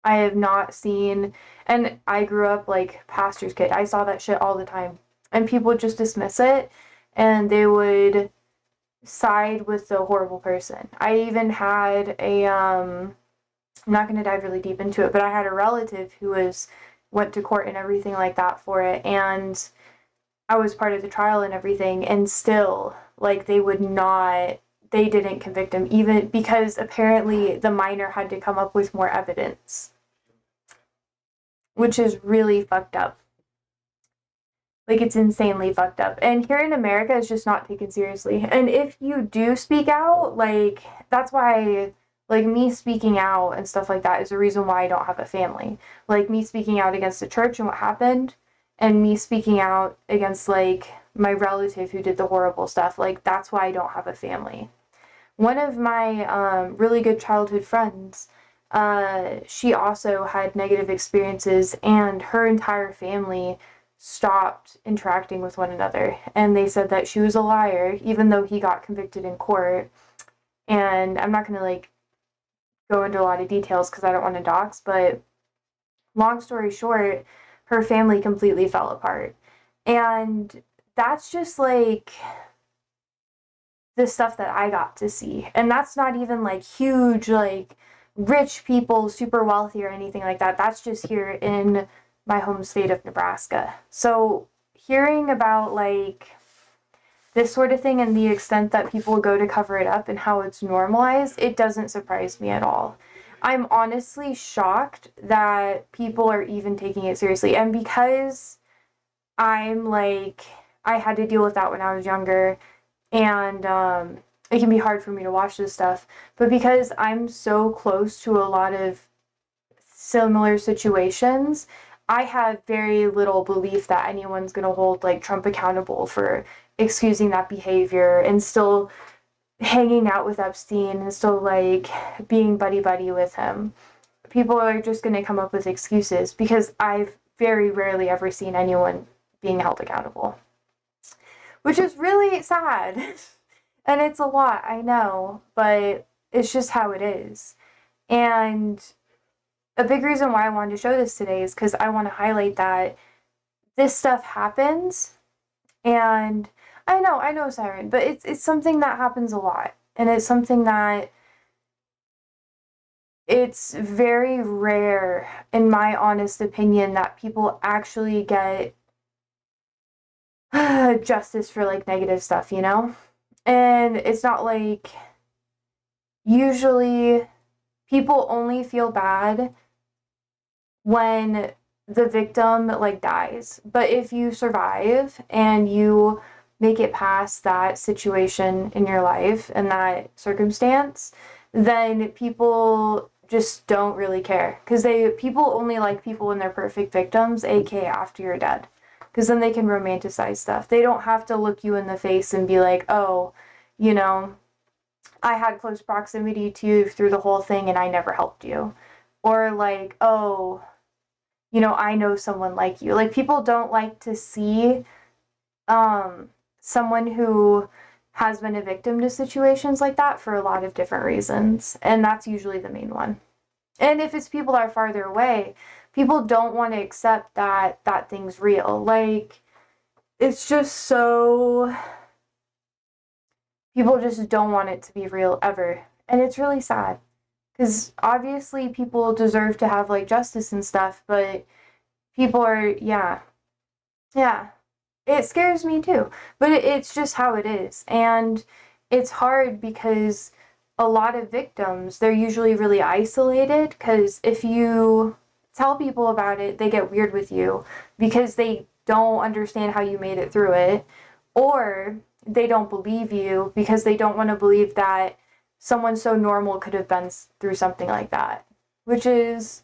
I have not seen, and I grew up like pastor's kid. I saw that shit all the time. And people would just dismiss it and they would side with the horrible person. I even had I'm not going to dive really deep into it, but I had a relative who went to court and everything like that for it, and I was part of the trial and everything, and still, like, they didn't convict him, even because apparently the minor had to come up with more evidence, which is really fucked up. Like, it's insanely fucked up. And here in America, it's just not taken seriously. And if you do speak out, like, that's why, like, me speaking out and stuff like that is the reason why I don't have a family. Like, me speaking out against the church and what happened, and me speaking out against, like, my relative who did the horrible stuff, like, that's why I don't have a family. One of my really good childhood friends, she also had negative experiences, and her entire family stopped interacting with one another, and they said that she was a liar, even though he got convicted in court. And I'm not gonna, like, go into a lot of details because I don't want to dox, but long story short, her family completely fell apart. And that's just, like, the stuff that I got to see. And that's not even, like, huge, like, rich people, super wealthy or anything like that. That's just here in my home state of Nebraska. So hearing about like this sort of thing and the extent that people go to cover it up and how it's normalized, it doesn't surprise me at all. I'm honestly shocked that people are even taking it seriously. And because I'm like, I had to deal with that when I was younger, and it can be hard for me to watch this stuff, but because I'm so close to a lot of similar situations, I have very little belief that anyone's going to hold like Trump accountable for excusing that behavior and still hanging out with Epstein and still like being buddy with him. People are just going to come up with excuses because I've very rarely ever seen anyone being held accountable, which is really sad. And it's a lot, I know, but it's just how it is. And a big reason why I wanted to show this today is because I want to highlight that this stuff happens. And I know, Siren, but it's something that happens a lot. And it's something that it's very rare, in my honest opinion, that people actually get justice for like negative stuff, you know? And it's not like, usually people only feel bad when the victim like dies. But if you survive and you make it past that situation in your life and that circumstance, then people just don't really care, because people only like people when they're perfect victims, aka after you're dead, because then they can romanticize stuff. They don't have to look you in the face and be like, oh, you know, I had close proximity to you through the whole thing and I never helped you. Or like, oh, you know, I know someone like you. Like, people don't like to see someone who has been a victim to situations like that for a lot of different reasons. And that's usually the main one. And if it's people that are farther away, people don't want to accept that that thing's real. Like, it's just so... people just don't want it to be real ever. And it's really sad. Because obviously people deserve to have, like, justice and stuff, but people are, yeah. It scares me too. But it's just how it is. And it's hard because a lot of victims, they're usually really isolated, because if you tell people about it, they get weird with you because they don't understand how you made it through it, or they don't believe you because they don't want to believe that someone so normal could have been through something like that, which is,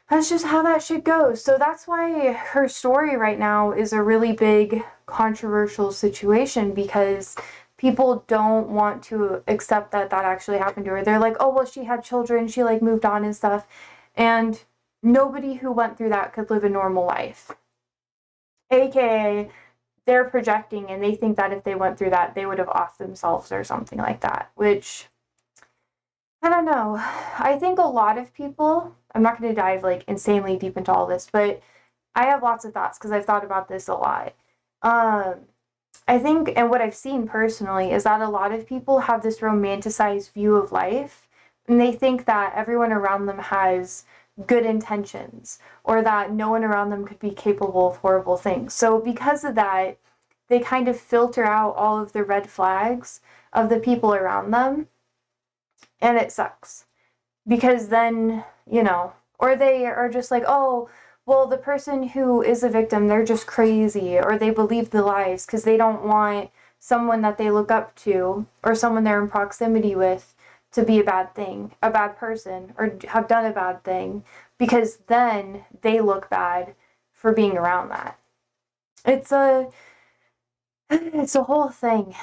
that's just how that shit goes. So that's why her story right now is a really big controversial situation, because people don't want to accept that that actually happened to her. They're like, oh, well, she had children, she like moved on and stuff. And nobody who went through that could live a normal life. AKA, they're projecting and they think that if they went through that, they would have offed themselves or something like that, which, I don't know. I think a lot of people, I'm not going to dive like insanely deep into all this, but I have lots of thoughts because I've thought about this a lot. I think, and what I've seen personally, is that a lot of people have this romanticized view of life, and they think that everyone around them has good intentions, or that no one around them could be capable of horrible things. So because of that, they kind of filter out all of the red flags of the people around them, and it sucks. Because then, you know, or they are just like, oh, well, the person who is a victim, they're just crazy, or they believe the lies because they don't want someone that they look up to or someone they're in proximity with to be a bad thing, a bad person, or have done a bad thing, because then they look bad for being around that. It's a whole thing,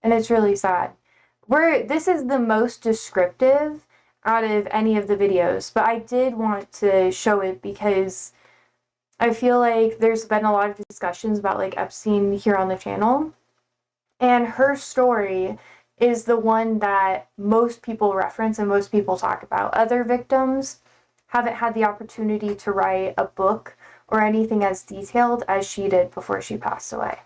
and it's really sad. This is the most descriptive out of any of the videos, but I did want to show it because I feel like there's been a lot of discussions about like Epstein here on the channel, and her story is the one that most people reference and most people talk about. Other victims haven't had the opportunity to write a book or anything as detailed as she did before she passed away.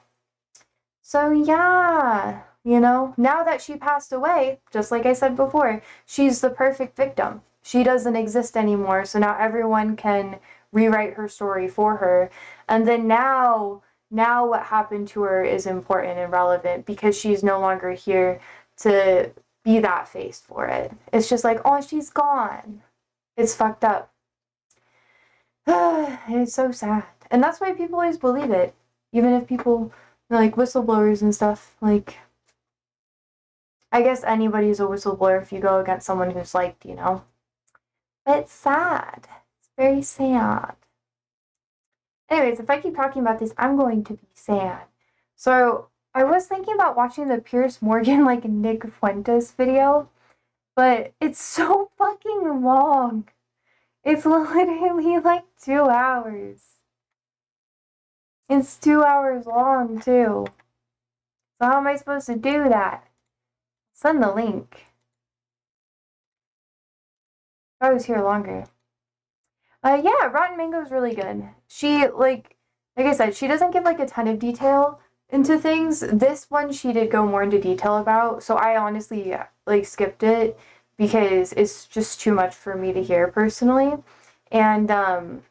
So yeah, you know, now that she passed away, just like I said before, she's the perfect victim. She doesn't exist anymore, so now everyone can rewrite her story for her. And then now what happened to her is important and relevant because she's no longer here to be that face for it. It's just like, oh, she's gone. It's fucked up. It's so sad. And that's why people always believe it. Even if people, like, whistleblowers and stuff, like, I guess anybody's a whistleblower if you go against someone who's liked, you know? But it's sad. It's very sad. Anyways, if I keep talking about this, I'm going to be sad. So, I was thinking about watching the Pierce Morgan, like, Nick Fuentes video, but it's so fucking long. It's literally, like, 2 hours. It's 2 hours long, too. So how am I supposed to do that? Send the link. I was here longer. Yeah, Rotten Mango's really good. She, like I said, she doesn't give, like, a ton of detail into things. This one she did go more into detail about, so I honestly, like, skipped it because it's just too much for me to hear personally. And,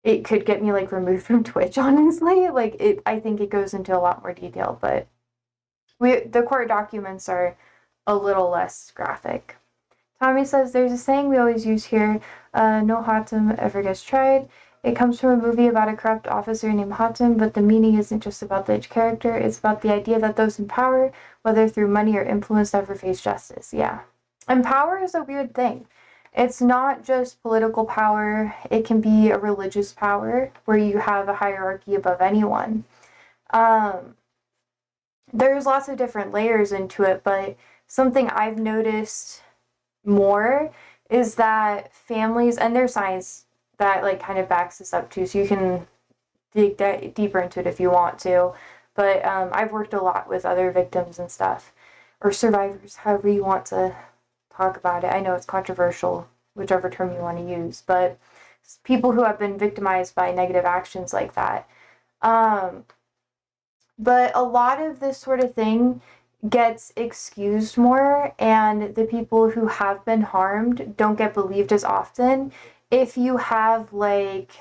it could get me, like, removed from Twitch, honestly. Like, I think it goes into a lot more detail, but the court documents are a little less graphic. Tommy says, there's a saying we always use here, no Hatem ever gets tried. It comes from a movie about a corrupt officer named Hatem, but the meaning isn't just about the character, it's about the idea that those in power, whether through money or influence, never face justice. Yeah. And power is a weird thing. It's not just political power, it can be a religious power, where you have a hierarchy above anyone. There's lots of different layers into it, but something I've noticed more is that families, and there's science that, like, kind of backs this up too, so you can dig deeper into it if you want to, but I've worked a lot with other victims and stuff, or survivors, however you want to talk about it. I know it's controversial, whichever term you want to use, but people who have been victimized by negative actions like that. But a lot of this sort of thing gets excused more, and the people who have been harmed don't get believed as often. If you have, like,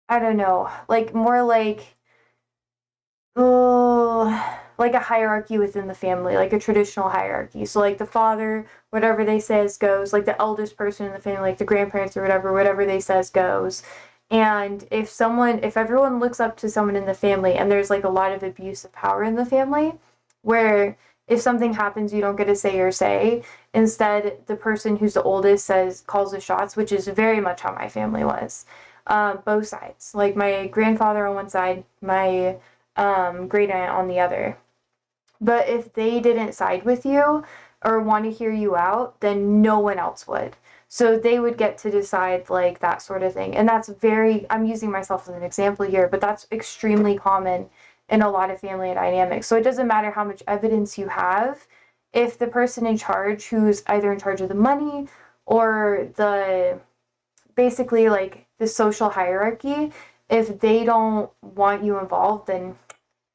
I don't know, like, more like a hierarchy within the family, like a traditional hierarchy. So, like, the father, whatever they says goes, like the eldest person in the family, like the grandparents or whatever they says goes. And if everyone looks up to someone in the family, and there's, like, a lot of abuse of power in the family, where if something happens, you don't get to say your say. Instead, the person who's the oldest calls the shots, which is very much how my family was. Both sides. Like, my grandfather on one side, my great aunt on the other. But if they didn't side with you or want to hear you out, then no one else would. So they would get to decide, like, that sort of thing. And that's I'm using myself as an example here, but that's extremely common in a lot of family dynamics. So it doesn't matter how much evidence you have, if the person in charge, who's either in charge of the money or basically, like, the social hierarchy, if they don't want you involved, then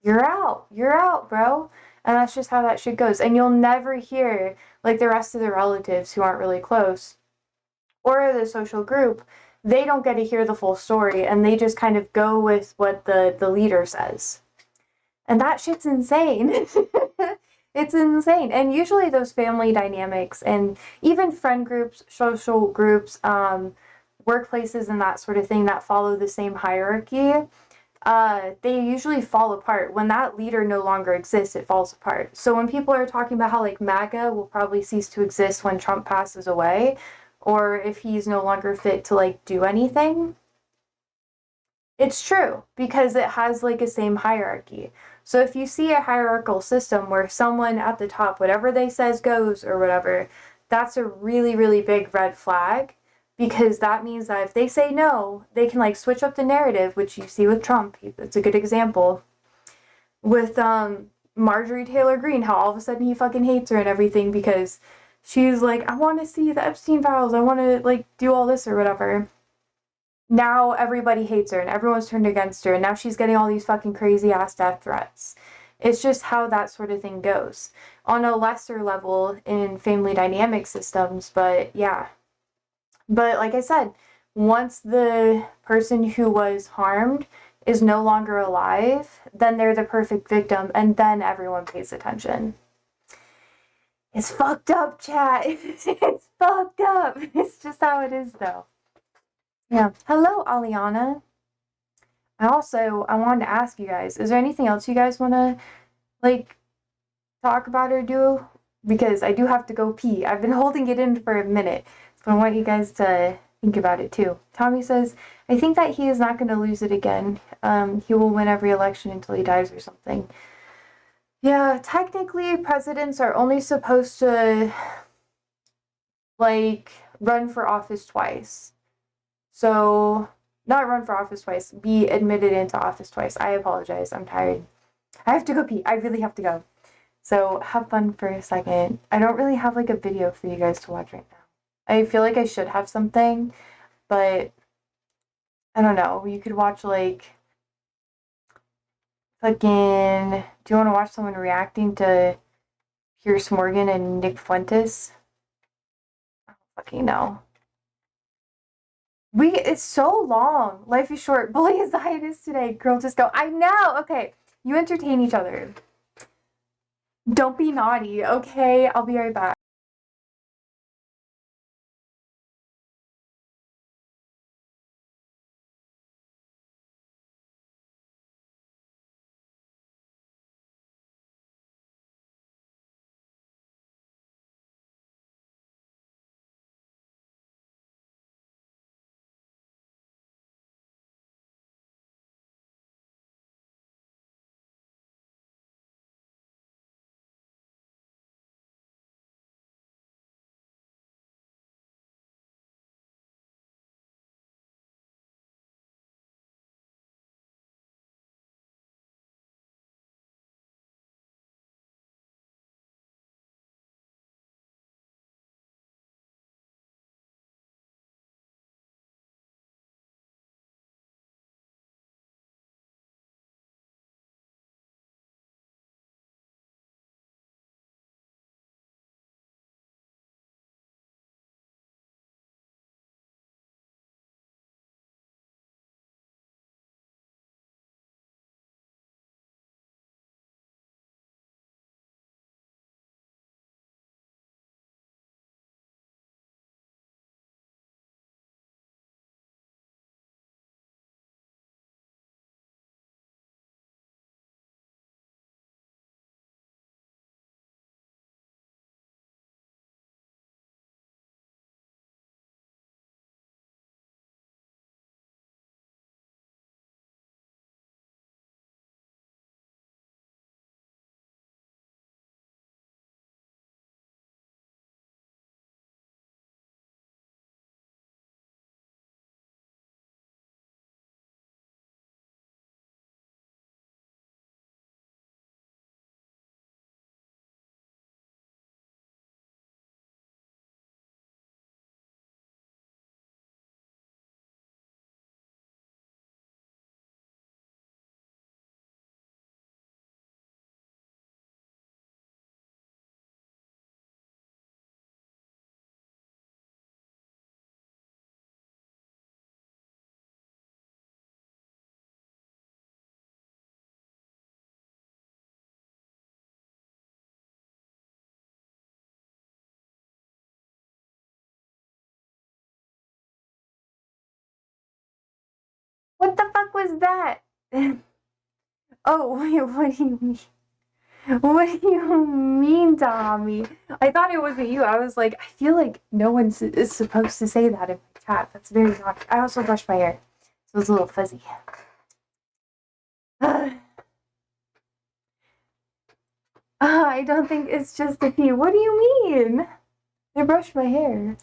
you're out, bro. And that's just how that shit goes. And you'll never hear, like, the rest of the relatives who aren't really close, or the social group, they don't get to hear the full story, and they just kind of go with what the leader says. And that shit's insane. It's insane. And usually those family dynamics, and even friend groups, social groups, workplaces and that sort of thing that follow the same hierarchy, they usually fall apart. When that leader no longer exists, it falls apart. So when people are talking about how, like, MAGA will probably cease to exist when Trump passes away, or if he's no longer fit to, like, do anything, it's true, because it has, like, a same hierarchy. So if you see a hierarchical system where someone at the top, whatever they says goes or whatever, that's a really, really big red flag, because that means that if they say no, they can, like, switch up the narrative, which you see with Trump. It's a good example. With Marjorie Taylor Greene, how all of a sudden he fucking hates her and everything because she's like, I want to see the Epstein files, I want to, like, do all this or whatever. Now everybody hates her and everyone's turned against her, and now she's getting all these fucking crazy ass death threats. It's just how that sort of thing goes. On a lesser level in family dynamic systems, but yeah. But like I said, once the person who was harmed is no longer alive, then they're the perfect victim, and then everyone pays attention. It's fucked up, chat. It's fucked up. It's just how it is, though. Yeah. Hello, Aliana. I wanted to ask you guys, is there anything else you guys want to, like, talk about or do? Because I do have to go pee. I've been holding it in for a minute, so I want you guys to think about it, too. Tommy says, I think that he is not going to lose it again. He will win every election until he dies or something. Yeah, technically, presidents are only supposed to, like, run for office twice. So, not run for office twice, be admitted into office twice. I apologize, I'm tired. I have to go pee. I really have to go. So, have fun for a second. I don't really have, like, a video for you guys to watch right now. I feel like I should have something, but I don't know. You could watch, like, fucking... Do you want to watch someone reacting to Pierce Morgan and Nick Fuentes? I don't fucking know. It's so long. Life is short. Bully a Zionist today. Girl, just go. I know. Okay. You entertain each other. Don't be naughty, okay? I'll be right back. What the fuck was that? Oh, wait, what do you mean? What do you mean, Tommy? I thought it wasn't you. I was like, I feel like no one is supposed to say that in my chat. That's very naughty. I also brushed my hair, so it's a little fuzzy. I don't think it's just a pee. What do you mean? I brushed my hair.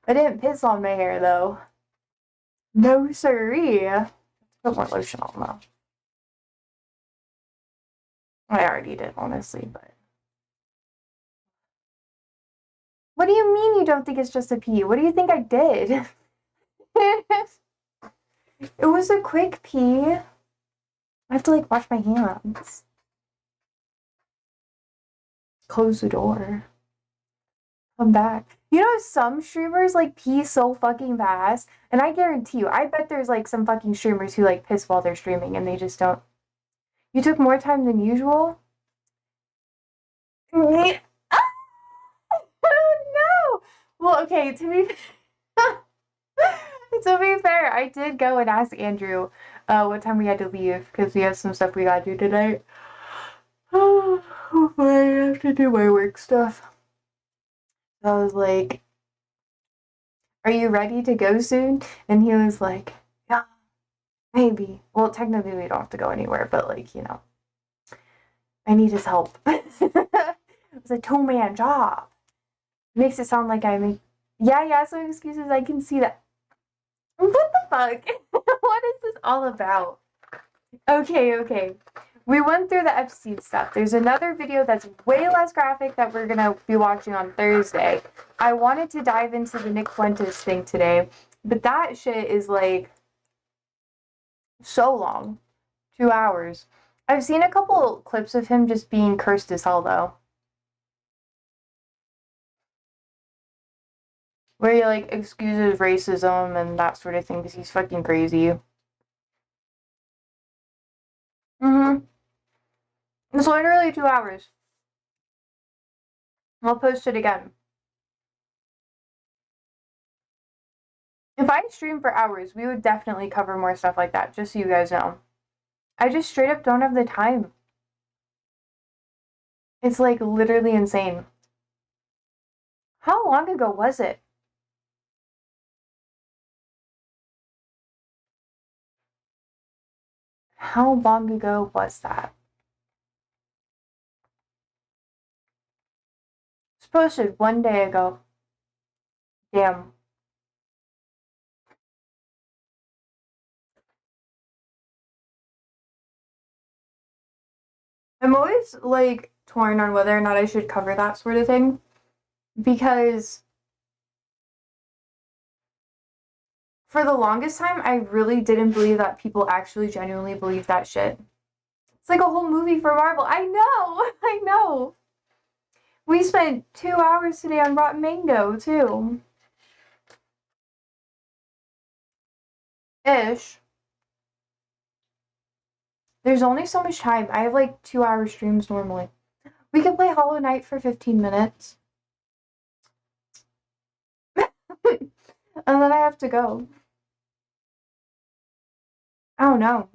I didn't piss on my hair, though. No siree. Put more lotion on, though. I already did, honestly, but... What do you mean you don't think it's just a pee? What do you think I did? It was a quick pee. I have to, like, wash my hands. Close the door. Come back. You know, some streamers like pee so fucking fast, and I guarantee you, I bet there's like some fucking streamers who like piss while they're streaming and they just don't. You took more time than usual? Oh no! Well, okay, to be fair, I did go and ask Andrew what time we had to leave because we have some stuff we gotta do tonight. Oh, I have to do my work stuff. I was like, are you ready to go soon? And he was like, yeah, maybe. Well, technically we don't have to go anywhere, but like, you know, I need his help. It's a two-man job. Makes it sound like I'm yeah, some excuses, I can see that. What the fuck? What is this all about? Okay. We went through the Epstein stuff. There's another video that's way less graphic that we're gonna be watching on Thursday. I wanted to dive into the Nick Fuentes thing today, but that shit is like so long. 2 hours. I've seen a couple clips of him just being cursed as hell though. Where he like excuses racism and that sort of thing because he's fucking crazy. It's literally 2 hours. I'll post it again. If I stream for hours, we would definitely cover more stuff like that, just so you guys know. I just straight up don't have the time. It's like literally insane. How long ago was it? How long ago was that? It's posted 1 day ago. Damn. I'm always like torn on whether or not I should cover that sort of thing because for the longest time I really didn't believe that people actually genuinely believe that shit. It's like a whole movie for Marvel. I know. We spent 2 hours today on Rotten Mango too. Ish. There's only so much time. I have like 2-hour streams normally. We can play Hollow Knight for 15 minutes. And then I have to go. I don't know.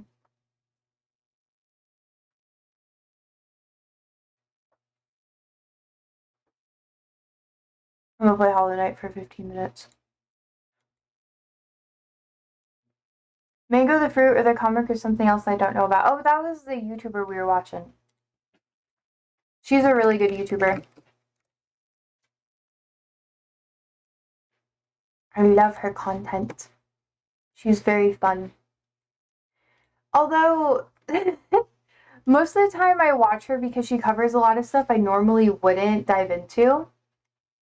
I'm gonna play Hollow Knight for 15 minutes. Mango the fruit or the comic or something else I don't know about. Oh, that was the YouTuber we were watching. She's a really good YouTuber. I love her content. She's very fun. Although, most of the time I watch her because she covers a lot of stuff I normally wouldn't dive into.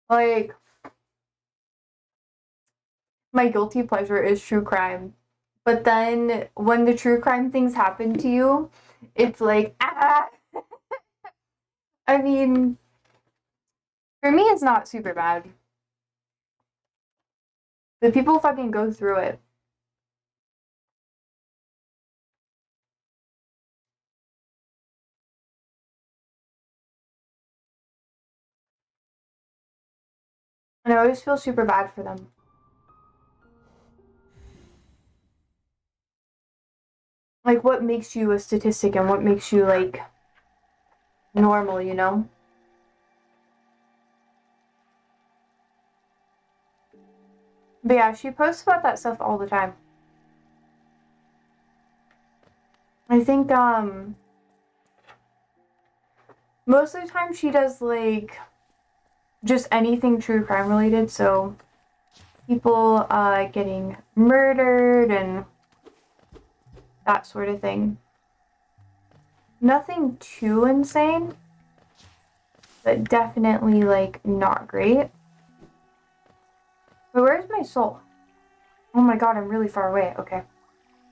Like, my guilty pleasure is true crime. But then, when the true crime things happen to you, it's like, ah! I mean, for me it's not super bad. But people fucking go through it. And I always feel super bad for them. Like, what makes you a statistic and what makes you, like, normal, you know? But yeah, she posts about that stuff all the time. I think, most of the time she does, like, just anything true crime related, so people, getting murdered and that sort of thing. Nothing too insane, but definitely, like, not great. But where's my soul? Oh my god, I'm really far away. Okay.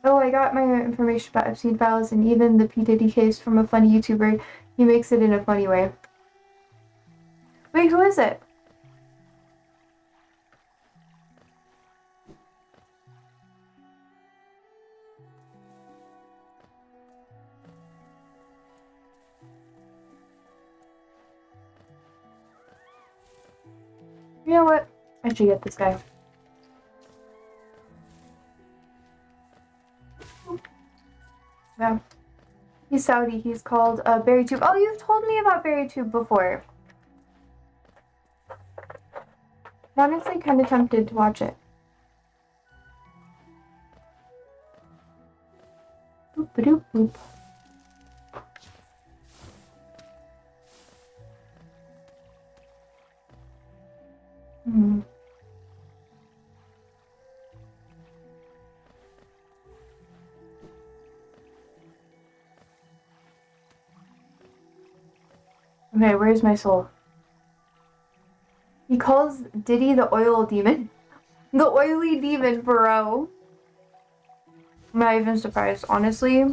Oh, I got my information about Epstein files and even the P. Diddy case from a funny YouTuber. He makes it in a funny way. Wait, who is it? You know what? I should get this guy. Yeah. He's Saudi. He's called BerryTube. Oh, you've told me about BerryTube before. I'm honestly kind of tempted to watch it. Boop doop boop. Hmm. Okay, where's my soul? He calls Diddy the oil demon. The oily demon, bro. I'm not even surprised, honestly.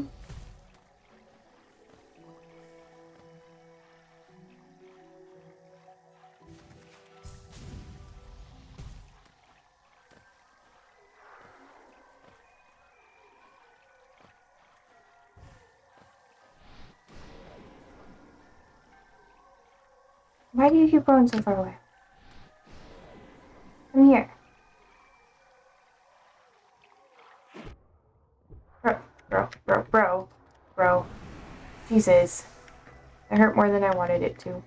Why do you keep going so far away? Come here. Bro. Jesus. It hurt more than I wanted it to.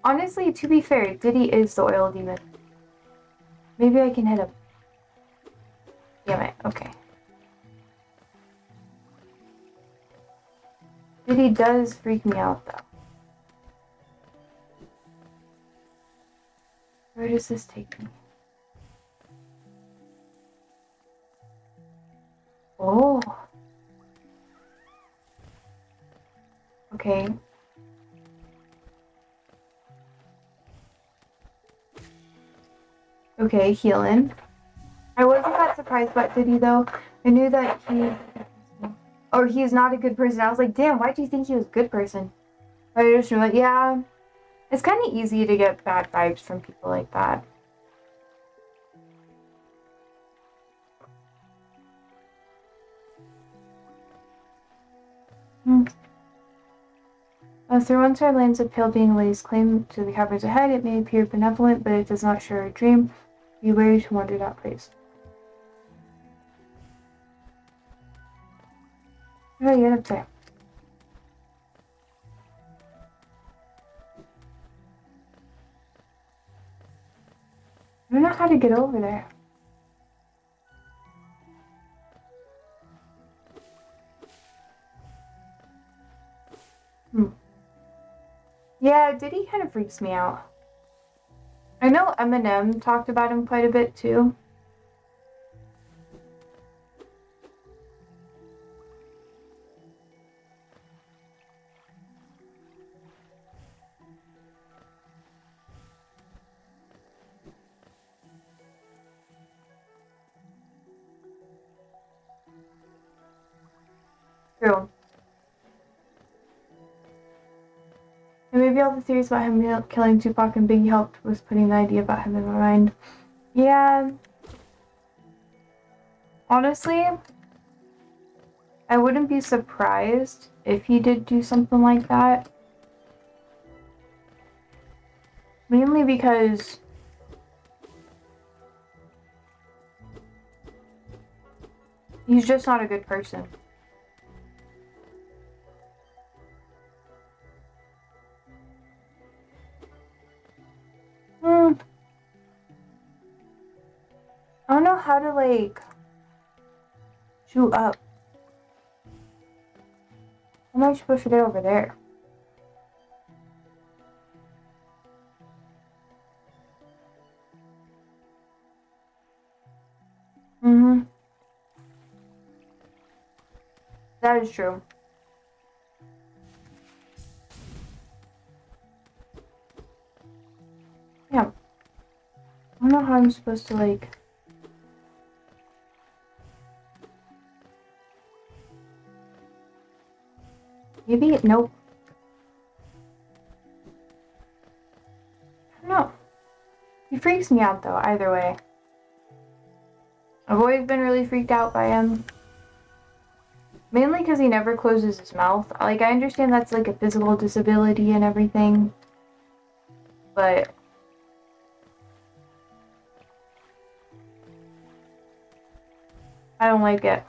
Honestly, to be fair, Diddy is the oil demon. Maybe I can hit him. Damn it. Okay. Diddy does freak me out, though. Where does this take me? Oh. Okay. Okay, healing. I wasn't that surprised by Diddy, though. I knew that he's not a good person. I was like, damn, why do you think he was a good person? But I just knew, like, yeah, it's kind of easy to get bad vibes from people like that. Through one side lands a pale being lays claim to the caverns ahead. It may appear benevolent, but it does not share a dream. Be wary to wander that place. How do I get up there? I don't know how to get over there. Yeah, Diddy kind of freaks me out. I know Eminem talked about him quite a bit too. True. And maybe all the theories about him killing Tupac and Biggie helped with putting the idea about him in my mind. Yeah. Honestly, I wouldn't be surprised if he did do something like that. Mainly because he's just not a good person. I don't know how to, like, shoot up. How am I supposed to get over there? That is true. Yeah. I don't know how I'm supposed to, like... Maybe, nope. I don't know. He freaks me out, though, either way. I've always been really freaked out by him. Mainly because he never closes his mouth. Like, I understand that's, like, a physical disability and everything. but I don't like it.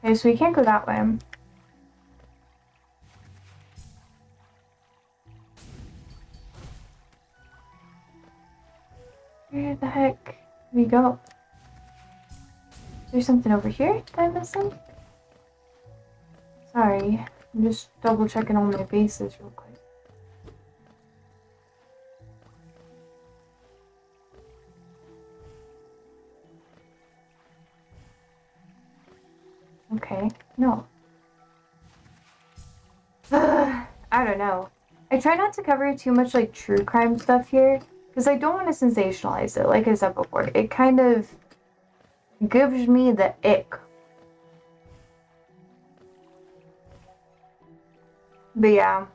Okay, so we can't go that way. Where the heck did we go? There's something over here that I'm missing? Sorry, I'm just double checking all my bases real quick. Okay, no. I don't know. I try not to cover too much like true crime stuff here because I don't want to sensationalize it. Like I said before, it kind of gives me the ick. But yeah,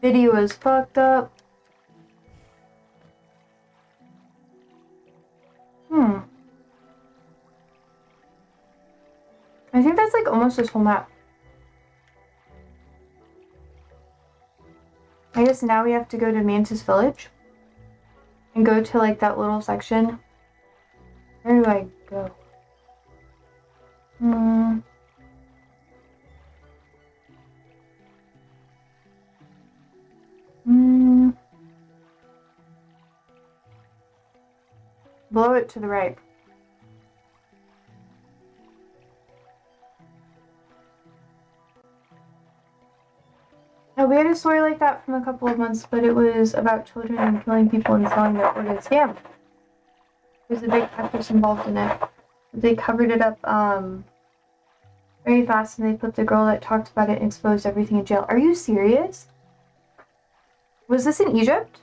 video is fucked up. I think that's like almost this whole map. I guess now we have to go to Mantis Village and go to like that little section. Where do I go? Blow it to the right. No, we had a story like that from a couple of months, but it was about children and killing people and selling their organs. Yeah. There's a big actress involved in it. They covered it up very fast, and they put the girl that talked about it and exposed everything in jail. Are you serious? Was this in Egypt?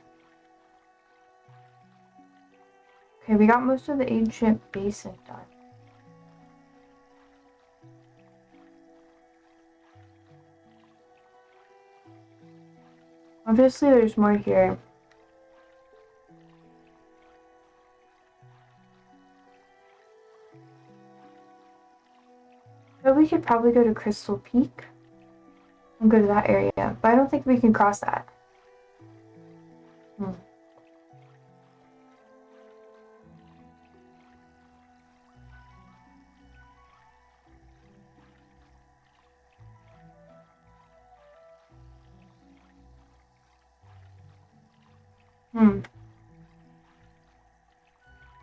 Okay, we got most of the ancient basin done. Obviously, there's more here. So we could probably go to Crystal Peak and go to that area, but I don't think we can cross that.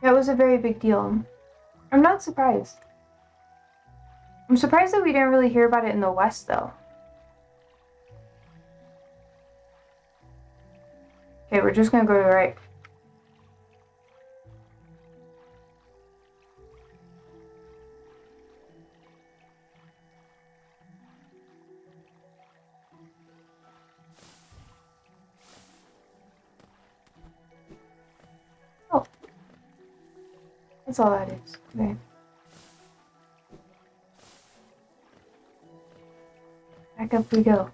That was a very big deal. I'm not surprised. I'm surprised that we didn't really hear about it in the West, though. Okay, we're just gonna go to the right. Oh. That's all that is. Okay. Back up we go.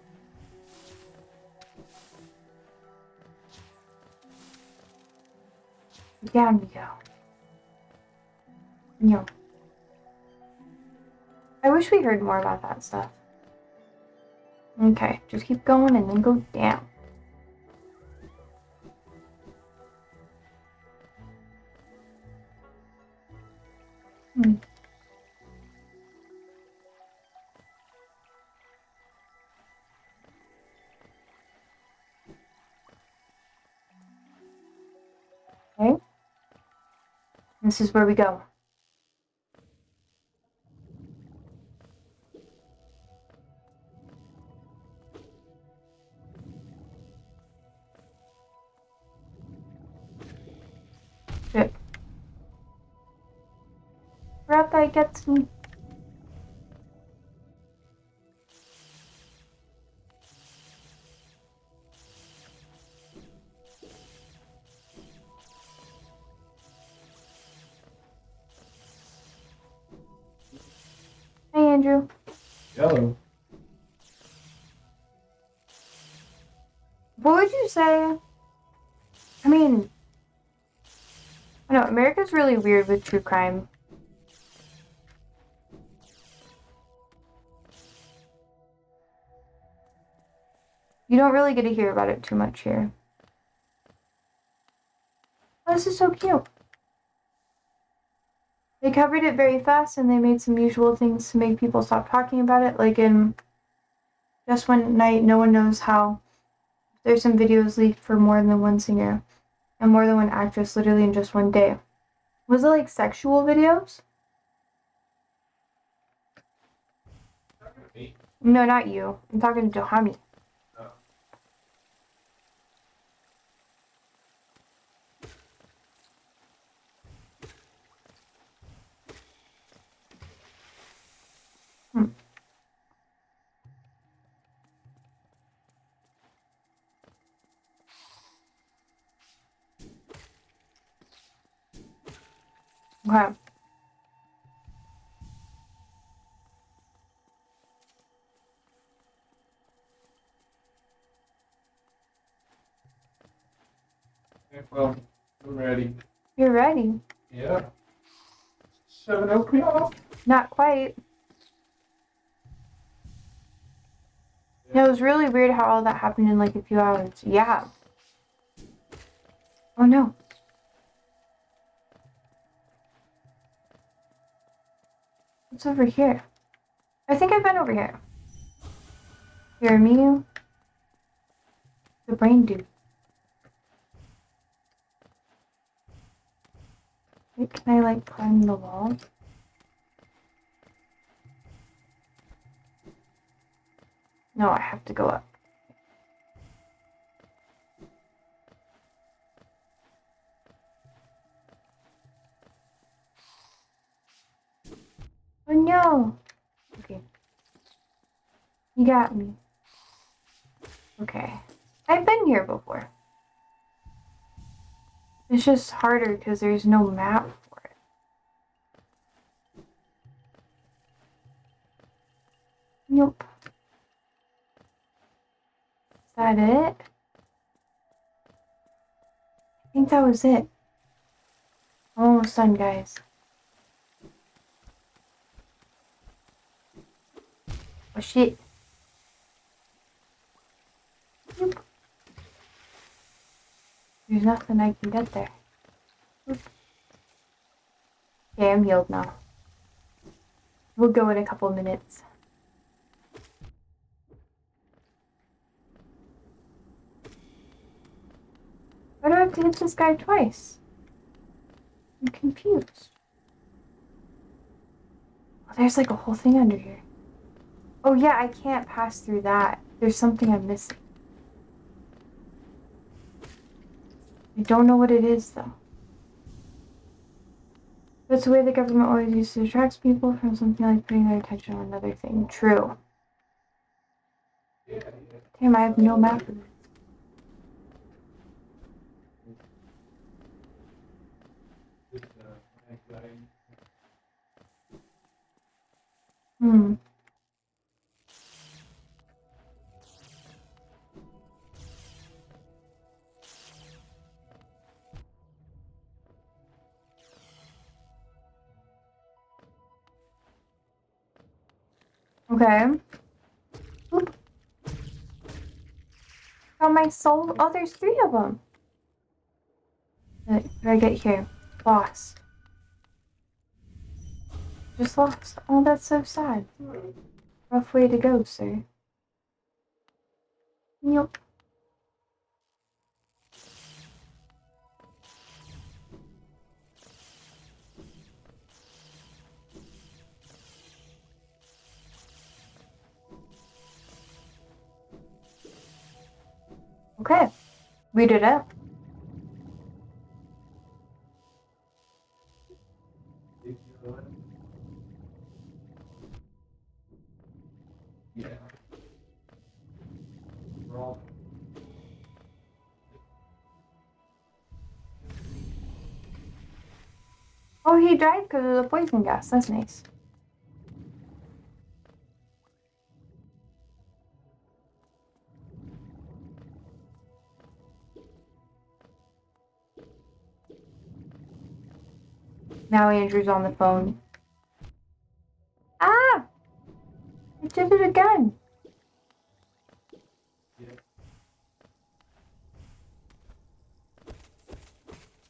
Down we go. No. I wish we heard more about that stuff. Okay, just keep going and then go down. Okay. This is where we go. Shit. Rabbi gets me. Hey, Andrew. Hello. What would you say? I mean, I know America's really weird with true crime. You don't really get to hear about it too much here. Oh, this is so cute. They covered it very fast and they made some usual things to make people stop talking about it. Like in Just One Night, No One Knows How. There's some videos leaked for more than one singer and more than one actress literally in just one day. Was it like sexual videos? No, not you. I'm talking to Hami. Okay. Well, I'm ready. You're ready? Yeah. 7 o'clock? Not quite. No, it was really weird how all that happened in like a few hours. Yeah. Oh no. What's over here? I think I've been over here. Hear me? The brain dude. Wait, can I like climb the wall? No, I have to go up. Oh no! Okay. You got me. Okay. I've been here before. It's just harder because there's no map for it. Nope. Is that it? I think that was it. I'm almost done, guys. Oh shit. Nope. There's nothing I can get there. Oop. Okay, I'm healed now. We'll go in a couple minutes. Why do I have to hit this guy twice? I'm confused. Oh, there's like a whole thing under here. Oh yeah, I can't pass through that. There's something I'm missing. I don't know what it is though. That's the way the government always uses to attract people from something like putting their attention on another thing. True. Damn, I have no map of this. Hmm. Okay. Oop. Oh, my soul. Oh, there's 3 of them. What did I get here? Lost. Just lost. Oh, that's so sad. Rough way to go, sir. Yup. Okay. We did it. Yeah. Oh, he died because of the poison gas. That's nice. Now Andrew's on the phone. Ah! I did it again.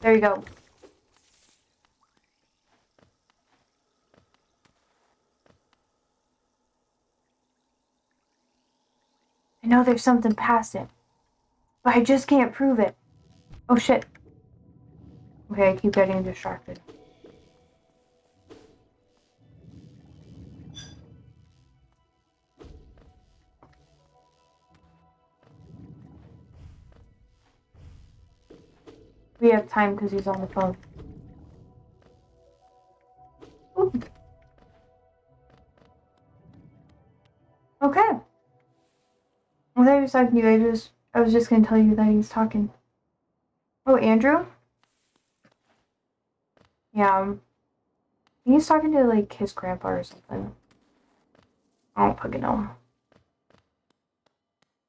There you go. I know there's something past it, but I just can't prove it. Oh shit. Okay, I keep getting distracted. We have time because he's on the phone. Ooh. Okay. I thought he was talking to you. I was just gonna tell you that he's talking. Oh, Andrew? Yeah. He's talking to like his grandpa or something. I don't fucking know.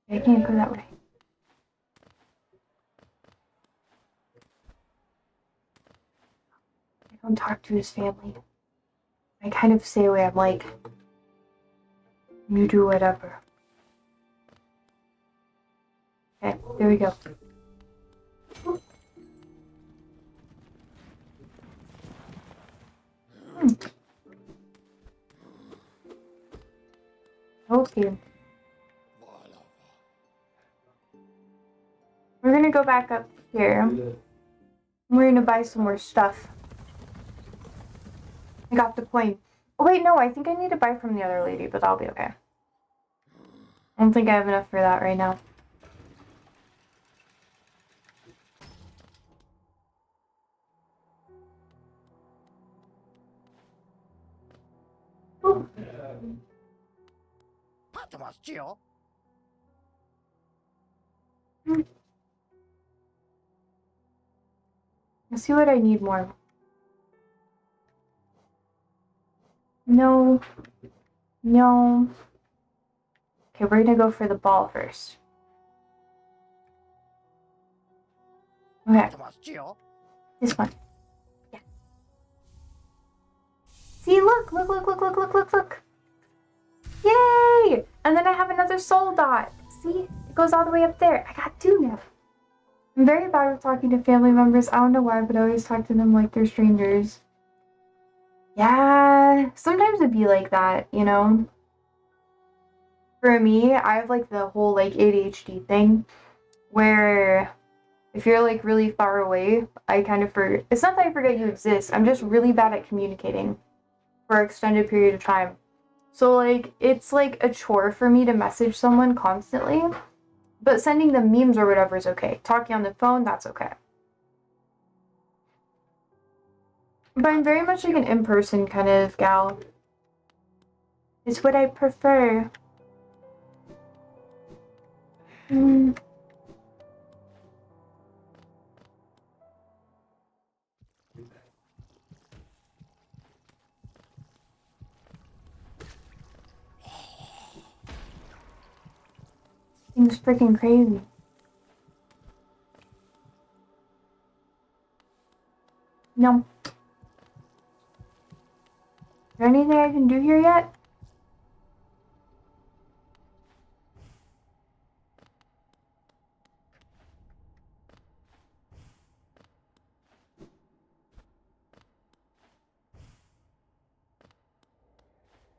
I can't go that way. I don't talk to his family. I kind of stay away. I'm like, you do whatever. Okay, there we go. Okay. We're gonna go back up here. We're gonna buy some more stuff. I got the point. Oh wait, no, I think I need to buy from the other lady, but that'll be okay. I don't think I have enough for that right now. Ooh. Let's see what I need more. No. No. Okay, we're gonna go for the ball first. Okay. This one. Yeah. See, look! Look! Yay! And then I have another soul dot. See? It goes all the way up there. I got 2 now. I'm very bad with talking to family members. I don't know why, but I always talk to them like they're strangers. Yeah, sometimes it'd be like that, you know? For me, I have like the whole like ADHD thing where if you're like really far away, I kind of forget. It's not that I forget you exist. I'm just really bad at communicating for an extended period of time. So like it's like a chore for me to message someone constantly, but sending them memes or whatever is okay. Talking on the phone, that's okay. But I'm very much like an in-person kind of gal. It's what I prefer. Seems freaking crazy. No. Is there anything I can do here yet?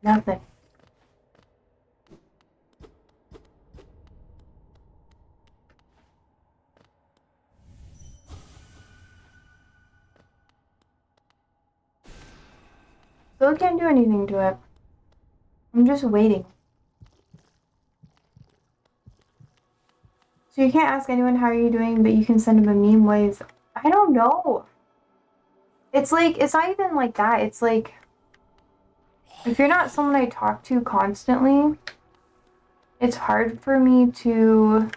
Nothing. Still can't do anything to it. I'm just waiting. So you can't ask anyone how are you doing, but you can send them a meme ways. I don't know. It's like, it's not even like that. It's like, if you're not someone I talk to constantly, it's hard for me to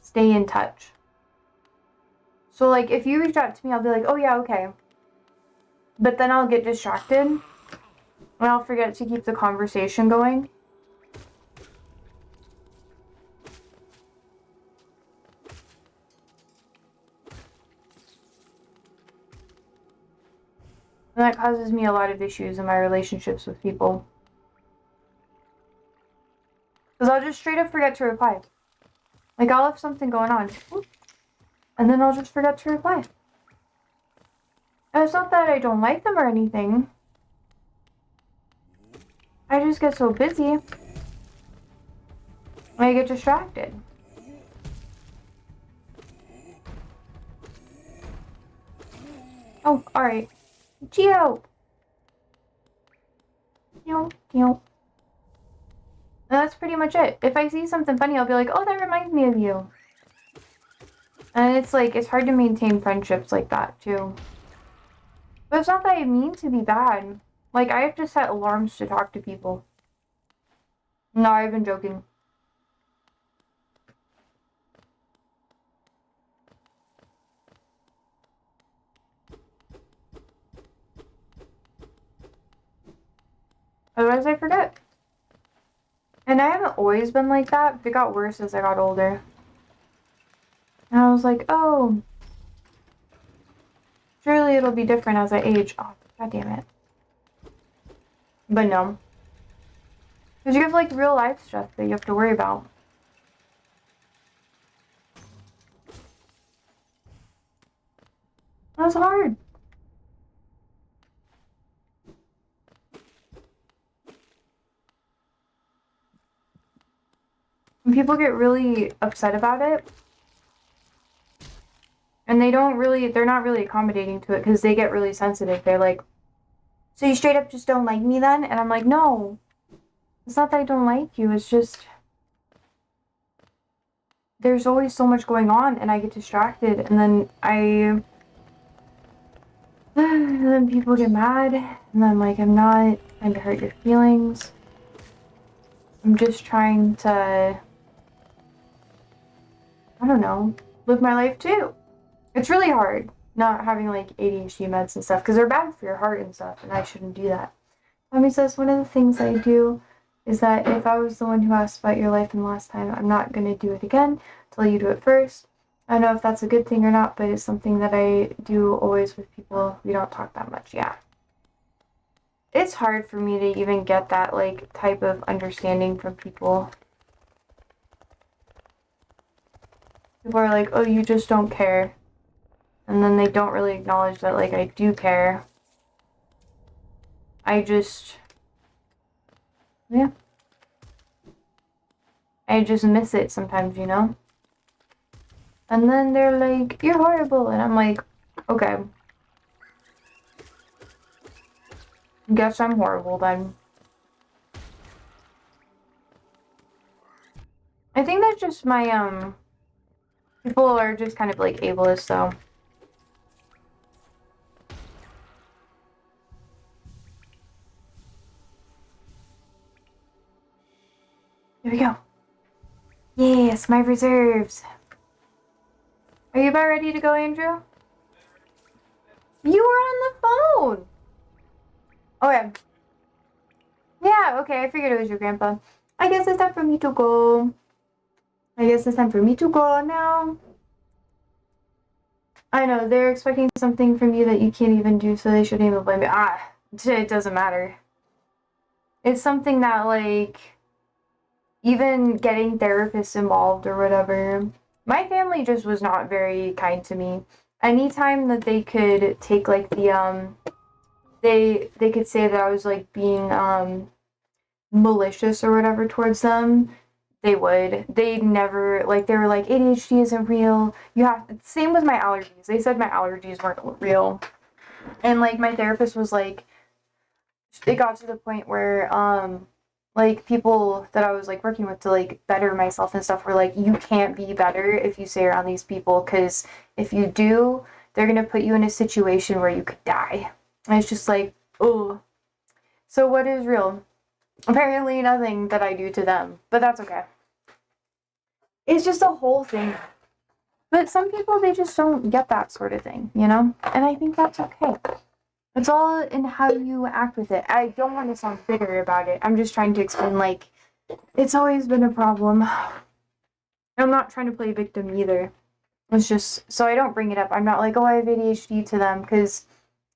stay in touch. So like, if you reach out to me, I'll be like, oh yeah, okay. But then I'll get distracted, and I'll forget to keep the conversation going. And that causes me a lot of issues in my relationships with people. Because I'll just straight up forget to reply. Like, I'll have something going on. And then I'll just forget to reply. And it's not that I don't like them or anything. I just get so busy. I get distracted. Oh, alright. Geo! And that's pretty much it. If I see something funny, I'll be like, oh, that reminds me of you. And it's like, it's hard to maintain friendships like that, too. But it's not that I mean to be bad. Like, I have to set alarms to talk to people. No, I've been joking. Otherwise, I forget. And I haven't always been like that, but it got worse as I got older. And I was like, oh, surely it'll be different as I age. Oh, god damn it. But no. Because you have, like, real life stuff that you have to worry about. That's hard. And people get really upset about it. And they're not really accommodating to it because they get really sensitive. They're like, so you straight up just don't like me then? And I'm like, no. It's not that I don't like you. It's just, there's always so much going on and I get distracted. And then and then people get mad. And I'm like, I'm not trying to hurt your feelings. I'm just trying to, I don't know, live my life too. It's really hard not having like ADHD meds and stuff because they're bad for your heart and stuff, and I shouldn't do that. Tommy says one of the things I do is that if I was the one who asked about your life in the last time, I'm not going to do it again till you do it first. I don't know if that's a good thing or not, but it's something that I do always with people. We don't talk that much, yeah. It's hard for me to even get that like type of understanding from people. People are like, oh, you just don't care. And then they don't really acknowledge that, like, I do care. Yeah. I just miss it sometimes, you know? And then they're like, you're horrible. And I'm like, okay. Guess I'm horrible then. I think that's just my, people are just kind of like ableist, so. Here we go. Yes, my reserves. Are you about ready to go, Andrew? You were on the phone! Oh, yeah. Yeah, okay, I figured it was your grandpa. I guess it's time for me to go. Now. I know, they're expecting something from you that you can't even do, so they shouldn't even blame you. It doesn't matter. It's something that, like, even getting therapists involved or whatever. My family just was not very kind to me. Anytime that they could take, like, the, they could say that I was, like, being, malicious or whatever towards them, they would. They never, like, they were like, ADHD isn't real. Same with my allergies. They said my allergies weren't real. And, like, my therapist was like, it got to the point where, like, people that I was, like, working with to, like, better myself and stuff were like, you can't be better if you stay around these people, because if you do, they're gonna put you in a situation where you could die. And it's just like, oh. So what is real? Apparently nothing that I do to them, but that's okay. It's just a whole thing. But some people, they just don't get that sort of thing, you know? And I think that's okay. It's all in how you act with it. I don't want to sound bitter about it. I'm just trying to explain, like, it's always been a problem. I'm not trying to play victim either. It's just, so I don't bring it up. I'm not like, oh, I have ADHD to them, because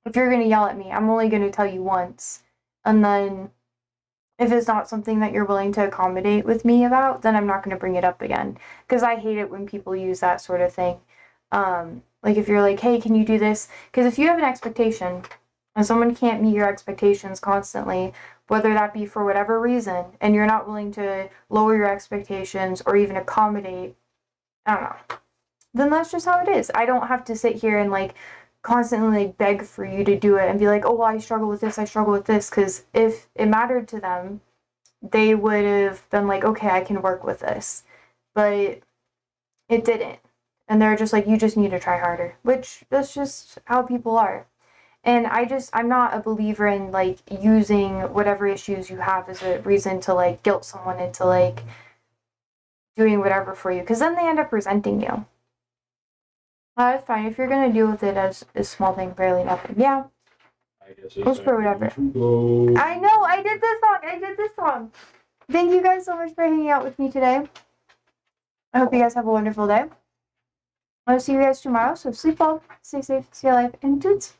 if you're going to yell at me, I'm only going to tell you once. And then if it's not something that you're willing to accommodate with me about, then I'm not going to bring it up again. Because I hate it when people use that sort of thing. Like if you're like, hey, can you do this? Because if you have an expectation and someone can't meet your expectations constantly, whether that be for whatever reason, and you're not willing to lower your expectations or even accommodate, I don't know, then that's just how it is. I don't have to sit here and like constantly like beg for you to do it and be like, oh, well, I struggle with this, because if it mattered to them, they would have been like, okay, I can work with this. But it didn't. And they're just like, you just need to try harder, which that's just how people are. And I'm not a believer in like using whatever issues you have as a reason to like guilt someone into like doing whatever for you, because then they end up resenting you. That's fine. If you're going to deal with it as a small thing, barely nothing. Yeah. Let's for whatever. I know, I did this song. Thank you guys so much for hanging out with me today. I hope you guys have a wonderful day. I'll see you guys tomorrow, so sleep well, stay safe, stay alive, and toots.